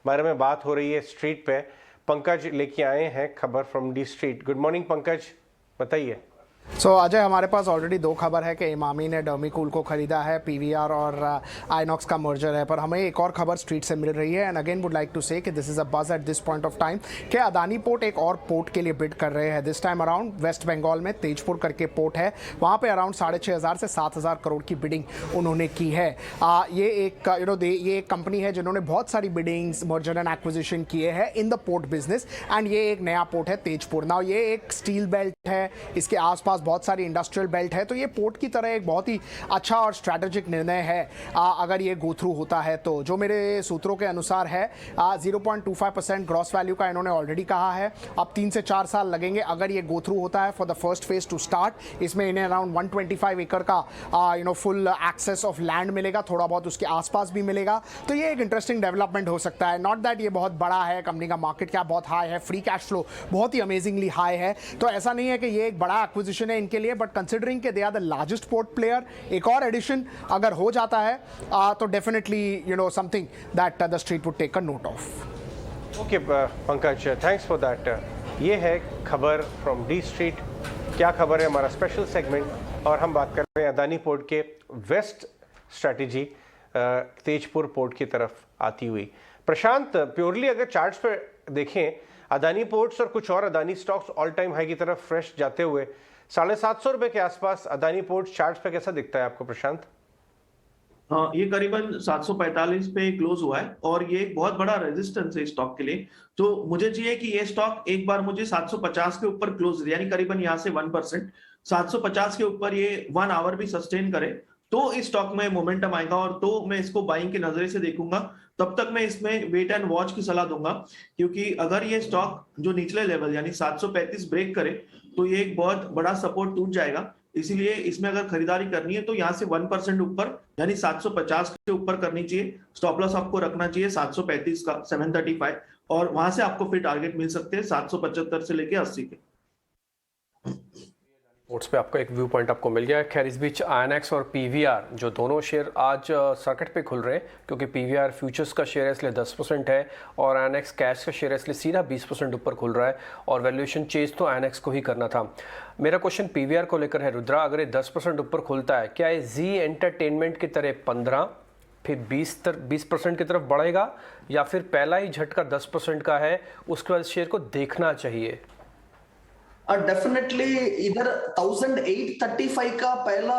Speaker 2: बारे में बात हो रही है स्ट्रीट पे। पंकज लेके आए हैं खबर from D street. Good morning Pankaj, बताइए।
Speaker 18: अजय, हमारे पास ऑलरेडी 2 खबर है कि इमामी ने डर्मीकूल को खरीदा है, पीवीआर और आइनॉक्स का मर्जर है, पर हमें एक और खबर स्ट्रीट से मिल रही है, and again would like to say कि this is a buzz at this point of time कि अदानी पोर्ट एक और पोर्ट के लिए बिड कर रहे हैं। This time around West Bengal में तेजपुर करके पोर्ट है, वहाँ पे अराउंड 6,500 से 7,000 करोड़ की बिडिंग उन्होंने की है। ये एक ये एक कंपनी है जिन्होंने बहुत सारी बिडिंग्स, मर्जर एंड एक्विजिशन किए हैं in the port business, and ये एक नया पोर्ट है तेजपुर। नाउ ये एक स्टील बेल्ट है, इसके आसपास बहुत सारी इंडस्ट्रियल बेल्ट है, तो ये पोर्ट की तरह एक बहुत ही अच्छा और स्ट्रैटेजिक निर्णय है अगर ये गो थ्रू होता है तो। जो मेरे सूत्रों के अनुसार है 0.25% ग्रॉस वैल्यू का इन्होंने ऑलरेडी कहा है। अब 3 से 4 साल लगेंगे अगर ये गो थ्रू होता है for the first phase two start. इसमें इन्हें अराउंड 125 एकड़ का फुल एक्सेस ऑफ लैंड मिलेगा, थोड़ा बहुत उसके आसपास भी मिलेगा, तो ये एक इंटरेस्टिंग डेवलपमेंट हो सकता है। नॉट दैट ये बहुत बड़ा है, कंपनी का मार्केट कैप बहुत हाई है, फ्री कैश फ्लो बहुत ही अमेजिंगली हाई है, तो ऐसा नहीं है कि ये एक बड़ा एक्विजिशन है इनके लिए, बट कंसिडरिंग के they are the largest port player, एक और एडिशन अगर हो जाता है तो definitely something that the street would take a note of.
Speaker 2: Okay Pankaj, thanks for that. ये है खबर फ्रॉम डी स्ट्रीट। क्या खबर है, हमारा स्पेशल सेगमेंट, और हम बात कर रहे हैं अदानी पोर्ट के वेस्ट स्ट्रैटेजी तेजपुर पोर्ट की तरफ आती हुई। प्रशांत, प्योरली अगर चार्ट्स पर देखें, अदानी पोर्ट्स और कुछ और Adani stocks all time high की तरफ फ्रेश जाते हुए 750 रुपए के आसपास अदानी पोर्ट्स चार्ट्स पे कैसा दिखता है आपको प्रशांत?
Speaker 7: ये करीबन 745 पे क्लोज हुआ है, और ये एक बहुत बड़ा रेजिस्टेंस है स्टॉक के लिए। तो मुझे चाहिए कि ये स्टॉक एक बार मुझे 750 के ऊपर क्लोज, यानी करीबन यहाँ से 1% 750 के ऊपर ये 1 आवर भी सस्टेन करे, तो इस स्टॉक में मोमेंटम आएगा, और तो मैं इसको बाइंग के नजरे से देखूंगा। तब तक मैं इसमें वेट एंड वॉच की सलाह दूंगा, क्योंकि अगर ये स्टॉक जो निचले लेवल यानी 735 ब्रेक करे, तो ये एक बहुत बड़ा सपोर्ट टूट जाएगा। इसीलिए इसमें अगर खरीदारी करनी है तो यहाँ से 1% ऊपर यानी 750 के ऊपर करनी चाहिए। स्टॉप लॉस आपको रखना चाहिए 735 का 735, और वहां से आपको फिर टारगेट मिल सकते हैं 775 से लेके 80 के।
Speaker 3: पोर्ट्स पे आपका एक व्यू पॉइंट आपको मिल गया है। खैर इस बीच आईएनएक्स और पीवीआर जो दोनों शेयर आज सर्किट पे खुल रहे हैं, क्योंकि पीवीआर फ्यूचर्स का शेयर है इसलिए 10% है, और आईएनएक्स कैश का शेयर है इसलिए सीधा 20% ऊपर खुल रहा है, और वैल्यूएशन चेंज तो आईएनएक्स को ही करना था। मेरा क्वेश्चन पीवीआर को लेकर है रुद्रा, अगर ये 10% ऊपर खुलता है, क्या ये जी एंटरटेनमेंट की तरह 15 फिर 20% की तरफ बढ़ेगा, या फिर पहला ही झटका 10% का है उसके बाद शेयर को देखना चाहिए?
Speaker 6: डेफिनेटली इधर 1835 का पहला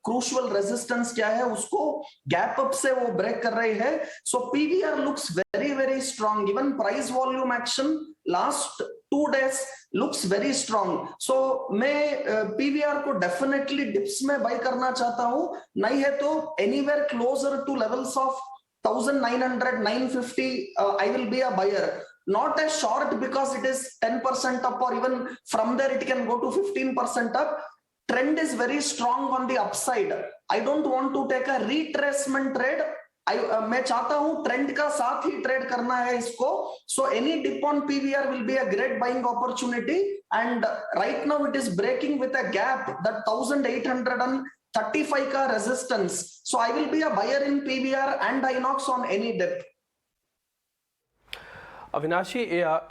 Speaker 6: क्रूशियल रेजिस्टेंस क्या है, उसको गैप अप से वो ब्रेक कर रही है। So PVR looks very very strong, even price volume action last 2 days looks very strong. So मैं PVR को definitely dips में buy करना चाहता हूँ, नहीं है तो anywhere closer to levels of 1900, 950, I will be a buyer. Not a short because it is 10% up, or even from there it can go to 15% up. Trend is very strong on the upside. I don't want to take a retracement trade. मैं चाहता हूं trend का साथ ही trade करना है इसको. So any dip on PVR will be a great buying opportunity, and right now it is breaking with a gap that 1835 का resistance. So I will be a buyer in PVR and Inox on any dip.
Speaker 3: Avinash जी,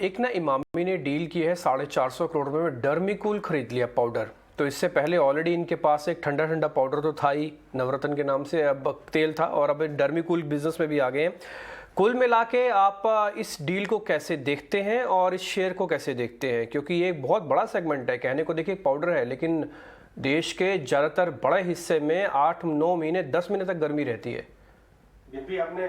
Speaker 3: एक ना इमामी ने deal की है 450 करोड़ रुपए में डर्मिकूल खरीद लिया पाउडर. तो इससे पहले ऑलरेडी इनके पास एक ठंडा ठंडा पाउडर तो था ही नवरत्न के नाम से, अब तेल था, और अब डर्मिकूल बिजनेस में भी आ गए हैं. कुल मिला के आप इस डील को कैसे देखते हैं और इस शेयर को कैसे देखते हैं, क्योंकि ये एक बहुत बड़ा सेगमेंट है. कहने को देखिए पाउडर है, लेकिन देश के ज़्यादातर बड़े हिस्से में 8-9 महीने 10 महीने तक गर्मी रहती है.
Speaker 2: ये भी आपने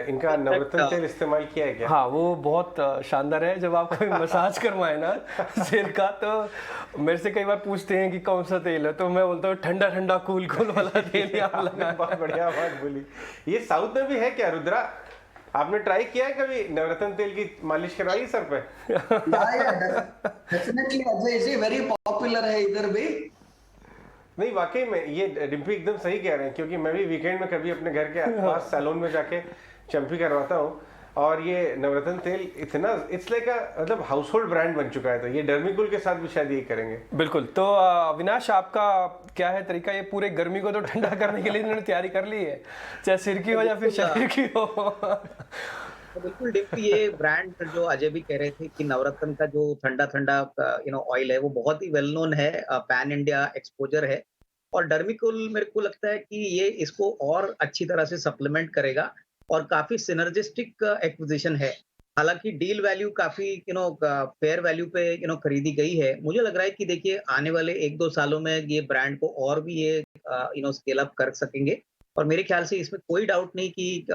Speaker 2: इनका नवरत्न तेल इस्तेमाल किया है क्या?
Speaker 3: हाँ, वो बहुत शानदार है. जब आप कभी मसाज करवाए ना सिर का, तो मेरे से कई बार पूछते हैं कि कौन सा तेल है, तो मैं बोलता हूँ ठंडा ठंडा कूल कूल वाला तेल यहाँ लगा.
Speaker 2: बहुत बढ़िया बात बोली. ये साउथ में भी है क्या रुद्रा? आपने ट्राई किया है कभी नवरत्न तेल की मालिश करवाई सर पे?
Speaker 6: Definitely Ajay ji, very popular है इधर भी.
Speaker 2: नहीं, वाकई में ये डिम्पी एकदम सही कह रहे हैं, क्योंकि मैं भी वीकेंड में कभी अपने घर के आसपास सैलून में जाके चैम्पी करवाता हूँ, और ये नवरत्न तेल इतना इट्स लाइक मतलब हाउस होल्ड ब्रांड बन चुका है. तो ये डर्मिकूल के साथ भी शायद यही करेंगे.
Speaker 3: बिल्कुल. तो अविनाश, आपका क्या है तरीका? ये पूरे गर्मी को तो ठंडा करने के लिए इन्होंने तैयारी कर ली है, चाहे सिर की हो या फिर शरीर की हो.
Speaker 14: तो बिल्कुल डिम्पी, ये ब्रांड जो अजय भी कह रहे थे कि नवरत्न का जो ठंडा ठंडा ऑयल है वो बहुत ही वेल नोन है, पैन इंडिया एक्सपोजर है. और डर्मिकूल मेरे को लगता है कि ये इसको और अच्छी तरह से सप्लीमेंट करेगा, और काफी सिनर्जिस्टिक एक्विजिशन है. हालांकि डील वैल्यू काफी फेयर वैल्यू पे खरीदी गई है. मुझे लग रहा है कि देखिए आने वाले 1-2 सालों में ये ब्रांड को और भी ये स्केल अप कर सकेंगे, और मेरे ख्याल से इसमें कोई डाउट नहीं कि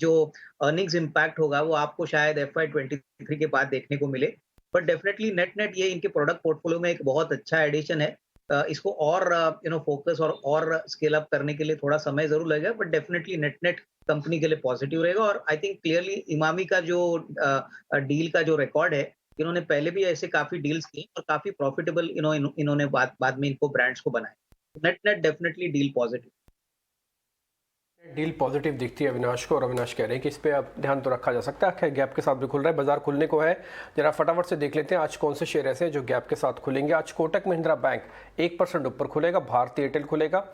Speaker 14: जो अर्निंग्स इम्पैक्ट होगा वो आपको शायद FY23 के बाद देखने को मिले. बट डेफिनेटली नेट ये इनके प्रोडक्ट पोर्टफोलियो में एक बहुत अच्छा एडिशन है. इसको और फोकस और स्केल अप करने के लिए थोड़ा समय जरूर लगेगा, बट डेफिनेटली नेट कंपनी के लिए पॉजिटिव रहेगा. और आई थिंक क्लियरली इमामी का जो डील का जो रिकॉर्ड है, इन्होंने पहले भी ऐसे काफी डील्स किए और काफी प्रॉफिटेबल इन्होंने बाद में इनको ब्रांड्स को बनाए. Net definitely deal positive.
Speaker 3: Deal positive दिखती है अविनाश को, और अविनाश कह रहे हैं कि इस पे अब ध्यान तो रखा जा सकता है. खैर, गैप के साथ भी खुल रहा है, बाजार खुलने को है. जरा फटाफट से देख लेते हैं आज कौन से शेयर ऐसे हैं जो गैप के साथ खुलेंगे. आज कोटक महिंद्रा बैंक 1% ऊपर खुलेगा, भारतीय एयरटेल खुलेगा,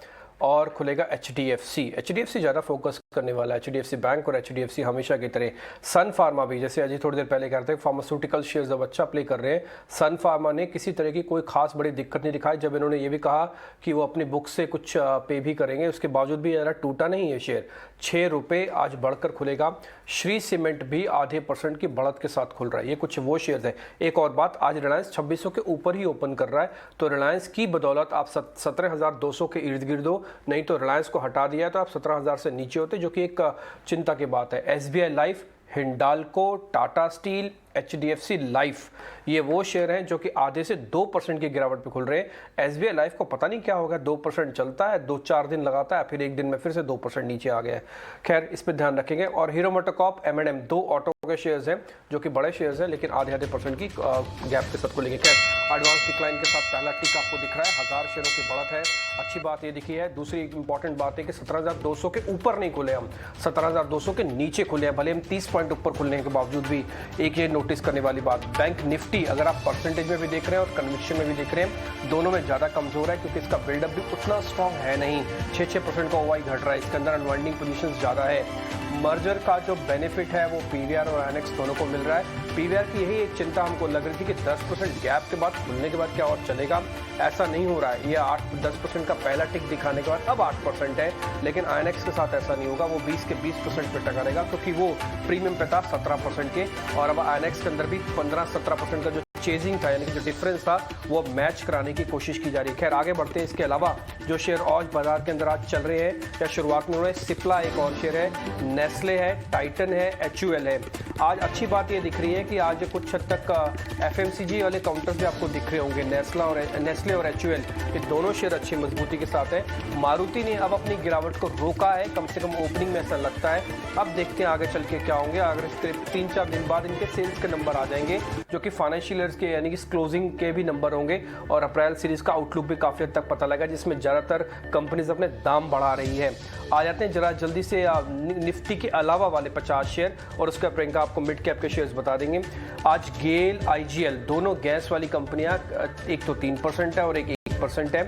Speaker 3: और खुलेगा HDFC ज़्यादा फोकस करने वाला है. HDFC बैंक और HDFC हमेशा की तरह. सन फार्मा भी, जैसे अजय थोड़ी देर पहले कह रहे थे, फार्मास्यूटिकल शेयर्स अब अच्छा प्ले कर रहे हैं. सन फार्मा ने किसी तरह की कोई खास बड़ी दिक्कत नहीं दिखाई, जब इन्होंने ये भी कहा कि वो अपनी बुक से कुछ पे भी करेंगे. उसके बावजूद भी ज़रा टूटा नहीं है शेयर. 6 रुपये आज बढ़कर खुलेगा. श्री सीमेंट भी आधे % की बढ़त के साथ खुल रहा है. ये कुछ वो शेयर्स हैं. एक और बात, आज रिलायंस 2600 के ऊपर ही ओपन कर रहा है, तो रिलायंस की बदौलत आप 17,200 के इर्द गिर्द हो. नहीं तो रिलायंस को हटा दिया तो आप 17,000 से नीचे होते, जो कि एक चिंता की बात है. SBI life, Hindalco, Tata steel, HDFC life, ये वो शेयर हैं जो कि आधे से 2% की गिरावट पे खुल रहे हैं. SBI लाइफ को पता नहीं क्या होगा, 2% चलता है, 2-4 दिन लगाता है, फिर एक दिन में फिर से 2% नीचे आ गया है. खैर, इस पर ध्यान रखेंगे. और हीरो मोटोकॉर्प, M&M, 2 ऑटो के शेयर्स हैं जो कि बड़े शेयर्स हैं, लेकिन आधे % की गैप के साथ खुलेंगे. खैर, एडवांस डिक्लाइन के साथ पहला टिक आपको दिख रहा है, 1000 शेयरों की बढ़त है. अच्छी बात ये दिखी है. दूसरी इंपॉर्टेंट बात है कि 17,200 के ऊपर नहीं खुले हम, 17,200 के नीचे खुले हैं. भले हम 30 पॉइंट ऊपर खुलने के बावजूद भी एक ये नोटिस करने वाली बात. बैंक निफ्टी अगर आप परसेंटेज में भी देख रहे हैं और कन्विक्शन में भी देख रहे हैं, दोनों में ज़्यादा कमजोर है, क्योंकि इसका बिल्डअप भी उतना स्ट्रॉन्ग है नहीं. 6% का OI घट रहा है, इसके अंदर अनवाइंडिंग पोजीशंस ज़्यादा है. मर्जर का जो बेनिफिट है वो PVR और INX दोनों को मिल रहा है. PVR की यही एक चिंता हमको लग रही थी कि 10% गैप के बाद खुलने के बाद क्या और चलेगा. ऐसा नहीं हो रहा है. ये 8-10% का पहला टिक दिखाने के बाद अब 8% है, लेकिन INX के साथ ऐसा नहीं होगा. वो 20 के 20% पे टका रहेगा, क्योंकि वो प्रीमियम पे था 17% के, और अब INX के अंदर भी 15-17% का जो परचेजिंग था यानी कि जो डिफरेंस था वो मैच कराने की कोशिश की जा रही है। खैर आगे बढ़ते हैं। इसके अलावा जो शेयर और बाजार के अंदर आज चल रहे हैं या शुरुआत में उन्होंने सिप्ला एक और शेयर है, नेस्ले है, टाइटन है, HUL है। आज अच्छी बात ये दिख रही है कि आज कुछ हद तक FMCG वाले काउंटर्स भी आपको दिख रहे होंगे। नेस्ले और HUL ये दोनों शेयर अच्छी मजबूती के साथ है। मारुति ने अब अपनी गिरावट को रोका है, कम से कम ओपनिंग में ऐसा लगता है। अब देखते हैं आगे चल के क्या होंगे। अगर 3-4 दिन बाद इनके सेल्स के नंबर आ जाएंगे जो कि फाइनेंशियल ईयर्स के यानी कि क्लोजिंग के भी नंबर होंगे और अप्रैल सीरीज का आउटलुक भी काफी हद तक पता लगा, जिसमें ज्यादातर कंपनीज अपने दाम बढ़ा रही है। आ जाते हैं जरा जल्दी से निफ्टी के अलावा वाले 50 शेयर और उसका प्रियंका आपको मिड कैप के शेयर्स बता देंगे। आज गेल, IGL दोनों गैस वाली कंपनियां, एक तो 3% है और एक 1% है।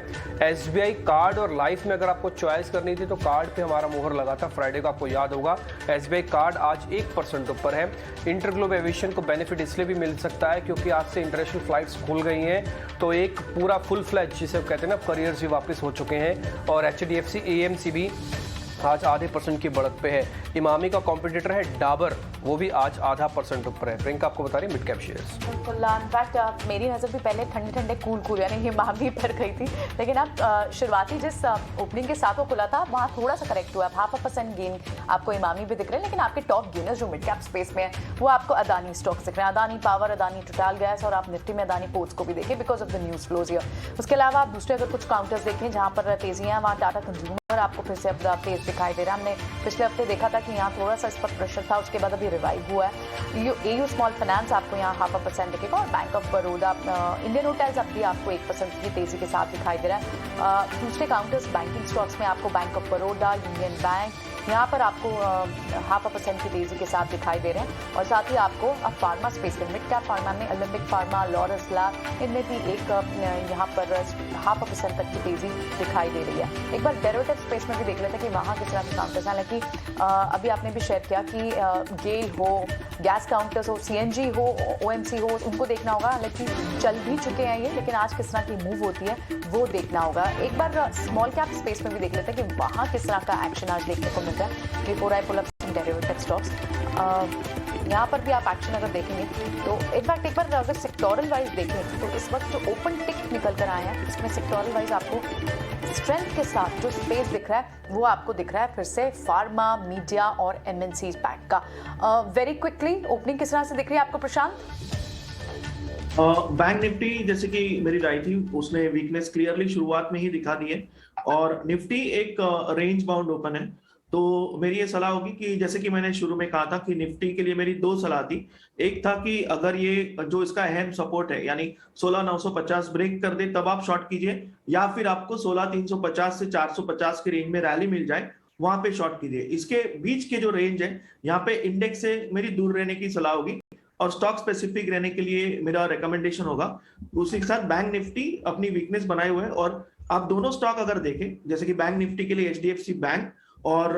Speaker 3: SBI कार्ड और लाइफ में अगर आपको चॉइस करनी थी तो कार्ड पे हमारा मोहर लगा था फ्राइडे को, आपको याद होगा। SBI कार्ड आज 1% ऊपर है। इंटरग्लोब एविएशन को बेनिफिट इसलिए भी मिल सकता है क्योंकि आज से इंटरनेशनल फ्लाइट्स खुल गई हैं, तो एक पूरा फुल फ्लैज जिसे कहते हैं ना करियर्स भी वापस हो चुके हैं। और HDFC AMC भी आज आधे % की बढ़त पे है। इमामी का कॉम्पिटिटर है डाबर, वो भी आज आधा % ऊपर है। प्रियंका आपको बता रही मिड कैप शेयर्स।
Speaker 5: बिल्कुल, इनफैक्ट मेरी नज़र भी पहले ठंडे ठंडे कूल यानी इमामी पर गई थी, लेकिन अब शुरुआती जिस ओपनिंग के साथ वो खुला था वहाँ थोड़ा सा करेक्ट हुआ है। 0.5% गेन आपको इमामी भी दिख रहे हैं, लेकिन आपके टॉप गेनर्स जो मिड कैप स्पेस में है वो आपको अदानी स्टॉक्स दिख रहे हैं, Adani power, Adani total gas, और आप निफ्टी में अदानी पोर्ट्स को भी देखें because of the news flows here. उसके अलावा आप दूसरे अगर कुछ काउंटर्स देखें जहाँ पर तेजी है, वहाँ टाटा कंज्यूमर आपको फिर से अपना तेज दिखाई दे रहा है। हमने पिछले हफ्ते देखा था कि यहाँ थोड़ा सा इस पर प्रेशर था, उसके बाद अभी रिवाइव हुआ है। AU स्मॉल फाइनेंस आपको यहाँ 0.5% दिखेगा और bank of Baroda, Indian hotels अब भी आपको 1% की तेजी के साथ दिखाई दे रहा है। दूसरे काउंटर्स बैंकिंग स्टॉक्स में आपको bank of Baroda, union bank, यहाँ पर आपको 0.5% की तेजी के साथ दिखाई दे रहे हैं। और साथ ही आपको अब फार्मा स्पेस में मिड कैप फार्मा में ओलंपिक फार्मा, लॉरस लैब, इनमें भी एक यहाँ पर 0.5% तक की तेजी दिखाई दे रही है। एक बार डेरिवेटिव स्पेस में भी देख लेते हैं कि वहाँ किस तरह के काउंटर्स हैं। हालांकि अभी आपने भी शेयर किया कि गेल हो, गैस काउंटर्स हो, CNG हो, OMC हो, उनको देखना होगा। हालांकि चल भी चुके हैं ये, लेकिन आज किस तरह की मूव होती है वो देखना होगा। एक बार स्मॉल कैप स्पेस में भी देख लेते हैं कि वहाँ किस तरह का एक्शन आज देखने को मिलता है। Before I pull up some derivative stocks, यहाँ पर भी आप एक्शन अगर देखेंगे तो एक बार अगर सेक्टोरल वाइज देखें तो इस वक्त जो ओपन टिक निकल कर आए हैं इसमें सेक्टोरल वाइज आपको स्ट्रेंथ के साथ जो स्पेस दिख रहा है वो आपको दिख रहा है फिर से फार्मा, मीडिया और MNCs बैंक का। वेरी क्विकली ओपनिंग किस तरह से दिख रही है आपको प्रशांत?
Speaker 7: बैंक निफ्टी जैसे कि मेरी राय थी उसने वीकनेस क्लियरली शुरुआत में ही दिखा दी है और निफ्टी एक रेंज बाउंड ओपन है। तो मेरी ये सलाह होगी कि जैसे कि मैंने शुरू में कहा था कि निफ्टी के लिए मेरी 2 सलाह थी। एक था कि अगर ये जो इसका अहम सपोर्ट है यानी 16,950 ब्रेक कर दे तब आप शॉर्ट कीजिए, या फिर आपको 16,350 से 450 के रेंज में रैली मिल जाए वहां पे शॉर्ट कीजिए। इसके बीच के जो रेंज है यहाँ पे इंडेक्स से मेरी दूर रहने की सलाह होगी और स्टॉक स्पेसिफिक रहने के लिए मेरा रिकमेंडेशन होगा। उसी के साथ बैंक निफ्टी अपनी वीकनेस बनाए हुए है और आप दोनों स्टॉक अगर देखें जैसे कि बैंक निफ्टी के लिए HDFC बैंक और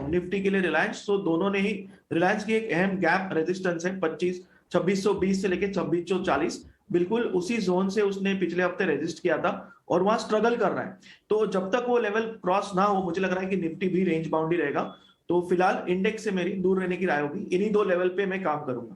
Speaker 7: निफ्टी के लिए रिलायंस, तो दोनों ने ही, रिलायंस की एक अहम गैप रेजिस्टेंस है 2620 से लेके 2640, बिल्कुल उसी जोन से उसने पिछले हफ्ते रेजिस्ट किया था और वहां स्ट्रगल कर रहा है। तो जब तक वो लेवल क्रॉस ना हो मुझे लग रहा है कि निफ्टी भी रेंज बाउंड ही रहेगा। तो फिलहाल इंडेक्स से मेरी दूर रहने की राय होगी, इन्हीं 2 लेवल पे मैं काम करूंगा।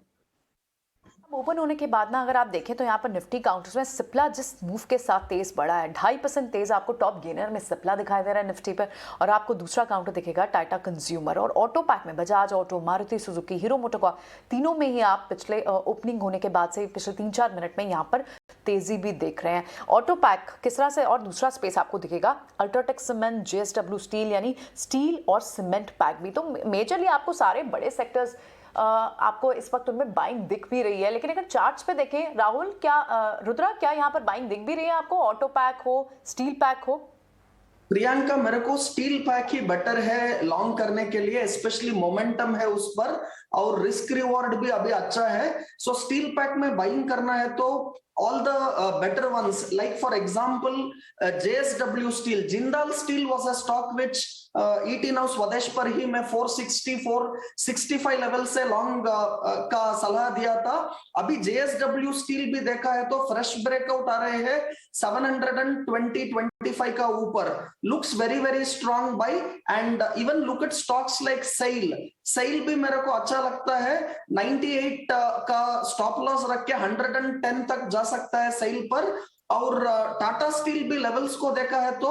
Speaker 5: ओपन होने के बाद ना अगर आप देखें तो यहाँ पर निफ्टी काउंटर्स में सिप्ला जिस मूव के साथ तेज बढ़ा है, 2.5% तेज आपको टॉप गेनर में सिप्ला दिखाई दे रहा है निफ्टी पर। और आपको दूसरा काउंटर दिखेगा टाटा कंज्यूमर और ऑटो पैक में Bajaj auto, Maruti Suzuki, hero MotoCorp, तीनों में ही आप पिछले ओपनिंग होने के बाद से पिछले 3-4 मिनट में यहाँ पर तेजी भी देख रहे हैं। ऑटो पैक किस तरह से, और दूसरा स्पेस आपको दिखेगा अल्ट्राटेक सीमेंट, JSW स्टील, यानी स्टील और सीमेंट पैक भी। तो मेजरली आपको सारे बड़े सेक्टर्स आपको इस वक्त उनमें बाइंग दिख भी रही है। लेकिन अगर चार्ट्स पे देखें राहुल, क्या रुद्रा, क्या यहाँ पर बाइंग दिख भी रही है आपको? ऑटो पैक हो, स्टील पैक हो?
Speaker 6: प्रियंका, मेरे को स्टील पैक ही बेटर है लॉन्ग करने के लिए, स्पेशली मोमेंटम है उस पर और रिस्क रिवॉर्ड भी अभी अच्छा है। सो स्टील पैक में बाइंग करना है तो all the better ones, like for example JSW Steel, Jindal Steel was a stock which ET now स्वदेश पर ही मैं 464-65 लेवल से लॉन्ग का सलाह दिया था। अभी JSW स्टील भी देखा है तो फ्रेश ब्रेकआउट आ रहे हैं 720-25 का ऊपर, looks very very strong buy. And even look at stocks like SAIL भी मेरे को अच्छा लगता है। 98 का स्टॉप लॉस रख के 110 तक जा सकता है सेल पर। और टाटा स्टील भी लेवल्स को देखा है तो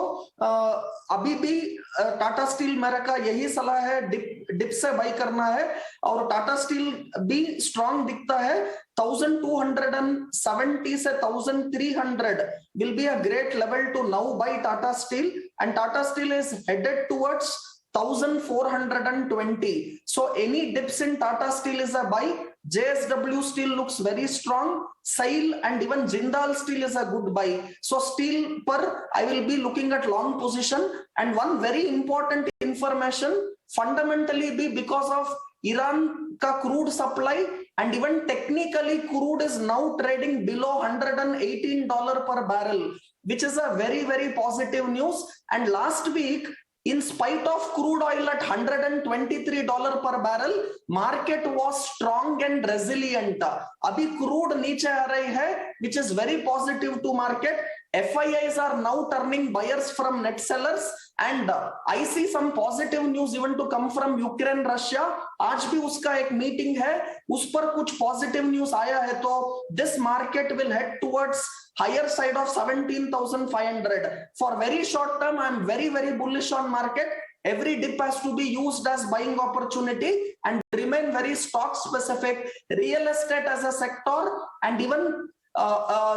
Speaker 6: अभी भी टाटा स्टील मेरा का यही सलाह है, डिप से बाई करना है। और टाटा स्टील भी स्ट्रॉन्ग दिखता है। 1270 से 1300 will be a great level to now buy Tata Steel, and Tata Steel is headed towards 1420. So any dips in Tata Steel is a buy. JSW Steel looks very strong. SAIL and even Jindal Steel is a good buy. So steel per I will be looking at long position. And one very important information, fundamentally be because of Iran ka crude supply, and even technically crude is now trading below $118 per barrel, which is a very very positive news. And last week, in spite of crude oil at $123 per barrel, market was strong and resilient. अभी crude नीचे आ रही है, which is very positive to market. FIIs are now turning buyers from net sellers, and I see some positive news even to come from Ukraine, Russia. आज भी उसका एक meeting है, उस पर कुछ पॉजिटिव न्यूज आया है, तो this market will head towards higher side of 17,500. For very short term, I am very very bullish on market. Every dip has to be used as buying opportunity and remain very stock specific. Real estate as a sector and even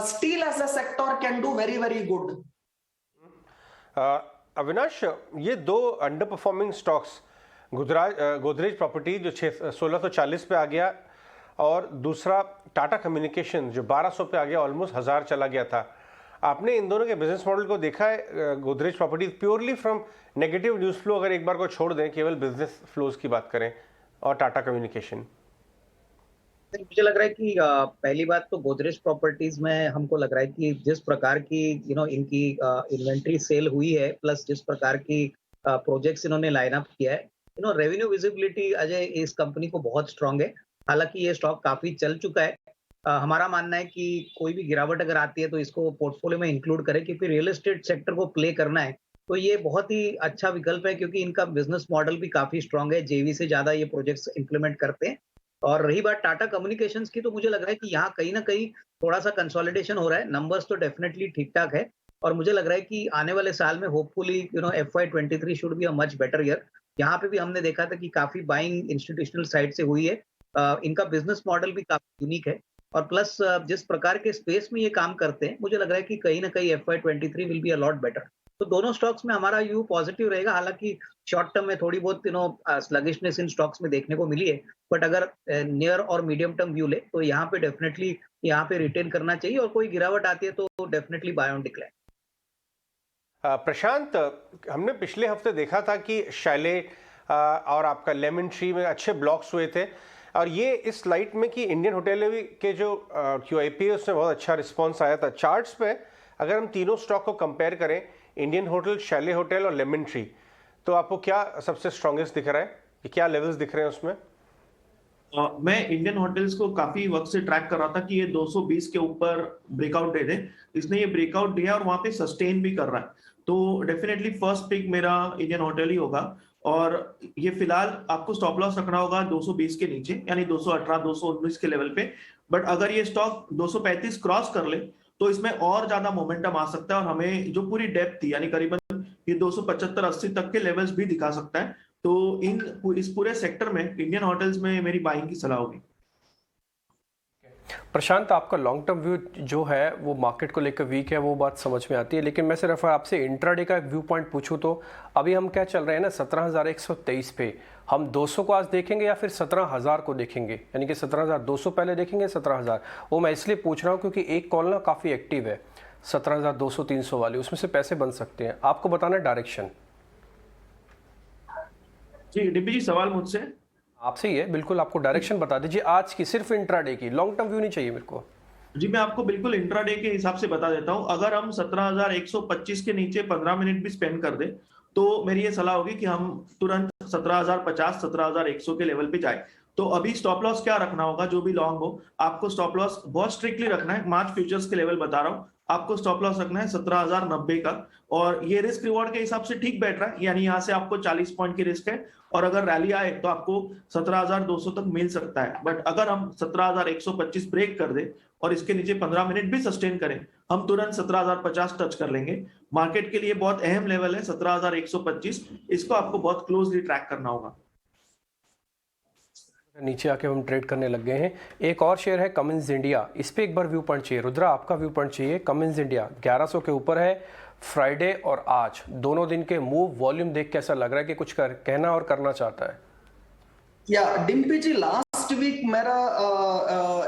Speaker 6: steel as a sector can do very very good.
Speaker 2: Avinash, ये दो under performing stocks, Godrej property जो 1640 पे आ गया, और दूसरा Tata communication जो 1200 पे आ गया, ऑलमोस्ट 1000 चला गया था। आपने इन दोनों के बिजनेस मॉडल को देखा है? Godrej property purely from negative news flow अगर एक बार को छोड़ दें, केवल बिजनेस फ्लोज की बात करें, और टाटा कम्युनिकेशन।
Speaker 14: मुझे लग रहा है कि पहली बात तो गोदरेज प्रॉपर्टीज में हमको लग रहा है कि जिस प्रकार की इनकी इन्वेंट्री सेल हुई है, प्लस जिस प्रकार की प्रोजेक्ट्स इन्होंने लाइन अप किया है, रेवेन्यू विजिबिलिटी अजय इस कंपनी को बहुत स्ट्रांग है। हालांकि ये स्टॉक काफी चल चुका है। हमारा मानना है कि कोई भी गिरावट अगर आती है तो इसको पोर्टफोलियो में इंक्लूड करें, क्योंकि रियल एस्टेट सेक्टर को प्ले करना है तो ये बहुत ही अच्छा विकल्प है, क्योंकि इनका बिजनेस मॉडल भी काफी स्ट्रांग है। जेवी से ज्यादा ये प्रोजेक्ट्स इंप्लीमेंट करते हैं। और रही बात टाटा कम्युनिकेशंस की, तो मुझे लग रहा है कि यहाँ कहीं ना कहीं थोड़ा सा कंसोलिडेशन हो रहा है। नंबर्स तो डेफिनेटली ठीक ठाक है, और मुझे लग रहा है कि आने वाले साल में hopefully FY23 should be a much better year. यहाँ पे भी हमने देखा था कि काफी बाइंग इंस्टीट्यूशनल साइड से हुई है। इनका बिजनेस मॉडल भी काफी यूनिक है, और प्लस जिस प्रकार के स्पेस में ये काम करते हैं, मुझे लग रहा है कि कहीं ना कहीं FY23 will be a lot better. तो दोनों स्टॉक्स में हमारा व्यू पॉजिटिव रहेगा। हालांकि शॉर्ट टर्म में थोड़ी बहुत स्लगिशनेस इन स्टॉक्स में देखने को मिली है, बट अगर नियर और मीडियम टर्म व्यू ले तो यहाँ पे डेफिनेटली यहाँ पे रिटेन करना चाहिए, और कोई गिरावट आती है तो डेफिनेटली बाय ऑन डिक्लाइन।
Speaker 2: प्रशांत, हमने पिछले हफ्ते देखा था कि शैले और आपका लेमन ट्री में अच्छे ब्लॉक्स हुए थे, और ये इस लाइट में कि इंडियन होटल के जो QIP है उसमें बहुत अच्छा रिस्पॉन्स आया था। चार्ट्स पे अगर हम तीनों स्टॉक को कंपेयर करें, इंडियन होटल, शैले होटल और लेमन ट्री, तो आपको क्या सबसे स्ट्रॉन्गेस्ट दिख रहा है, कि क्या लेवल्स दिख रहे हैं उसमें?
Speaker 7: मैं इंडियन होटल्स को काफी वक्त से ट्रैक कर रहा था कि ये 220 के ऊपर ब्रेकआउट दे दे। इसने ये ब्रेकआउट दिया और वहां पे सस्टेन भी कर रहा है, तो डेफिनेटली फर्स्ट पिक मेरा इंडियन होटल ही होगा। और ये फिलहाल आपको स्टॉप लॉस रखना होगा 220 के नीचे, यानी 218, 219 के लेवल पे। बट अगर ये स्टॉक 235 क्रॉस कर ले तो इसमें और ज्यादा मोमेंटम आ सकता है, और हमें जो पूरी डेप्थ थी यानी करीबन ये 275-80 तक के लेवल्स भी दिखा सकता है। तो इस पूरे सेक्टर में इंडियन होटल्स में मेरी बाइंग की सलाह होगी।
Speaker 3: प्रशांत, आपका लॉन्ग टर्म व्यू जो है वो मार्केट को लेकर वीक है, वो बात समझ में आती है, लेकिन मैं सिर्फ आपसे इंट्राडे का एक व्यू पॉइंट पूछूं तो अभी हम क्या चल रहे हैं ना 17,123 पे, हम 200 को आज देखेंगे या फिर 17,000 को देखेंगे? यानी कि 17,200 पहले देखेंगे, 17,000? वो मैं इसलिए पूछ रहा हूँ क्योंकि एक कॉल ना काफ़ी एक्टिव है 17,200-300 वाली, उसमें से पैसे बन सकते हैं। आपको बताना है डायरेक्शन।
Speaker 7: जी डिब्बी जी, सवाल मुझसे
Speaker 3: आपसे ही है, बिल्कुल आपको डायरेक्शन बता दीजिए आज की, सिर्फ इंट्राडे की, लॉन्ग टर्म व्यू नहीं चाहिए मेरे को।
Speaker 7: जी मैं आपको बिल्कुल इंट्राडे के हिसाब से बता देता हूं। अगर हम 17,125 के नीचे 15 मिनट भी स्पेंड कर दे तो मेरी ये सलाह होगी कि हम तुरंत 17,050 17,100 के लेवल पे जाए। तो अभी स्टॉप लॉस क्या रखना होगा, जो भी लॉन्ग हो आपको स्टॉप लॉस बहुत स्ट्रिक्टली रखना है। मार्च फ्यूचर्स के लेवल बता रहा हूं, आपको स्टॉप लॉस रखना है 17,090 का, और ये रिस्क रिवॉर्ड के हिसाब से ठीक बैठ रहा है, यानी यहाँ से आपको 40 पॉइंट की रिस्क है, और अगर रैली आए तो आपको 17,200 तक मिल सकता है। बट अगर हम 17,125 ब्रेक कर दे और इसके नीचे 15 मिनट भी सस्टेन करें, हम तुरंत 17,050 टच कर लेंगे। मार्केट के लिए बहुत अहम लेवल है 17,125, इसको आपको बहुत क्लोजली ट्रैक करना होगा।
Speaker 3: नीचे आके हम ट्रेड करने लग गए हैं। एक और शेयर है कमिंस इंडिया, इस पे एक बार व्यू पॉइंट चाहिए। रुद्रा आपका व्यू पॉइंट चाहिए। कमिंस इंडिया 1100 के ऊपर है, फ्राइडे और आज दोनों दिन के मूव वॉल्यूम देख कैसा लग रहा है कि कुछ कहना और करना चाहता है?
Speaker 6: या डिम्पी जी, लास्ट वीक मेरा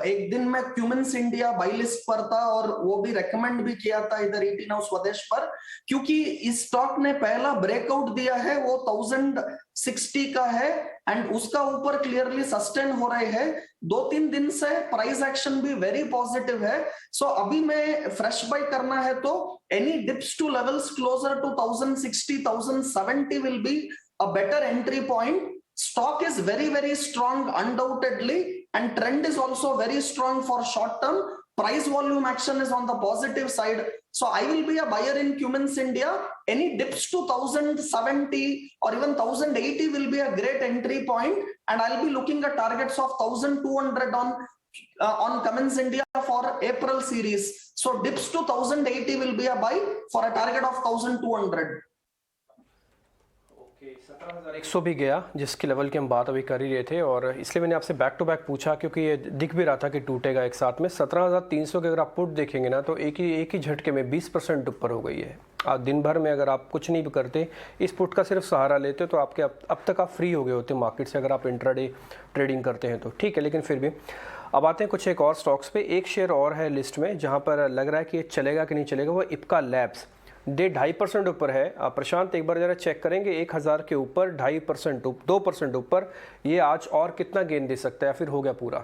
Speaker 6: एक दिन में क्यूमेंस इंडिया बाई लिस्ट पर था, और वो भी रेकमेंड भी किया था इधर ईटी नाउ स्वदेश पर, क्योंकि इस स्टॉक ने पहला ब्रेकआउट दिया है वो 1060 का है, एंड उसका ऊपर क्लियरली सस्टेन हो रहे हैं। 2-3 दिन से प्राइस एक्शन भी वेरी पॉजिटिव है। सो अभी में फ्रेश बाय करना है तो any dips to levels closer to 1060 1070 will be a better entry point. Stock is very, very strong, undoubtedly, and trend is also very strong for short term. Price volume action is on the positive side. So I will be a buyer in Cummins India. Any dips to 1070 or even 1080 will be a great entry point, and I'll be looking at targets of 1200 on Cummins India for April series. So dips to 1080 will be a buy for a target of 1200.
Speaker 3: 17,100 भी गया, जिसके level की हम बात अभी कर ही रहे थे, और इसलिए मैंने आपसे बैक टू बैक पूछा क्योंकि ये दिख भी रहा था कि टूटेगा एक साथ में। 17,300 के अगर आप पुट देखेंगे ना तो एक ही झटके में 20% ऊपर हो गई है। आज दिन भर में अगर आप कुछ नहीं भी करते, इस पुट का सिर्फ सहारा लेते तो आपके अब तक आप फ्री हो गए होते मार्केट से, अगर आप इंट्राडे ट्रेडिंग करते हैं तो ठीक है। लेकिन फिर भी अब आते हैं कुछ एक और स्टॉक्स पे। एक शेयर और है लिस्ट में जहाँ पर लग रहा है कि ये चलेगा कि नहीं चलेगा, वो इप्का लैब्स। डे 2.5% ऊपर है। प्रशांत एक बार जरा चेक करेंगे, 1000 के ऊपर 2.5% 2% ऊपर, ये आज और कितना गेन दे सकता है, फिर हो गया पूरा?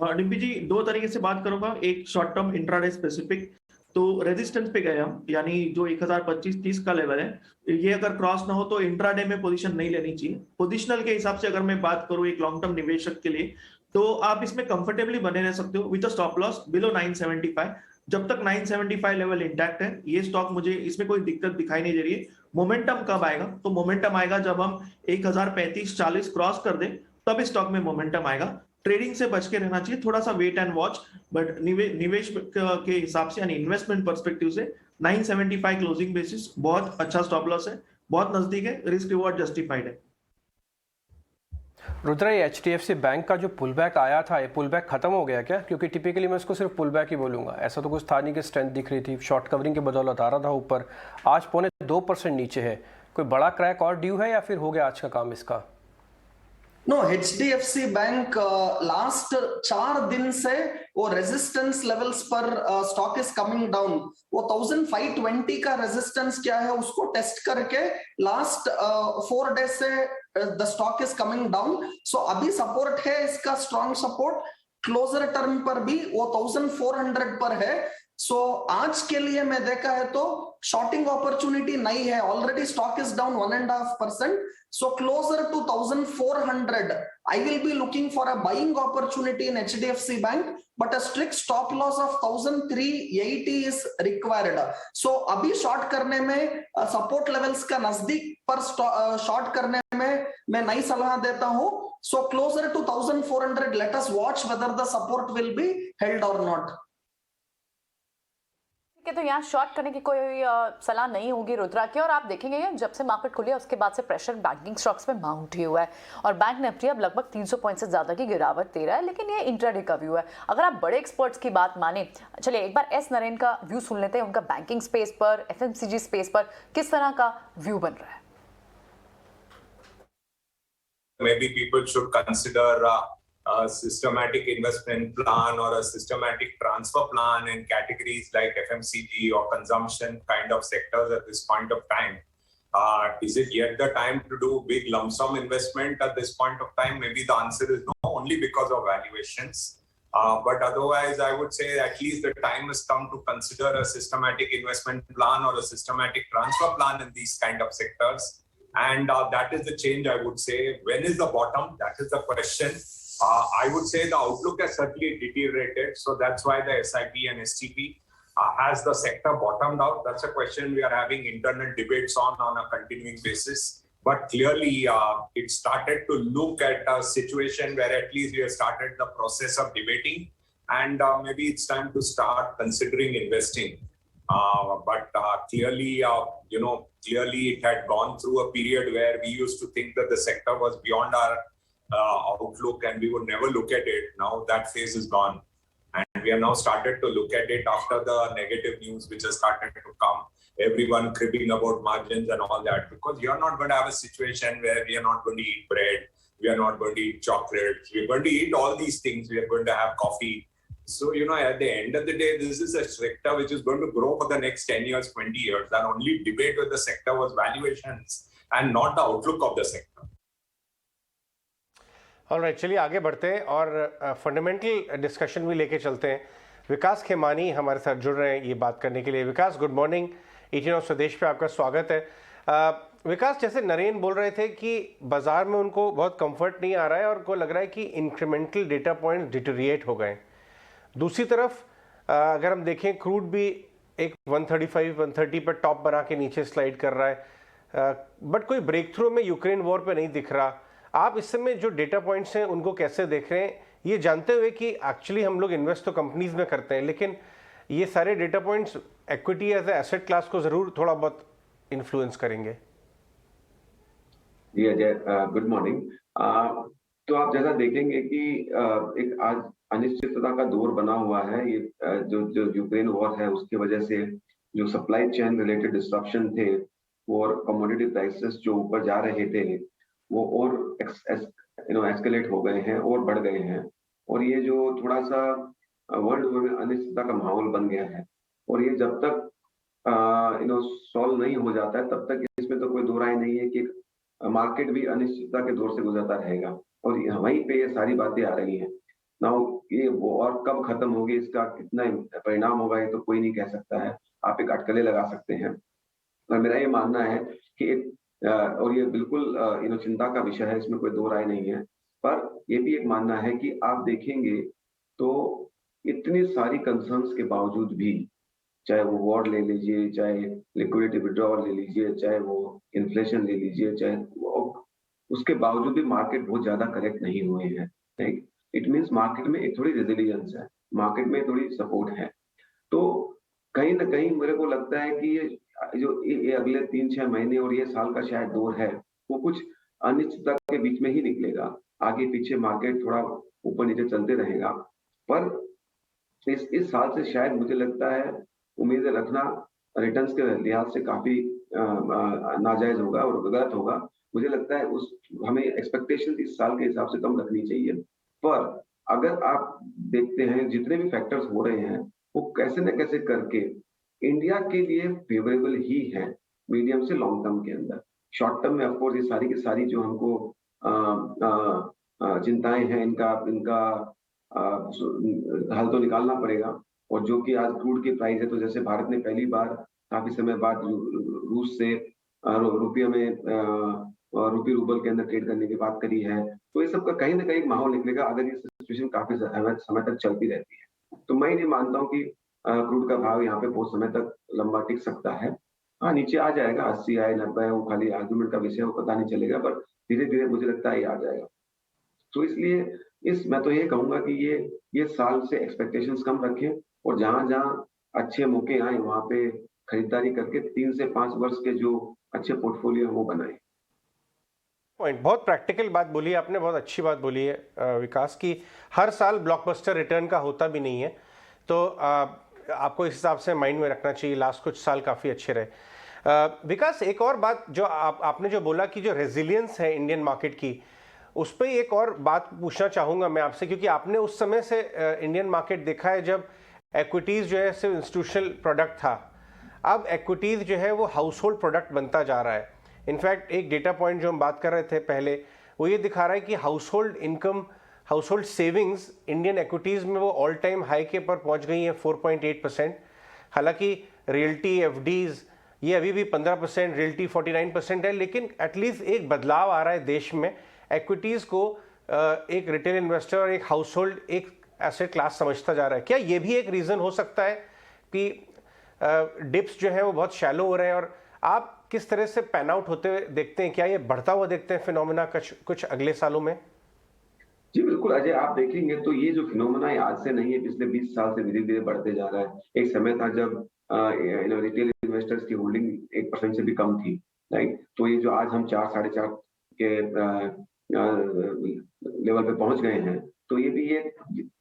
Speaker 7: डिम्पी जी, दो तरीके से बात करूंगा। एक शॉर्ट टर्म इंट्राडे स्पेसिफिक, तो रेजिस्टेंस पे गए हम, यानी जो 1025-30 का लेवल है, ये अगर क्रॉस ना हो तो इंट्राडे में पोजीशन नहीं लेनी चाहिए। पोजिशनल के हिसाब से अगर मैं बात करूं एक लॉन्ग टर्म निवेशक के लिए, तो आप इसमें कंफर्टेबली बने रह सकते हो with a stop loss below 975। जब तक 975 लेवल इंटैक्ट है, ये स्टॉक मुझे इसमें कोई दिक्कत दिखाई नहीं दे रही है। मोमेंटम कब आएगा? तो मोमेंटम आएगा जब हम 1035-40 क्रॉस कर दें, तब इस स्टॉक में मोमेंटम आएगा। ट्रेडिंग से बच के रहना चाहिए, थोड़ा सा वेट एंड वॉच। बट निवेश के हिसाब से यानी इन्वेस्टमेंट पर्सपेक्टिव से 975 क्लोजिंग बेसिस बहुत अच्छा स्टॉप लॉस है, बहुत नजदीक है, रिस्क रिवॉर्ड जस्टिफाइड है।
Speaker 3: रुद्रा, ये HDFC बैंक का जो पुल बैक आया था, ये पुल बैक खत्म हो गया क्या? क्योंकि टिपिकली मैं इसको सिर्फ पुल बैक ही बोलूंगा, ऐसा तो कुछ था नहीं कि स्ट्रेंथ दिख रही थी, शॉर्ट कवरिंग के बदौलत आ रहा था ऊपर, आज 0.25% नीचे है। कोई बड़ा क्रैक और ड्यू है या फिर हो गया आज का काम इसका?
Speaker 6: नो, HDFC बैंक लास्ट 4 दिन से वो रेजिस्टेंस लेवल्स पर स्टॉक इज कमिंग डाउन। वो 1520 का रेजिस्टेंस क्या है उसको टेस्ट करके लास्ट 4 डेज से the stock is coming down. So अभी सपोर्ट है इसका, स्ट्रॉन्ग सपोर्ट क्लोजर टर्म पर भी वो 1400 पर है। सो आज के लिए मैं देखा है तो शॉर्टिंग अपॉर्चुनिटी नहीं है, already stock is down 1.5%। So closer to 1400, I will be looking for a buying opportunity in HDFC Bank, but a strict stop loss of 1380 is required. So अभी शॉर्ट करने में सपोर्ट लेवल्स का नजदीक पर short करने में मैं नई सलाह देता हूं। So closer to 1400, let us watch whether the support will be held or not.
Speaker 5: तो यहाँ शॉर्ट करने की कोई सलाह नहीं होगी रुद्रा की। और आप देखेंगे जब से मार्केट खुली है उसके बाद से प्रेशर बैंकिंग स्टॉक्स में माउंट ही हुआ है, और बैंक निफ्टी अब लगभग 300 पॉइंट से ज्यादा की गिरावट दे रहा है, लेकिन ये इंट्राडे का व्यू है। अगर आप बड़े एक्सपर्ट्स की बात माने, चलिए एक बार एस नरेन का व्यू सुन लेते हैं, उनका बैंकिंग स्पेस पर, FMCG स्पेस पर किस तरह का व्यू बन रहा है।
Speaker 19: Maybe people should consider a systematic investment plan or a systematic transfer plan in categories like FMCG or consumption kind of sectors at this point of time. Is it yet the time to do big lump sum investment at this point of time? Maybe the answer is no, only because of valuations. But otherwise, I would say at least the time has come to consider a systematic investment plan or a systematic transfer plan in these kind of sectors. And that is the change, I would say. When is the bottom? That is the question. I would say the outlook has certainly deteriorated. So that's why the SIP and STP has the sector bottomed out. That's a question we are having internal debates on a continuing basis. But clearly, it started to look at a situation where at least we have started the process of debating, and maybe it's time to start considering investing. But clearly, clearly it had gone through a period where we used to think that the sector was beyond our outlook and we would never look at it. Now that phase is gone. And we have now started to look at it after the negative news which has started to come. Everyone cribbing about margins and all that, because you're not going to have a situation where we are not going to eat bread, we are not going to eat chocolates, we're going to eat all these things, we are going to have coffee. So, at the end of the day, this is a sector which is going to grow for the next 10 years, 20 years. The only debate with the sector was valuations and not the outlook of the sector.
Speaker 2: Alright, चलिए आगे बढ़ते हैं और fundamental discussion भी लेके चलते हैं। विकास खेमानी हमारे साथ जुड़ रहे हैं ये बात करने के लिए। विकास, गुड मॉर्निंग, 18 ऑफ स्वदेश पे आपका स्वागत है। विकास, जैसे नरेन बोल रहे थे कि बाजार में उनको बहुत कंफर्ट नहीं आ रहा है और उनको लग रहा है कि इंक्रीमेंटल डेटा पॉइंट्स डिटोरिएट हो गए। दूसरी तरफ अगर हम देखें, क्रूड भी एक 135-130 पर टॉप बना के नीचे स्लाइड कर रहा है, बट कोई ब्रेक थ्रू में यूक्रेन वॉर पे नहीं दिख रहा। आप इस समय जो डेटा पॉइंट्स हैं उनको कैसे देख रहे हैं, ये जानते हुए कि एक्चुअली हम लोग इन्वेस्ट तो कंपनीज में करते हैं, लेकिन ये सारे data points equity as asset class को जरूर थोड़ा बहुत इन्फ्लुएंस करेंगे?
Speaker 20: जी अजय, गुड मॉर्निंग। तो आप जैसा देखेंगे कि एक आज अनिश्चितता का दौर बना हुआ है। ये जो यूक्रेन वॉर है उसकी वजह से जो सप्लाई चेन रिलेटेड डिस्ट्रप्शन थे और कमोडिटी प्राइसेस जो ऊपर जा रहे थे वो और एस्केलेट हो गए हैं और बढ़ गए हैं। और ये जो थोड़ा सा वर्ल्ड में अनिश्चितता का माहौल बन गया है और ये जब तक सॉल्व नहीं हो जाता है तब तक इसमें तो कोई दो राय नहीं है कि मार्केट भी अनिश्चितता के दौर से गुजरता रहेगा। और वहीं पे ये सारी बातें आ रही हैं। नाउ ये वॉर कब खत्म होगी, इसका कितना परिणाम होगा, ये तो कोई नहीं कह सकता है। आप एक अटकलें लगा सकते हैं। और मेरा ये मानना है कि और ये बिल्कुल चिंता का विषय है, इसमें कोई दो राय नहीं है। पर ये भी एक मानना है कि आप देखेंगे तो इतनी सारी कंसर्न्स के बावजूद भी, चाहे वो वॉर ले लीजिए, चाहे लिक्विडिटी विड्रॉवल ले लीजिए, चाहे वो इन्फ्लेशन ले लीजिए, चाहे उसके बावजूद भी मार्केट बहुत ज्यादा करेक्ट नहीं हुए हैं। इट मीन्स मार्केट में एक थोड़ी रेजिलियंस है, मार्केट में थोड़ी सपोर्ट है। तो कहीं ना कहीं मेरे को लगता है कि ये अगले 3-6 महीने और ये साल का शायद दौर है वो कुछ अनिश्चितता के बीच में ही निकलेगा। आगे पीछे मार्केट थोड़ा ऊपर नीचे चलते रहेगा। पर इस साल से शायद मुझे लगता है उम्मीदें रखना रिटर्न्स के लिहाज से काफी नाजायज होगा और गलत होगा। मुझे लगता है हमें एक्सपेक्टेशन इस साल के हिसाब से कम रखनी चाहिए। पर अगर आप देखते हैं जितने भी फैक्टर्स हो रहे हैं वो कैसे न कैसे करके इंडिया के लिए फेवरेबल ही है मीडियम से लॉन्ग टर्म के अंदर। शॉर्ट टर्म में ऑफकोर्स ये सारी की सारी जो हमको चिंताएं हैं इनका हल तो निकालना पड़ेगा। और जो कि आज क्रूड की प्राइस है, तो जैसे भारत ने पहली बार काफी समय बाद रूस से रुपये में रूपी रूबल के अंदर ट्रेड करने की बात करी है। तो ये सब का कहीं ना कहीं माहौल निकलेगा अगर ये सिचुएशन काफी समय तक चलती रहती है। तो मैं नहीं मानता हूँ कि क्रूड का भाव यहाँ पे बहुत समय तक लंबा टिक सकता है। हाँ, नीचे आ जाएगा, 80 आए 90 आए, वो खाली आर्गुमेंट का विषय, वो पता नहीं चलेगा, पर धीरे धीरे मुझे लगता है ये आ जाएगा। तो इसलिए मैं तो ये कहूंगा कि ये साल से एक्सपेक्टेशंस कम रखें और जहां अच्छे मौके आए वहां पे खरीदारी करके 3 से 5 वर्ष के जो अच्छे पोर्टफोलियो वो बनाए।
Speaker 2: पॉइंट, बहुत प्रैक्टिकल बात बोली आपने, बहुत अच्छी बात बोली है विकास की हर साल ब्लॉकबस्टर रिटर्न का होता भी नहीं है। तो आपको इस हिसाब से माइंड में रखना चाहिए। लास्ट कुछ साल काफ़ी अच्छे रहे। विकास, एक और बात जो आपने जो बोला कि जो रेजिलियंस है इंडियन मार्केट की, उस पर एक और बात पूछना चाहूँगा मैं आपसे, क्योंकि आपने उस समय से इंडियन मार्केट देखा है जब एक्विटीज़ जो है सिर्फ इंस्टीट्यूशनल प्रोडक्ट था। अब एक्विटीज़ जो है वो हाउस होल्ड प्रोडक्ट बनता जा रहा है। इनफैक्ट एक डेटा पॉइंट जो हम बात कर रहे थे पहले, वो ये दिखा रहा है कि house hold income house hold savings Indian equities में वो ऑल टाइम हाई के पर पहुंच गई हैं 4.8%। हालांकि रियल्टी एफडीज ये अभी भी 15%, रियल्टी 49% है, लेकिन एटलीस्ट एक बदलाव आ रहा है देश में। एक्विटीज़ को एक रिटेल इन्वेस्टर और एक हाउस होल्ड एक एसेट क्लास समझता जा रहा है। क्या ये भी एक रीज़न हो सकता है कि डिप्स जो है वो बहुत शैलो हो रहे हैं, और आप किस तरह से पैन आउट होते हुए देखते हैं? क्या ये बढ़ता हुआ देखते हैं फिनोमेना कुछ अगले सालों में?
Speaker 20: जी बिल्कुल अजय, आप देखेंगे तो ये जो फिनोमेना है आज से नहीं है, पिछले 20 साल से धीरे धीरे बढ़ते जा रहा है। एक समय था जब रिटेल इन्वेस्टर्स की होल्डिंग 1% से भी कम थी, राइट। तो ये जो आज हम 4-4.5 के लेवल पे पहुंच गए हैं, तो ये भी ये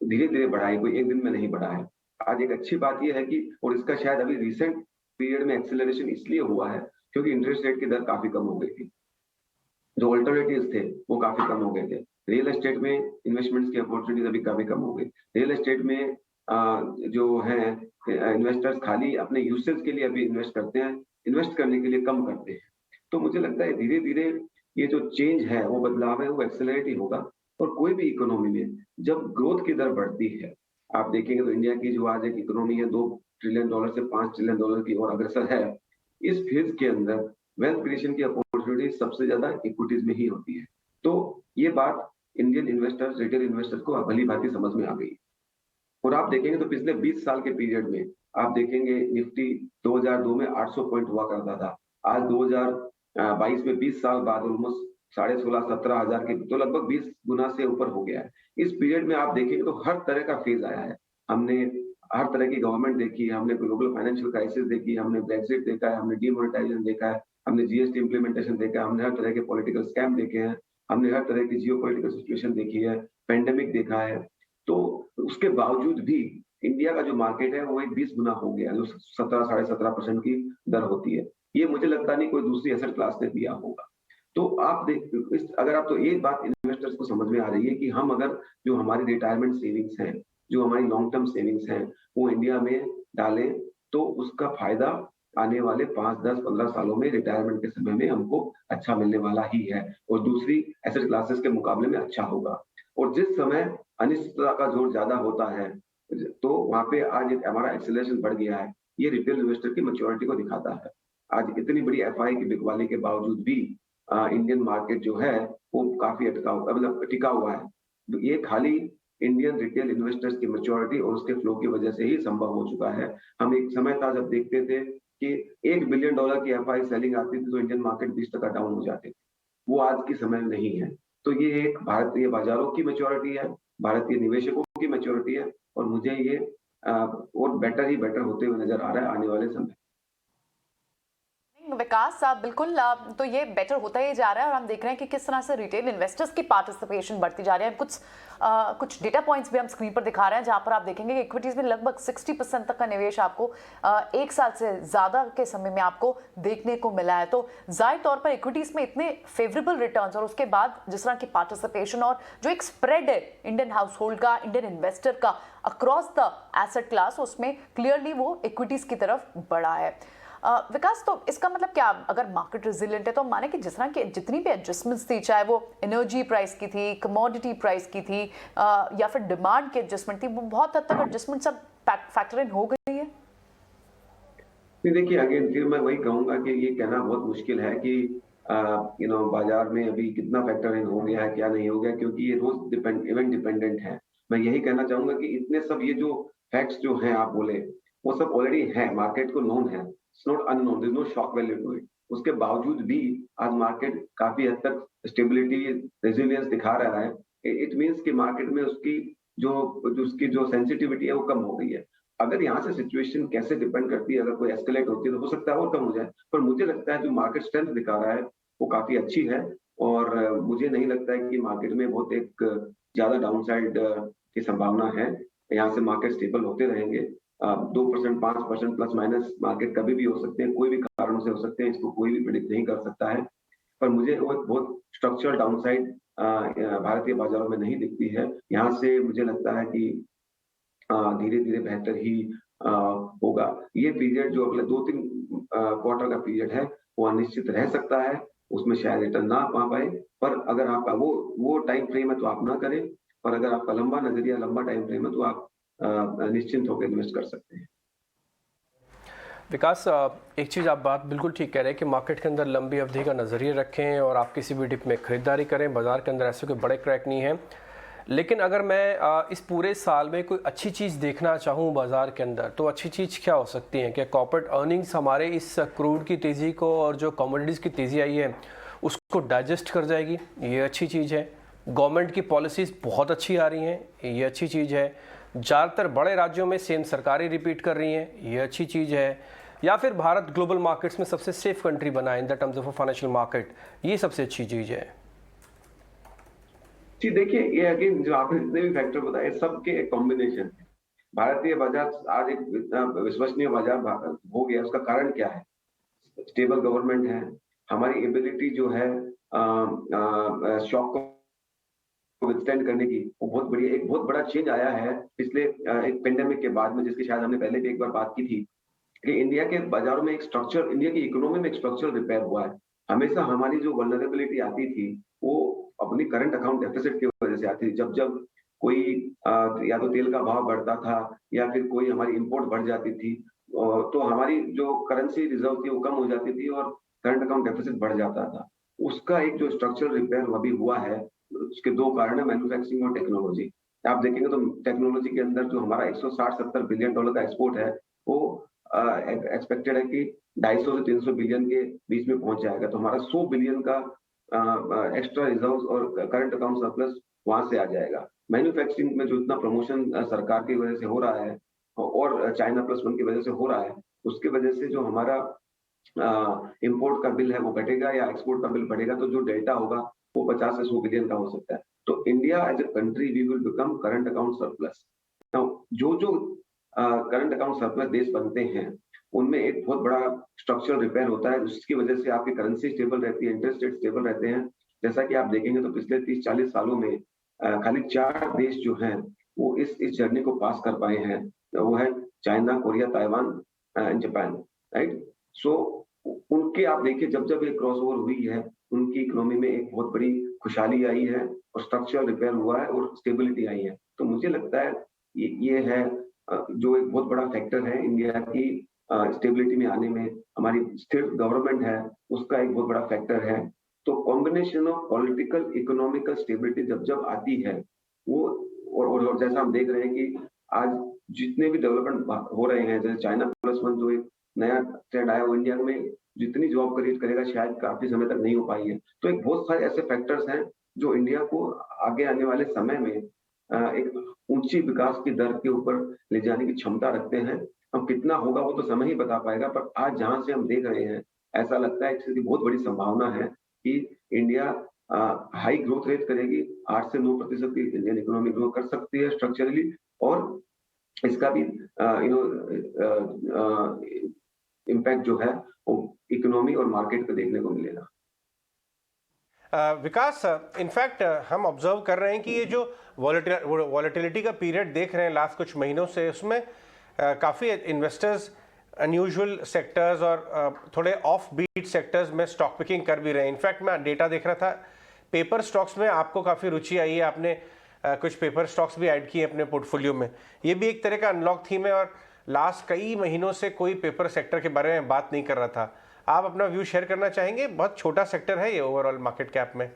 Speaker 20: धीरे धीरे बढ़ा है, कोई एक दिन में नहीं बढ़ा है। आज एक अच्छी बात यह है कि, और इसका शायद अभी रिसेंट पीरियड में एक्सेलरेशन इसलिए हुआ है क्योंकि इंटरेस्ट रेट की दर काफी कम हो गई थी, जो अल्टरनेटिव्स थे वो काफी कम हो गए थे। रियल एस्टेट में इन्वेस्टमेंट्स की अपॉर्चुनिटीज अभी काफी कम हो गई। रियल एस्टेट में जो है इन्वेस्टर्स खाली अपने यूसेज के लिए अभी इन्वेस्ट करते हैं, इन्वेस्ट करने के लिए कम करते हैं। तो मुझे लगता है धीरे धीरे ये जो चेंज है, वो बदलाव है, वो एक्सेलरेट ही होगा। और कोई भी इकोनॉमी में जब ग्रोथ की दर बढ़ती है, आप देखेंगे तो इंडिया की जो आज एक इकोनॉमी है $2 ट्रिलियन से $5 ट्रिलियन की ओर अग्रसर है। इस फेज के अंदर वेल्थ क्रिएशन की अपॉर्चुनिटी सबसे ज्यादा इक्विटीज में ही होती है। तो ये बात इंडियन इन्वेस्टर्स, रिटेल इन्वेस्टर्स को भली भांति समझ में आ गई। और आप देखेंगे तो पिछले 20 साल के पीरियड में आप देखेंगे निफ्टी 2002 में 800 पॉइंट हुआ करता था, आज 2022 में 20 साल बाद ऑलमोस्ट 16,500-17 हजार के, तो लगभग 20 गुना से ऊपर हो गया है। इस पीरियड में आप देखेंगे तो हर तरह का फेज आया है। हमने हर तरह की गवर्नमेंट देखी है, हमने ग्लोबल फाइनेंशियल क्राइसिस देखी है, हमने ब्रेक्सिट देखा है, हमने डीमोनेटाइजेशन देखा है, हमने जीएसटी इंप्लीमेंटेशन देखा है, हमने हर तरह के पॉलिटिकल स्कैम देखे हैं, हमने हर तरह की जियोपॉलिटिकल सिचुएशन देखी है, पेंडेमिक देखा है। तो उसके बावजूद भी इंडिया का जो मार्केट है वो 20 गुना हो गया, जो 17-17.5% की दर होती है। ये मुझे लगता नहीं कोई दूसरी एसेट क्लास ने दिया होगा। तो आप अगर आप तो ये बात इन्वेस्टर्स को समझ में आ रही है कि हम अगर जो हमारी रिटायरमेंट सेविंग्स हैं, जो हमारी लॉन्ग टर्म सेविंग्स हैं, वो इंडिया में डालें तो उसका फायदा आने वाले 5, 10, 15 सालों में रिटायरमेंट के समय में हमको अच्छा मिलने वाला ही है, और दूसरी एसेट क्लासेस के मुकाबले में अच्छा होगा। और जिस समय अनिश्चितता का जोर ज्यादा होता है, तो वहां पे आज हमारा एक्सेलरेशन बढ़ गया है। ये रिटेल इन्वेस्टर की मैच्योरिटी को दिखाता है। आज इतनी बड़ी एफआई की बिकवाली के बावजूद भी इंडियन मार्केट जो है वो काफी टिका हुआ है। ये खाली इंडियन रिटेल इन्वेस्टर्स की मैच्योरिटी और उसके फ्लो की वजह से ही संभव हो चुका है। हम एक समय था जब देखते थे कि $1 बिलियन की एफआई सेलिंग आती थी तो इंडियन मार्केट 20% डाउन हो जाते थे, वो आज की समय में नहीं है। तो ये एक भारतीय बाजारों की मैच्योरिटी है, भारतीय निवेशकों की मैच्योरिटी है, और मुझे ये और बेटर ही बेटर होते हुए नजर आ रहा है आने वाले समय।
Speaker 5: विकास साहब बिल्कुल, तो ये बेटर होता ही जा रहा है और हम देख रहे हैं कि किस तरह से रिटेल इन्वेस्टर्स की पार्टिसिपेशन बढ़ती जा रही है। कुछ डेटा पॉइंट्स भी हम स्क्रीन पर दिखा रहे हैं जहां पर आप देखेंगे कि इक्विटीज में लगभग 60% तक का निवेश आपको 1 साल से ज्यादा के समय में आपको देखने को मिला है। तो जाहिर तौर पर इक्विटीज में इतने फेवरेबल रिटर्न्स और उसके बाद जिस तरह की पार्टिसिपेशन और जो एक स्प्रेड है इंडियन हाउस होल्ड का, इंडियन इन्वेस्टर का अक्रॉस द एसेट क्लास, उसमें क्लियरली वो इक्विटीज की तरफ बढ़ा है। विकास, तो इसका मतलब क्या, अगर मार्केट रेजिलिएंट है तो माने कि जिस तरह की जितनी भी एडजस्टमेंट्स थी, चाहे वो एनर्जी प्राइस की थी, कमोडिटी प्राइस की थी, या फिर डिमांड की एडजस्टमेंट थी, वो बहुत हद तक एडजस्टमेंट सब फैक्टर इन हो गई है?
Speaker 20: देखिए अगेन फिर मैं वही कहूंगा कि ये कहना बहुत मुश्किल है कि बाजार में अभी कितना फैक्टर इन हो गया है, क्या नहीं हो गया, क्योंकि ये रोज इवेंट डिपेंडेंट है। मैं यही कहना चाहूंगा कि इतने सब ये जो फैक्ट्स जो हैं आप बोले, वो सब ऑलरेडी है, मार्केट को नोन है, it's not unknown, there is no shock value to it. उसके बावजूद भी आज मार्केट काफी हद तक स्टेबिलिटी, रेजिलियंस दिखा रहा है। इट मींस कि मार्केट में उसकी जो सेंसिटिविटी है वो कम हो गई है। अगर यहाँ से सिचुएशन कैसे डिपेंड करती है, अगर कोई एस्केलेट होती है तो हो सकता है और कम हो जाए, पर मुझे लगता है जो मार्केट स्ट्रेंथ दिखा रहा है वो काफी अच्छी है, और मुझे नहीं लगता है कि मार्केट में बहुत एक ज्यादा डाउनसाइड की संभावना है। यहाँ से मार्केट स्टेबल होते रहेंगे। 2%, 5% प्लस माइनस मार्केट कभी भी हो सकते हैं, कोई भी कारणों से हो सकते हैं, इसको कोई भी प्रेडिक्ट नहीं कर सकता है। पर मुझे बहुत स्ट्रक्चरल डाउनसाइड भारतीय बाजारों में नहीं दिखती है। यहाँ से मुझे लगता है कि धीरे धीरे बेहतर ही होगा। ये पीरियड जो अगले 2-3 क्वार्टर का पीरियड है वो अनिश्चित रह सकता है, उसमें शायद रिटर्न ना पा पाए, पर अगर आपका वो टाइम फ्रेम है तो आप ना करें। और अगर आपका लंबा नजरिया, लंबा टाइम फ्रेम है, तो आप निश्चिंत होकर इन्वेस्ट कर सकते हैं।
Speaker 3: विकास, एक चीज़ आप बात बिल्कुल ठीक कह रहे हैं कि मार्केट के अंदर लंबी अवधि का नज़रिए रखें और आप किसी भी डिप में खरीदारी करें। बाज़ार के अंदर ऐसे कोई बड़े क्रैक नहीं है, लेकिन अगर मैं इस पूरे साल में कोई अच्छी चीज़ देखना चाहूँ बाज़ार के अंदर, तो अच्छी चीज़ क्या हो सकती है? क्या कॉर्पोरेट अर्निंग्स हमारे इस क्रूड की तेज़ी को और जो कमोडिटीज़ की तेज़ी आई है उसको डाइजेस्ट कर जाएगी? ये अच्छी चीज़ है। गवर्नमेंट की पॉलिसीज़ बहुत अच्छी आ रही हैं, ये अच्छी चीज़ है। ज़्यादातर बड़े राज्यों में सेम सरकारें रिपीट कर रही हैं, ये अच्छी चीज़ है। या फिर भारत ग्लोबल मार्केट्स में सबसे सेफ कंट्री बना है in the terms of financial market, ये सबसे अच्छी चीज़ है।
Speaker 20: जी देखिए, ये अगेन जो आपने जितने भी फैक्टर बताए, सबके एक कॉम्बिनेशन है। भारतीय बाजार आज एक इतना विश्वसनीय बाजार हो गया, उसका कारण क्या है? स्टेबल गवर्नमेंट है, हमारी एबिलिटी जो है शॉक को विथस्टैंड करने की, वो बहुत बड़ी, एक बहुत बड़ा चेंज आया है पिछले एक पेंडेमिक के बाद में, जिसकी शायद हमने पहले भी एक बार बात की थी कि इंडिया के बाजारों में एक स्ट्रक्चर, इंडिया की इकोनॉमी में एक स्ट्रक्चरल रिपेयर हुआ है। हमेशा हमारी जो वल्नरेबिलिटी आती थी वो अपनी करंट अकाउंट डेफिसिट की वजह से आती थी। जब जब कोई या तो तेल का भाव बढ़ता था या फिर कोई हमारी इंपोर्ट बढ़ जाती थी, तो हमारी जो करेंसी रिजर्व थी वो कम हो जाती थी और करंट अकाउंट डेफिसिट बढ़ जाता था। उसका एक जो स्ट्रक्चरल रिपेयर अभी हुआ है, उसके दो कारण है, मैन्युफैक्चरिंग और टेक्नोलॉजी। आप देखेंगे तो टेक्नोलॉजी के अंदर जो हमारा 160-70 बिलियन डॉलर का एक्सपोर्ट है, वो एक्सपेक्टेड है कि 250 से 300 बिलियन के बीच में पहुंच जाएगा। तो हमारा 100 बिलियन का एक्स्ट्रा रिजर्व्स और करंट अकाउंट सरप्लस वहां से आ जाएगा। मैन्युफैक्चरिंग में जो इतना प्रमोशन सरकार की वजह से हो रहा है और चाइना +1 की वजह से हो रहा है, उसकी वजह से जो हमारा इंपोर्ट का बिल है वो घटेगा या एक्सपोर्ट का बिल बढ़ेगा, तो जो डेल्टा होगा वो 50 से 100 बिलियन का हो सकता है। तो India as a country we will become current account surplus. जो करंट अकाउंट सरप्लस देश बनते हैं उनमें एक बहुत बड़ा स्ट्रक्चरल रिपेयर होता है, उसकी वजह से आपकी करेंसी स्टेबल रहती है, इंटरेस्ट रेट स्टेबल रहते हैं। जैसा कि आप देखेंगे तो पिछले 30-40 सालों में खाली 4 देश जो हैं वो इस जर्नी को पास कर पाए हैं, वो है China, Korea, Taiwan and Japan, right. So उनके आप देखिए जब जब ये क्रॉस ओवर हुई है, उनकी इकोनॉमी में एक बहुत बड़ी खुशहाली आई है और स्ट्रक्चरल रिपेयर हुआ है और स्टेबिलिटी आई है। तो मुझे लगता है ये है जो एक बहुत बड़ा फैक्टर है इंडिया की स्टेबिलिटी में आने में, हमारी स्थिर गवर्नमेंट है उसका एक बहुत बड़ा फैक्टर है। तो combination of political economical stability जब जब आती है वो, और जैसा हम देख रहे हैं कि आज जितने भी डेवलपमेंट हो रहे हैं, जैसे चाइना +1 जो एक नया ट्रेंड आया, वो इंडिया में जितनी जॉब क्रिएट करेगा शायद काफी समय तक नहीं हो पाई है। तो एक बहुत सारे ऐसे फैक्टर्स हैं जो इंडिया को आगे आने वाले समय में एक ऊंची विकास की दर के ऊपर ले जाने की क्षमता रखते हैं। अब कितना होगा वो तो समय ही बता पाएगा, पर आज जहां से हम देख रहे हैं ऐसा लगता है कि बहुत बड़ी संभावना है कि इंडिया हाई ग्रोथ रेट करेगी, 8 से 9% की इंडियन इकोनॉमी ग्रो कर सकती है स्ट्रक्चरली, और इसका भी इम्पैक्ट जो है वो इकोनॉमी और मार्केट पे देखने को मिलेगा।
Speaker 2: विकास, इनफैक्ट हम ऑब्जर्व कर रहे हैं कि ये जो वॉलेटिलिटी का पीरियड देख रहे हैं लास्ट कुछ महीनों से, उसमें काफ़ी इन्वेस्टर्स अनयूजुअल सेक्टर्स और थोड़े ऑफ बीट सेक्टर्स में स्टॉक पिकिंग कर भी रहे हैं। इनफैक्ट मैं डेटा देख रहा था, पेपर स्टॉक्स में आपको काफ़ी रुचि आई है, आपने कुछ पेपर स्टॉक्स भी ऐड किए अपने पोर्टफोलियो में। ये भी एक तरह का अनलॉक थीम है और लास्ट कई महीनों से कोई पेपर सेक्टर के बारे में बात नहीं कर रहा था। आप अपना व्यू शेयर करना चाहेंगे? बहुत छोटा सेक्टर है ये ओवरऑल मार्केट कैप में।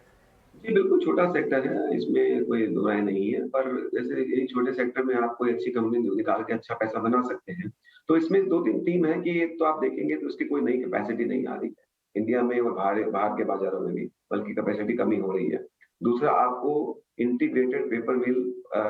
Speaker 20: जी बिल्कुल छोटा सेक्टर है, इसमें कोई दो राय नहीं है, पर जैसे एक छोटे सेक्टर में आप कोई अच्छी कंपनी निकाल के अच्छा पैसा बना सकते हैं। तो इसमें 2-3 थीम है कि एक तो आप देखेंगे तो उसकी कोई नई कैपेसिटी नहीं आ रही है इंडिया में और बाहर के बाजारों में भी, बल्कि कैपेसिटी कमी हो रही है। दूसरा, आपको integrated paper mill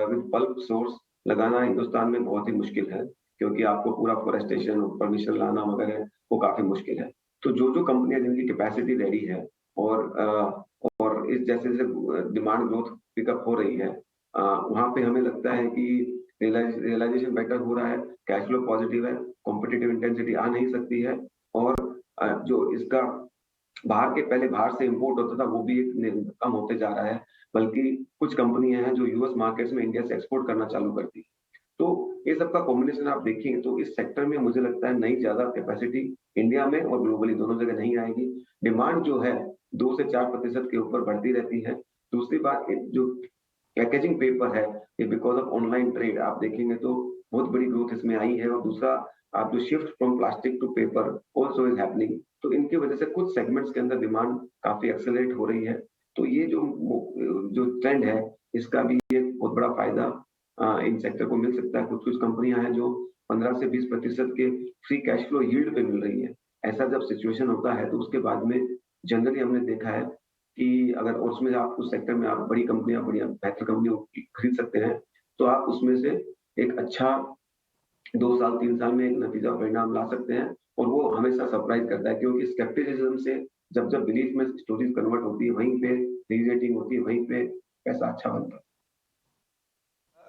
Speaker 20: with pulp source लगाना हिंदुस्तान में बहुत ही मुश्किल है, क्योंकि आपको पूरा फॉरेस्टेशन परमिशन लाना वगैरह वो काफी मुश्किल है। तो जो कंपनियां जिनकी कैपेसिटी रेडी है और इस जैसे डिमांड ग्रोथ पिकअप हो रही है, वहां पे हमें लगता है कि रियलाइजेशन बेटर हो रहा है, कैश फ्लो पॉजिटिव है, कॉम्पिटिटिव इंटेंसिटी आ नहीं सकती है, और जो इसका पहले बाहर से इंपोर्ट होता था वो भी एक कम होते जा रहा है, बल्कि कुछ कंपनियां हैं जो यूएस मार्केट्स में इंडिया से एक्सपोर्ट करना चालू करती है। तो ये सबका कॉम्बिनेशन आप देखेंगे तो इस सेक्टर में मुझे लगता है नई ज्यादा कैपेसिटी इंडिया में और ग्लोबली दोनों जगह नहीं आएगी। डिमांड जो है 2 से 4% के ऊपर बढ़ती रहती है। दूसरी बात, जो पैकेजिंग पेपर है, ये बिकॉज ऑफ ऑनलाइन ट्रेड आप देखेंगे तो बहुत बड़ी ग्रोथ इसमें आई है। और दूसरा आप जो shift from plastic to paper also is happening, तो इनकी वजह से कुछ सेगमेंट्स के अंदर डिमांड काफी एक्सेलरेट हो रही है। तो ये जो ट्रेंड है इसका भी एक बहुत बड़ा फायदा इन सेक्टर को मिल सकता है। कुछ कुछ कंपनियां हैं जो 15 से 20% के फ्री कैश फ्लो यील्ड पे मिल रही है। ऐसा जब सिचुएशन होता है तो उसके बाद में जनरली हमने देखा है कि अगर उसमें आप उस सेक्टर में आप बड़ी कंपनियां, बढ़िया बेहतर कंपनियों खरीद सकते हैं, तो आप उसमें से एक अच्छा 2 साल 3 साल में एक नतीजा परिणाम ला सकते हैं। और वो हमेशा सरप्राइज करता है, क्योंकि स्केप्टिसिज्म से जब बिलीफ में स्टोरीज कन्वर्ट होती है, वहीं पे रीरेटिंग होती है, वहीं पे पैसा अच्छा बनता है।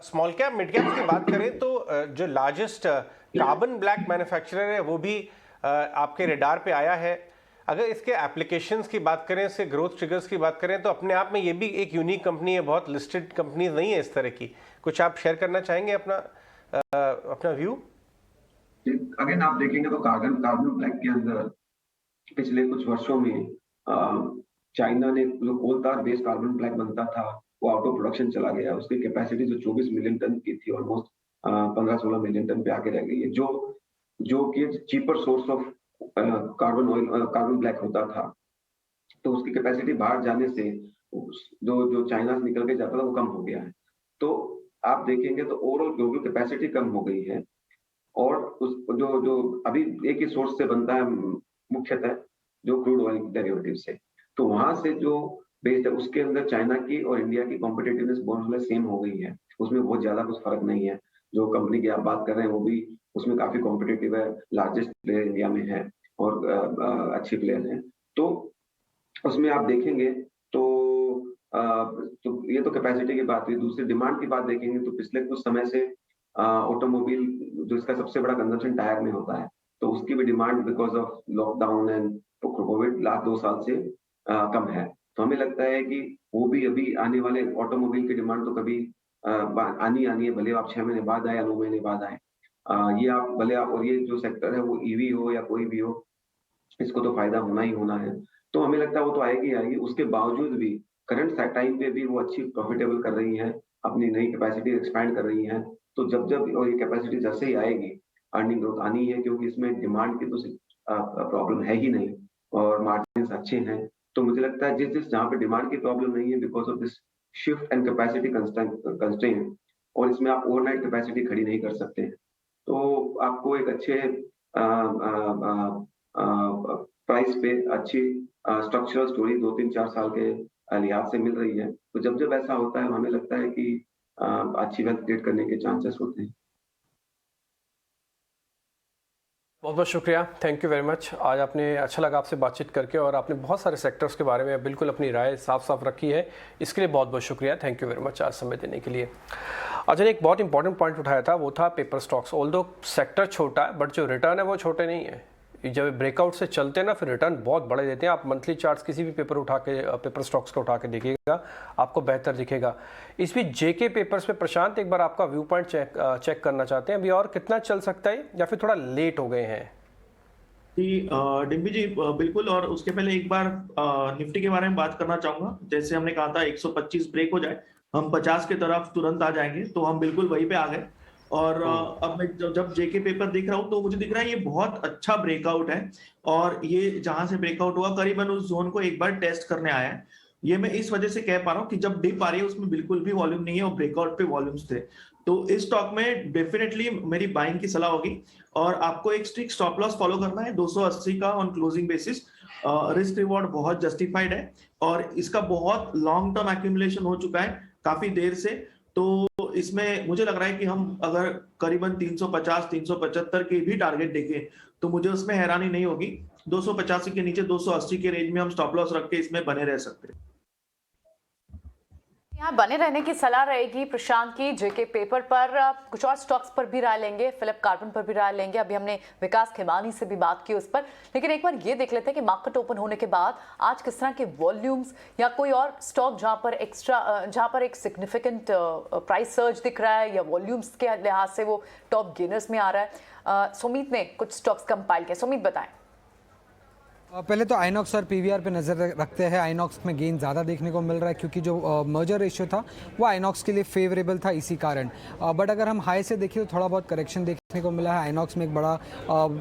Speaker 2: स्मॉल कैप मिड कैप की बात करें तो जो लार्जेस्ट कार्बन ब्लैक मैन्युफैक्चरर है वो भी आपके रेडार पे आया है। अगर इसके एप्लीकेशंस की बात करें, इसके ग्रोथ ट्रिगर्स की बात करें, तो अपने आप में ये भी एक यूनिक कंपनी है, बहुत लिस्टेड कंपनी नहीं है इस तरह की। कुछ आप शेयर करना चाहेंगे अपना व्यू?
Speaker 20: अगेन आप देखेंगे तो कार्बन ब्लैक के अंदर पिछले कुछ वर्षों में चाइना ने जो कोल तार बेस्ड कार्बन ब्लैक बनता था वो आउट ऑफ प्रोडक्शन चला गया। उसकी कैपेसिटी जो 24 मिलियन टन की थी ऑलमोस्ट 15-16 मिलियन टन पे आके रह गई है, जो कि cheaper source of carbon black होता था। तो उसकी कैपेसिटी बाहर जाने से जो चाइना से निकल के जाता था वो कम हो गया है। तो आप देखेंगे तो ओवरऑल ग्लोबल कैपेसिटी कम हो गई है। और उस जो अभी एक ही सोर्स से बनता है मुख्यतः जो क्रूड ऑयल डेरिवेटिव से, तो वहां से जो बेस्ड है उसके अंदर चाइना की और इंडिया की कॉम्पिटिटिवनेस बहुत सेम हो गई है। उसमें बहुत ज्यादा कुछ फर्क नहीं है। जो कंपनी की आप बात कर रहे हैं वो भी उसमें काफी कॉम्पिटिटिव है, लार्जेस्ट प्लेयर इंडिया में है और अच्छे प्लेयर हैं। तो उसमें आप देखेंगे तो ये तो कैपेसिटी की बात हुई। दूसरी डिमांड की बात देखेंगे तो पिछले कुछ समय से ऑटोमोबाइल जो इसका सबसे बड़ा कंजम्पशन टायर में होता है, तो उसकी भी demand because of lockdown and Covid last 2 साल से कम है। तो हमें लगता है कि वो भी अभी आने वाले ऑटोमोबाइल की डिमांड तो कभी आनी है, भले आप 6 महीने बाद आए या 9 महीने बाद आए। ये आप भले आप, और ये जो सेक्टर है वो ईवी हो या कोई भी हो, इसको तो फायदा होना ही होना है। तो हमें लगता है वो तो आएगी। उसके बावजूद भी करंट टाइम पे भी वो अच्छी प्रॉफिटेबल कर रही है, अपनी नई कैपेसिटी एक्सपैंड कर रही है। तो जब और ये कैपेसिटी जैसे ही आएगी अर्निंग ग्रोथ आनी है, क्योंकि इसमें डिमांड की तो प्रॉब्लम है ही नहीं और मार्जिन अच्छे हैं। तो मुझे लगता है जिस जहाँ पे डिमांड की प्रॉब्लम नहीं है because of this shift and capacity constraint, और इसमें आप ओवरनाइट कैपेसिटी खड़ी नहीं कर सकते हैं, तो आपको एक अच्छे प्राइस पे अच्छी स्ट्रक्चरल स्टोरी 2-3-4 साल के लिहाज से मिल रही है। तो जब ऐसा होता है हमें लगता है कि अच्छी वेल्थ क्रिएट करने के चांसेस होते हैं।
Speaker 3: बहुत बहुत शुक्रिया, थैंक यू वेरी मच। आज आपने अच्छा लगा आपसे बातचीत करके, और आपने बहुत सारे सेक्टर्स के बारे में बिल्कुल अपनी राय साफ रखी है। इसके लिए बहुत बहुत शुक्रिया, थैंक यू वेरी मच आज समय देने के लिए। अजय ने एक बहुत इंपॉर्टेंट पॉइंट उठाया था, वो था पेपर स्टॉक्स। ऑल्दो सेक्टर छोटा है बट जो रिटर्न है वो छोटे नहीं है। जब ब्रेकआउट से चलते हैं ना फिर रिटर्न बहुत बड़े देते हैं। आप मंथली चार्ट्स किसी भी पेपर स्टॉक्स को उठा के देखिएगा, आपको बेहतर दिखेगा। इस बीच जेके पेपर्स पे प्रशांत एक बार आपका व्यू पॉइंट चेक करना चाहते हैं, अभी और कितना चल सकता है या फिर थोड़ा लेट हो गए हैं?
Speaker 7: जी डिम्पी जी बिल्कुल। और उसके पहले एक बार निफ्टी के बारे में बात करना चाहूंगा। जैसे हमने कहा था 125 ब्रेक हो जाए हम 50 के तरफ तुरंत आ जाएंगे, तो हम बिल्कुल वहीं पे आ गए। और अब मैं जब जेके पेपर देख रहा हूँ तो मुझे दिख रहा है ये बहुत अच्छा ब्रेकआउट है, और ये जहां से ब्रेकआउट हुआ करीबन उस जोन को एक बार टेस्ट करने आया है। ये मैं इस वजह से कह पा रहा हूँ कि जब डिप आ रही है उसमें बिल्कुल भी वॉल्यूम नहीं है और ब्रेकआउट पे वॉल्यूम्स थे। तो इस स्टॉक में डेफिनेटली मेरी बाइंग की सलाह होगी, और आपको एक स्ट्रिक्ट स्टॉप लॉस फॉलो करना है 280 का on closing basis. Risk reward बहुत जस्टिफाइड है, और इसका बहुत लॉन्ग टर्म एक्यूमुलेशन हो चुका है काफी देर से। तो इसमें मुझे लग रहा है कि हम अगर करीबन 350-375 के भी टारगेट देखें तो मुझे उसमें हैरानी नहीं होगी। 285 के नीचे 280 के रेंज में हम स्टॉप लॉस रख के इसमें बने रह सकते हैं।
Speaker 5: यहाँ बने रहने की सलाह रहेगी प्रशांत की। जेके पेपर पर कुछ और स्टॉक्स पर भी राय लेंगे, फिलिप कार्बन पर भी राय लेंगे। अभी हमने विकास खेमानी से भी बात की उस पर, लेकिन एक बार ये देख लेते हैं कि मार्केट ओपन होने के बाद आज किस तरह के वॉल्यूम्स या कोई और स्टॉक जहां पर एक सिग्निफिकेंट प्राइस सर्ज दिख रहा है या वॉल्यूम्स के लिहाज से वो टॉप गेनर्स में आ रहा है। सुमित ने कुछ स्टॉक्स कंपाइल किए, सुमित बताएं।
Speaker 10: पहले तो आइनॉक्स और पीवीआर पे नज़र रखते हैं। आइनॉक्स में गेन ज़्यादा देखने को मिल रहा है क्योंकि जो मर्जर रेशियो था वो आइनॉक्स के लिए फेवरेबल था इसी कारण। बट अगर हम हाई से देखें तो थोड़ा बहुत करेक्शन देखने को मिला है। आइनॉक्स में एक बड़ा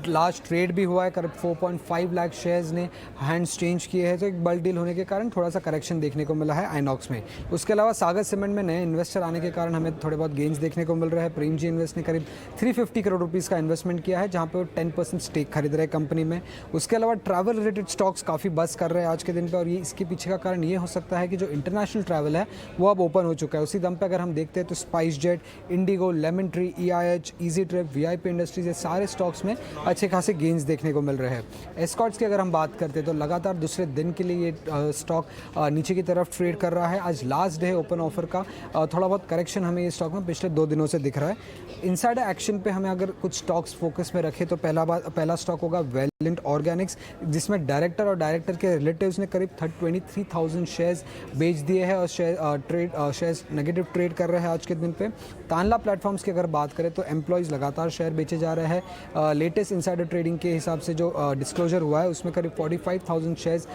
Speaker 10: लार्ज ट्रेड भी हुआ है, करीब 4.5 लाख शेयर्स ने हैंड्स चेंज किए हैं, तो एक बल्क डील होने के कारण थोड़ा सा करेक्शन देखने को मिला है आइनॉक्स में। उसके अलावा सागर सीमेंट में नए इन्वेस्टर आने के कारण हमें थोड़े बहुत गेंस देखने को मिल रहे हैं। प्रेमजी इन्वेस्ट ने करीब 350 करोड़ रुपीज़ का इन्वेस्टमेंट किया है, जहाँ पे वो 10% स्टेक खरीद रहे हैं कंपनी में। उसके अलावा ट्रैवल रिलेटेड स्टॉक्स काफ़ी बस कर रहे हैं आज के दिन पे, और ये इसके पीछे का कारण ये हो सकता है कि जो इंटरनेशनल ट्रैवल है वो अब ओपन हो चुका है। उसी दम पे अगर हम देखते हैं तो spice jet, Indigo, lemon tree, EIH, easy trip, VIP industries, ये सारे स्टॉक्स में अच्छे खासे गेंस देखने को मिल रहे हैं। एस्कॉर्ट्स की अगर हम बात करते हैं तो लगातार दूसरे दिन के लिए ये स्टॉक नीचे की तरफ ट्रेड कर रहा है। आज लास्ट डे है ओपन ऑफर का, थोड़ा बहुत करेक्शन हमें ये स्टॉक में पिछले 2 दिनों से दिख रहा है। इनसाइडर एक्शन पे हमें अगर कुछ स्टॉक्स फोकस में रखें तो पहला स्टॉक होगा वेलिएंट ऑर्गेनिक्स, जिसमें डायरेक्टर और डायरेक्टर के रिलेटिव्स ने करीब 23,000 शेयर्स बेच दिए हैं और शेयर्स नेगेटिव ट्रेड कर रहे हैं आज के दिन पे। तानला प्लेटफॉर्म्स की अगर बात करें तो एम्प्लॉयज़ लगातार शेयर बेचे जा रहे हैं। लेटेस्ट इनसाइडर ट्रेडिंग के हिसाब से जो डिस्क्लोजर हुआ है उसमें करीब 45,000 शेयर्स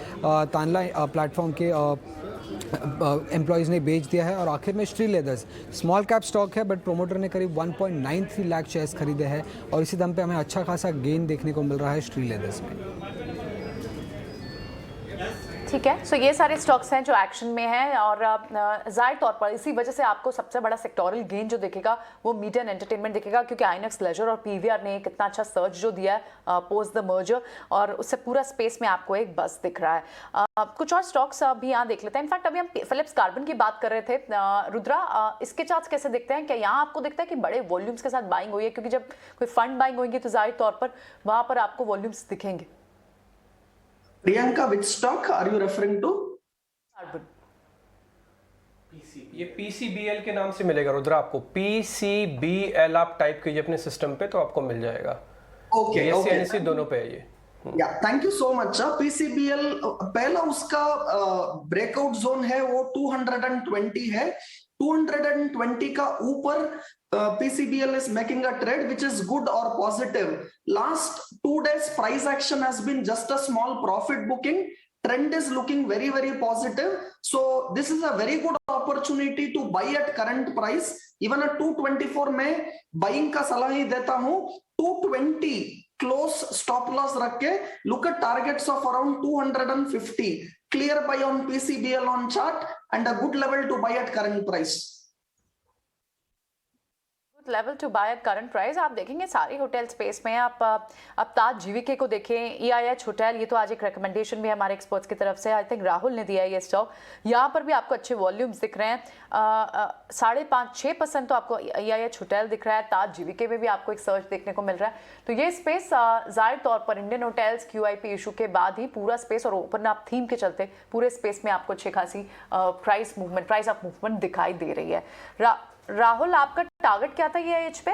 Speaker 10: तानला प्लेटफॉर्म के एम्प्लॉयज़ ने बेच दिया है। और आखिर में Shri leathers small cap stock है, बट प्रोमोटर ने करीब 1.93 लाख शेयर्स खरीदे हैं, और इसी दम पे हमें अच्छा खासा गेन देखने को मिल रहा है श्री लेदर्स में।
Speaker 5: ठीक है, सो ये सारे स्टॉक्स हैं जो एक्शन में हैं, और जाहिर तौर पर इसी वजह से आपको सबसे बड़ा सेक्टोरल गेन जो दिखेगा वो मीडिया एंड एंटरटेनमेंट दिखेगा, क्योंकि आइनॉक्स लेजर और पीवीआर ने एक इतना अच्छा सर्च जो दिया है पोस्ट द मर्जर, और उससे पूरा स्पेस में आपको एक बस दिख रहा है। कुछ और स्टॉक्स भी यहाँ देख लेते हैं। इनफैक्ट अभी हम फिलिप्स कार्बन की बात कर रहे थे। रुद्रा, इसके चार्ट्स कैसे दिखते हैं? क्या यहाँ आपको दिखता है कि बड़े वॉल्यूम्स के साथ बाइंग हुई है? क्योंकि जब कोई फंड बाइंग होगी तो जाहिर तौर पर वहां पर आपको वॉल्यूम्स दिखेंगे।
Speaker 6: Priyanka, which stock are you referring to?
Speaker 3: ये PCBL के नाम से मिलेगा रुद्रा आपको। PCBL आप टाइप कीजिए अपने सिस्टम पे तो आपको मिल जाएगा।
Speaker 6: ओके,
Speaker 3: NSE दोनों पे है ये।
Speaker 6: या thank you so much. PCBL पहला उसका ब्रेकआउट जोन है वो 220 है। 220 का ऊपर PCBL is making a trade which is good or positive. Last 2 days price action has been just a small profit booking. Trend is looking very, very positive. So this is a very good opportunity to buy at current price. Even at 224 में buying का सलाह ही देता हूँ। 220 close stop loss रख के look at targets of around 250. Clear buy on PCBL on chart and a good level to buy at current price.
Speaker 5: Level to buy at current price. आप देखेंगे सारी होटल स्पेस में। आप ताज GVK को देखें, EIH hotel, ये तो आज एक रिकमेंडेशन भी है हमारे एक्सपर्ट्स की तरफ से। आई थिंक राहुल ने दिया है ये स्टॉक। यहाँ पर भी आपको अच्छे वॉल्यूम्स दिख रहे हैं। 5.5-6% तो आपको EIH होटल दिख रहा है। ताज जीवीके में भी आपको एक सर्च देखने को मिल रहा है। तो ये स्पेस जाहिर तौर पर इंडियन होटल्स QIP इशू के बाद ही पूरा स्पेस और ओपन अप थीम के चलते पूरे स्पेस में आपको अच्छी खासी प्राइस ऑफ मूवमेंट दिखाई दे रही है। राहुल, आपका टारगेट क्या था EIH पे?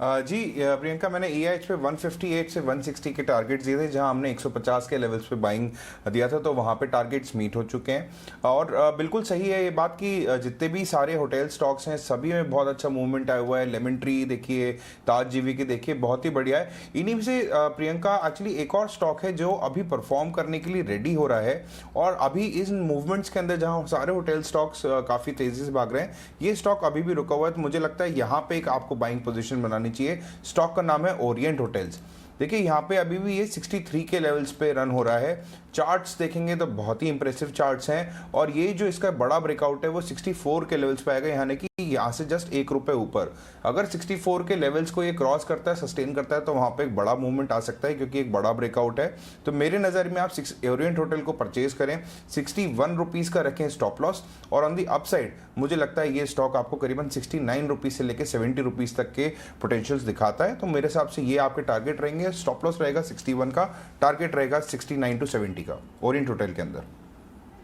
Speaker 4: जी प्रियंका, मैंने EIH पे 158 से 160 के टारगेट्स दिए थे, जहां हमने 150 के लेवल्स पे बाइंग दिया था, तो वहां पे टारगेट्स मीट हो चुके हैं। और बिल्कुल सही है ये बात कि जितने भी सारे होटल स्टॉक्स हैं सभी में बहुत अच्छा मूवमेंट आया हुआ है। लेमन ट्री देखिए, ताज जीवीके देखिए, बहुत ही बढ़िया है। इन्हीं में से प्रियंका एक्चुअली एक और स्टॉक है जो अभी परफॉर्म करने के लिए रेडी हो रहा है, और अभी इन मूवमेंट्स के अंदर जहाँ सारे होटल स्टॉक्स काफ़ी तेज़ी से भाग रहे हैं, ये स्टॉक अभी भी रुका हुआ है। तो मुझे लगता है यहाँ पे एक आपको बाइंग पोजीशन बनानी चाहिए। स्टॉक का नाम है ओरिएंट होटल्स। देखिए यहाँ पे अभी भी ये 63 के लेवल्स पे रन हो रहा है। चार्ट्स देखेंगे तो बहुत ही इंप्रेसिव चार्ट्स हैं, और ये जो इसका बड़ा ब्रेकआउट है वो 64 के लेवल्स पे आएगा, यानी कि यहाँ से जस्ट 1 रुपये ऊपर। अगर 64 के लेवल्स को ये क्रॉस करता है, सस्टेन करता है, तो वहाँ पे एक बड़ा मूवमेंट आ सकता है, क्योंकि एक बड़ा ब्रेकआउट है। तो मेरे नज़र में आप ओरिएंट होटल को परचेज करें, 61 रुपीज़ का रखें स्टॉप लॉस, और ऑन दी अपसाइड मुझे लगता है ये स्टॉक आपको करीबन 69 रुपीज़ से लेकर 70 रुपीज़ तक के पोटेंशियल्स दिखाता है। तो मेरे हिसाब से ये आपके टारगेट रहेंगे। स्टॉप लॉस रहेगा 61 का, टारगेट रहेगा 69 to 70 का ओरिएंट होटल के अंदर।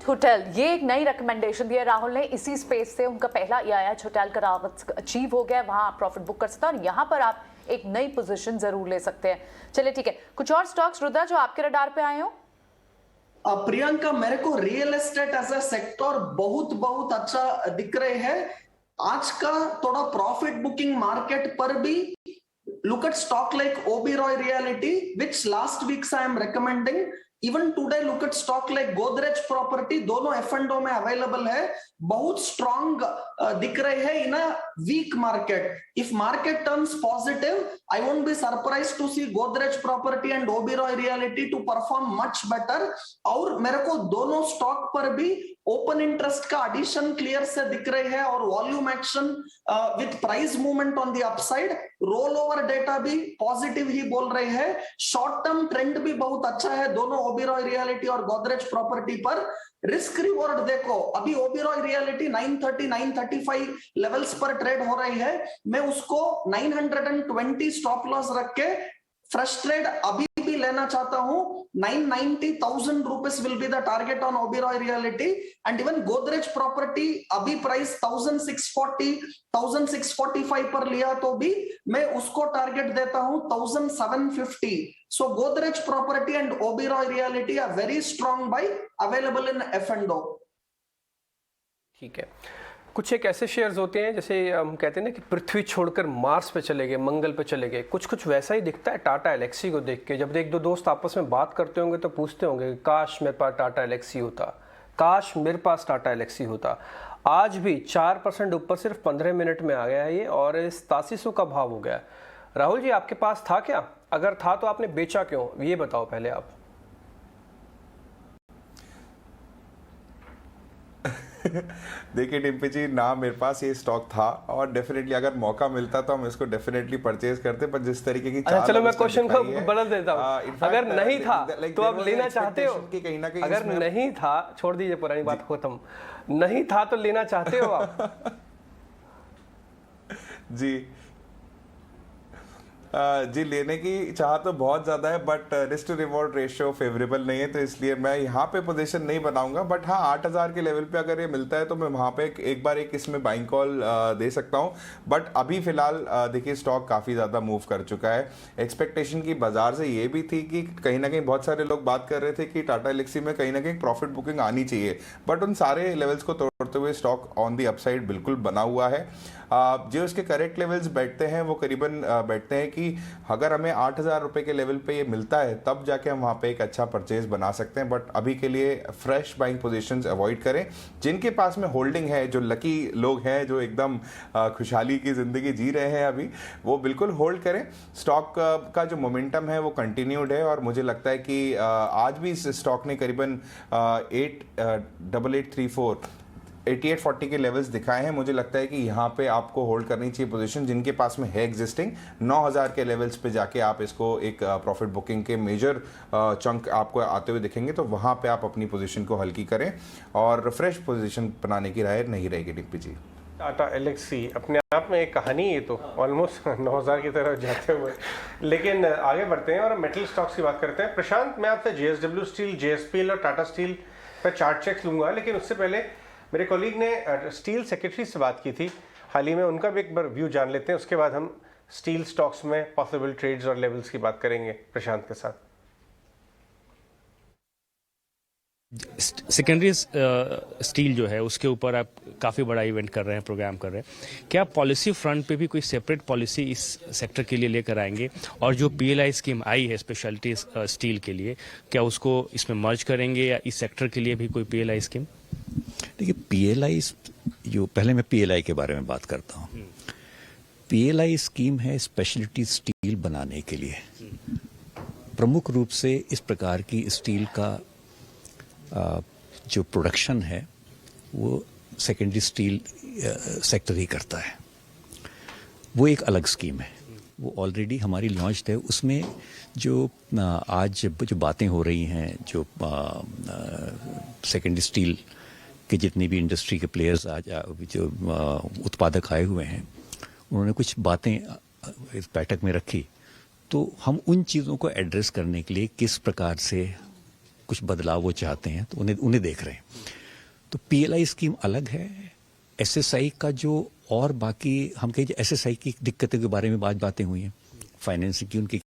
Speaker 5: होटल, ये एक नई रिकमेंडेशन दी है राहुल ने। इसी स्पेस से उनका पहला EIH होटल का टारगेट अचीव हो गया, वहां आप प्रॉफिट बुक कर सकते हैं, और यहाँ पर आप एक नई पोजीशन जरूर ले सकते हैं। चलिए ठीक है, कुछ और स्टॉक्स रुद्रा जो आपके रडार पे आए हो?
Speaker 6: प्रियंका, मेरे को real estate as a sector बहुत अच्छा दिख रहे हैं। आज का थोड़ा प्रॉफिट बुकिंग मार्केट पर भी look at stock like Oberoi Realty, which last weeks I am recommending. Even today, look at stock like Godrej Property, दोनों F&O में available है, बहुत strong दिख रहे हैं in a weak market. If market turns positive, I won't be surprised to see Godrej Property and Oberoi Realty to perform much better. और मेरे को दोनों stock पर भी ओपन इंटरेस्ट का एडिशन क्लियर से दिख रही है और volume action with price movement on the upside, roll over data भी पॉजिटिव ही बोल रहे हैं, शॉर्ट टर्म ट्रेंड भी बहुत अच्छा है दोनों ओबेरॉय रियलिटी और गोदरेज प्रॉपर्टी पर। रिस्क रिवॉर्ड देखो, अभी ओबेरॉय रियलिटी 930 935 लेवल्स पर ट्रेड हो रही है, मैं उसको 920 स्टॉप लॉस रख के फ्रेश ट्रेड अभी भी लेना चाहता हूं। 990,000 rupees will be the target on Oberoi Realty, and even Godrej Property अभी प्राइस 1640 1645 पर लिया तो भी मैं उसको टारगेट देता हूं 1750. So Godrej Property and Oberoi Realty are very strong buy available in F&O.
Speaker 3: ठीक है, कुछ एक ऐसे शेयर्स होते हैं जैसे हम कहते हैं ना कि पृथ्वी छोड़कर मार्स पे चले गए, मंगल पे चले गए, कुछ कुछ वैसा ही दिखता है टाटा एलेक्सी को देख के। जब एक दो दोस्त आपस में बात करते होंगे तो पूछते होंगे काश मेरे पास टाटा एलेक्सी होता, काश मेरे पास टाटा एलेक्सी होता। आज भी 4% ऊपर सिर्फ 15 मिनट में आ गया है ये, और 8700 का भाव हो गया। राहुल जी, आपके पास था क्या? अगर था तो आपने बेचा क्यों, ये बताओ पहले आप।
Speaker 4: देखिए डिम्पी जी, ना मेरे पास ये स्टॉक था और डेफिनेटली अगर मौका मिलता तो हम इसको डेफिनेटली परचेज करते, पर जिस तरीके की
Speaker 3: अच्छा चलो मैं क्वेश्चन को बदल देता हूँ। अगर नहीं था तो आप लेना चाहते हो?
Speaker 4: कहीं ना कहीं
Speaker 3: अगर नहीं था, छोड़ दीजिए पुरानी बात खत्म, नहीं था तो लेना चाहते हो आप?
Speaker 4: जी लेने की चाह तो बहुत ज़्यादा है, but risk to reward ratio favourable नहीं है, तो इसलिए मैं यहाँ पे पोजीशन नहीं बनाऊंगा। बट हाँ, 8000 के लेवल पे अगर ये मिलता है तो मैं वहाँ पे एक बार इसमें बाइंग कॉल दे सकता हूँ। बट अभी फिलहाल देखिए स्टॉक काफ़ी ज़्यादा मूव कर चुका है। एक्सपेक्टेशन की बाजार से ये भी थी कि कहीं ना कहीं बहुत सारे लोग बात कर रहे थे कि टाटा एलेक्सी में कहीं ना कहीं प्रॉफिट बुकिंग आनी चाहिए, बट उन सारे लेवल्स को तोड़ते हुए स्टॉक ऑन दी अपसाइड बिल्कुल बना हुआ है। जो इसके करेक्ट लेवल्स बैठते हैं वो करीबन बैठते हैं कि अगर हमें 8000 रुपए के लेवल पे ये मिलता है तब जाके हम वहाँ पे एक अच्छा परचेज बना सकते हैं। बट अभी के लिए फ्रेश बाइंग पोजीशंस अवॉइड करें। जिनके पास में होल्डिंग है, जो लकी लोग हैं, जो एकदम खुशहाली की ज़िंदगी जी रहे हैं अभी, वो बिल्कुल होल्ड करें। स्टॉक का जो मोमेंटम है वो कंटिन्यूड है और मुझे लगता है कि आज भी इस स्टॉक ने करीबन 8840 के लेवल्स दिखाए हैं। मुझे लगता है कि यहाँ पे आपको होल्ड करनी चाहिए पोजीशन। जिनके पास में है एग्जिस्टिंग 9000 के लेवल्स पे जाके आप इसको एक प्रॉफिट बुकिंग के मेजर चंक आपको आते हुए दिखेंगे, तो वहाँ पे आप अपनी पोजीशन को हल्की करें और फ्रेश पोजीशन बनाने की राय नहीं रहेगी डिम्पी जी।
Speaker 2: टाटा एलेक्सी अपने आप में एक कहानी है, तो ऑलमोस्ट 9000 की तरफ जाते हुए। लेकिन आगे बढ़ते हैं और मेटल स्टॉक्स की बात करते हैं। प्रशांत, मैं आपसे JSW स्टील, JSPL और टाटा स्टील पर चार्ट चेक लूँगा, लेकिन उससे पहले मेरे कॉलीग ने स्टील सेक्रेटरी से बात की थी हाल ही में, उनका भी एक बार व्यू जान लेते हैं। उसके बाद हम स्टील स्टॉक्स में पॉसिबल ट्रेड्स और लेवल्स की बात करेंगे प्रशांत के साथ।
Speaker 21: सेकेंडरी स्टील जो है उसके ऊपर आप काफ़ी बड़ा इवेंट कर रहे हैं, प्रोग्राम कर रहे हैं। क्या पॉलिसी फ्रंट पे भी कोई सेपरेट पॉलिसी इस सेक्टर के लिए लेकर आएंगे? और जो PLI स्कीम आई है स्पेशलिटी स्टील के लिए, क्या उसको इसमें मर्ज करेंगे या इस सेक्टर के लिए भी कोई PLI स्कीम?
Speaker 22: देखिए PLI, जो पहले मैं PLI के बारे में बात करता हूँ। PLI स्कीम है स्पेशलिटी स्टील बनाने के लिए। प्रमुख रूप से इस प्रकार की स्टील का जो प्रोडक्शन है वो सेकेंडरी स्टील सेक्टर ही करता है। वो एक अलग स्कीम है, वो ऑलरेडी हमारी लॉन्च है। उसमें जो आज जो बातें हो रही हैं, जो सेकेंडरी स्टील के जितने भी इंडस्ट्री के प्लेयर्स आज जो उत्पादक आए हुए हैं, उन्होंने कुछ बातें इस बैठक में रखी, तो हम उन चीज़ों को एड्रेस करने के लिए किस प्रकार से कुछ बदलाव वो चाहते हैं, तो उन्हें देख रहे हैं। तो PLI स्कीम अलग है। SSI का जो और बाकी हम कहें SSI की दिक्कतों के बारे में बातें हुई हैं, फाइनेंसिंग की उनकी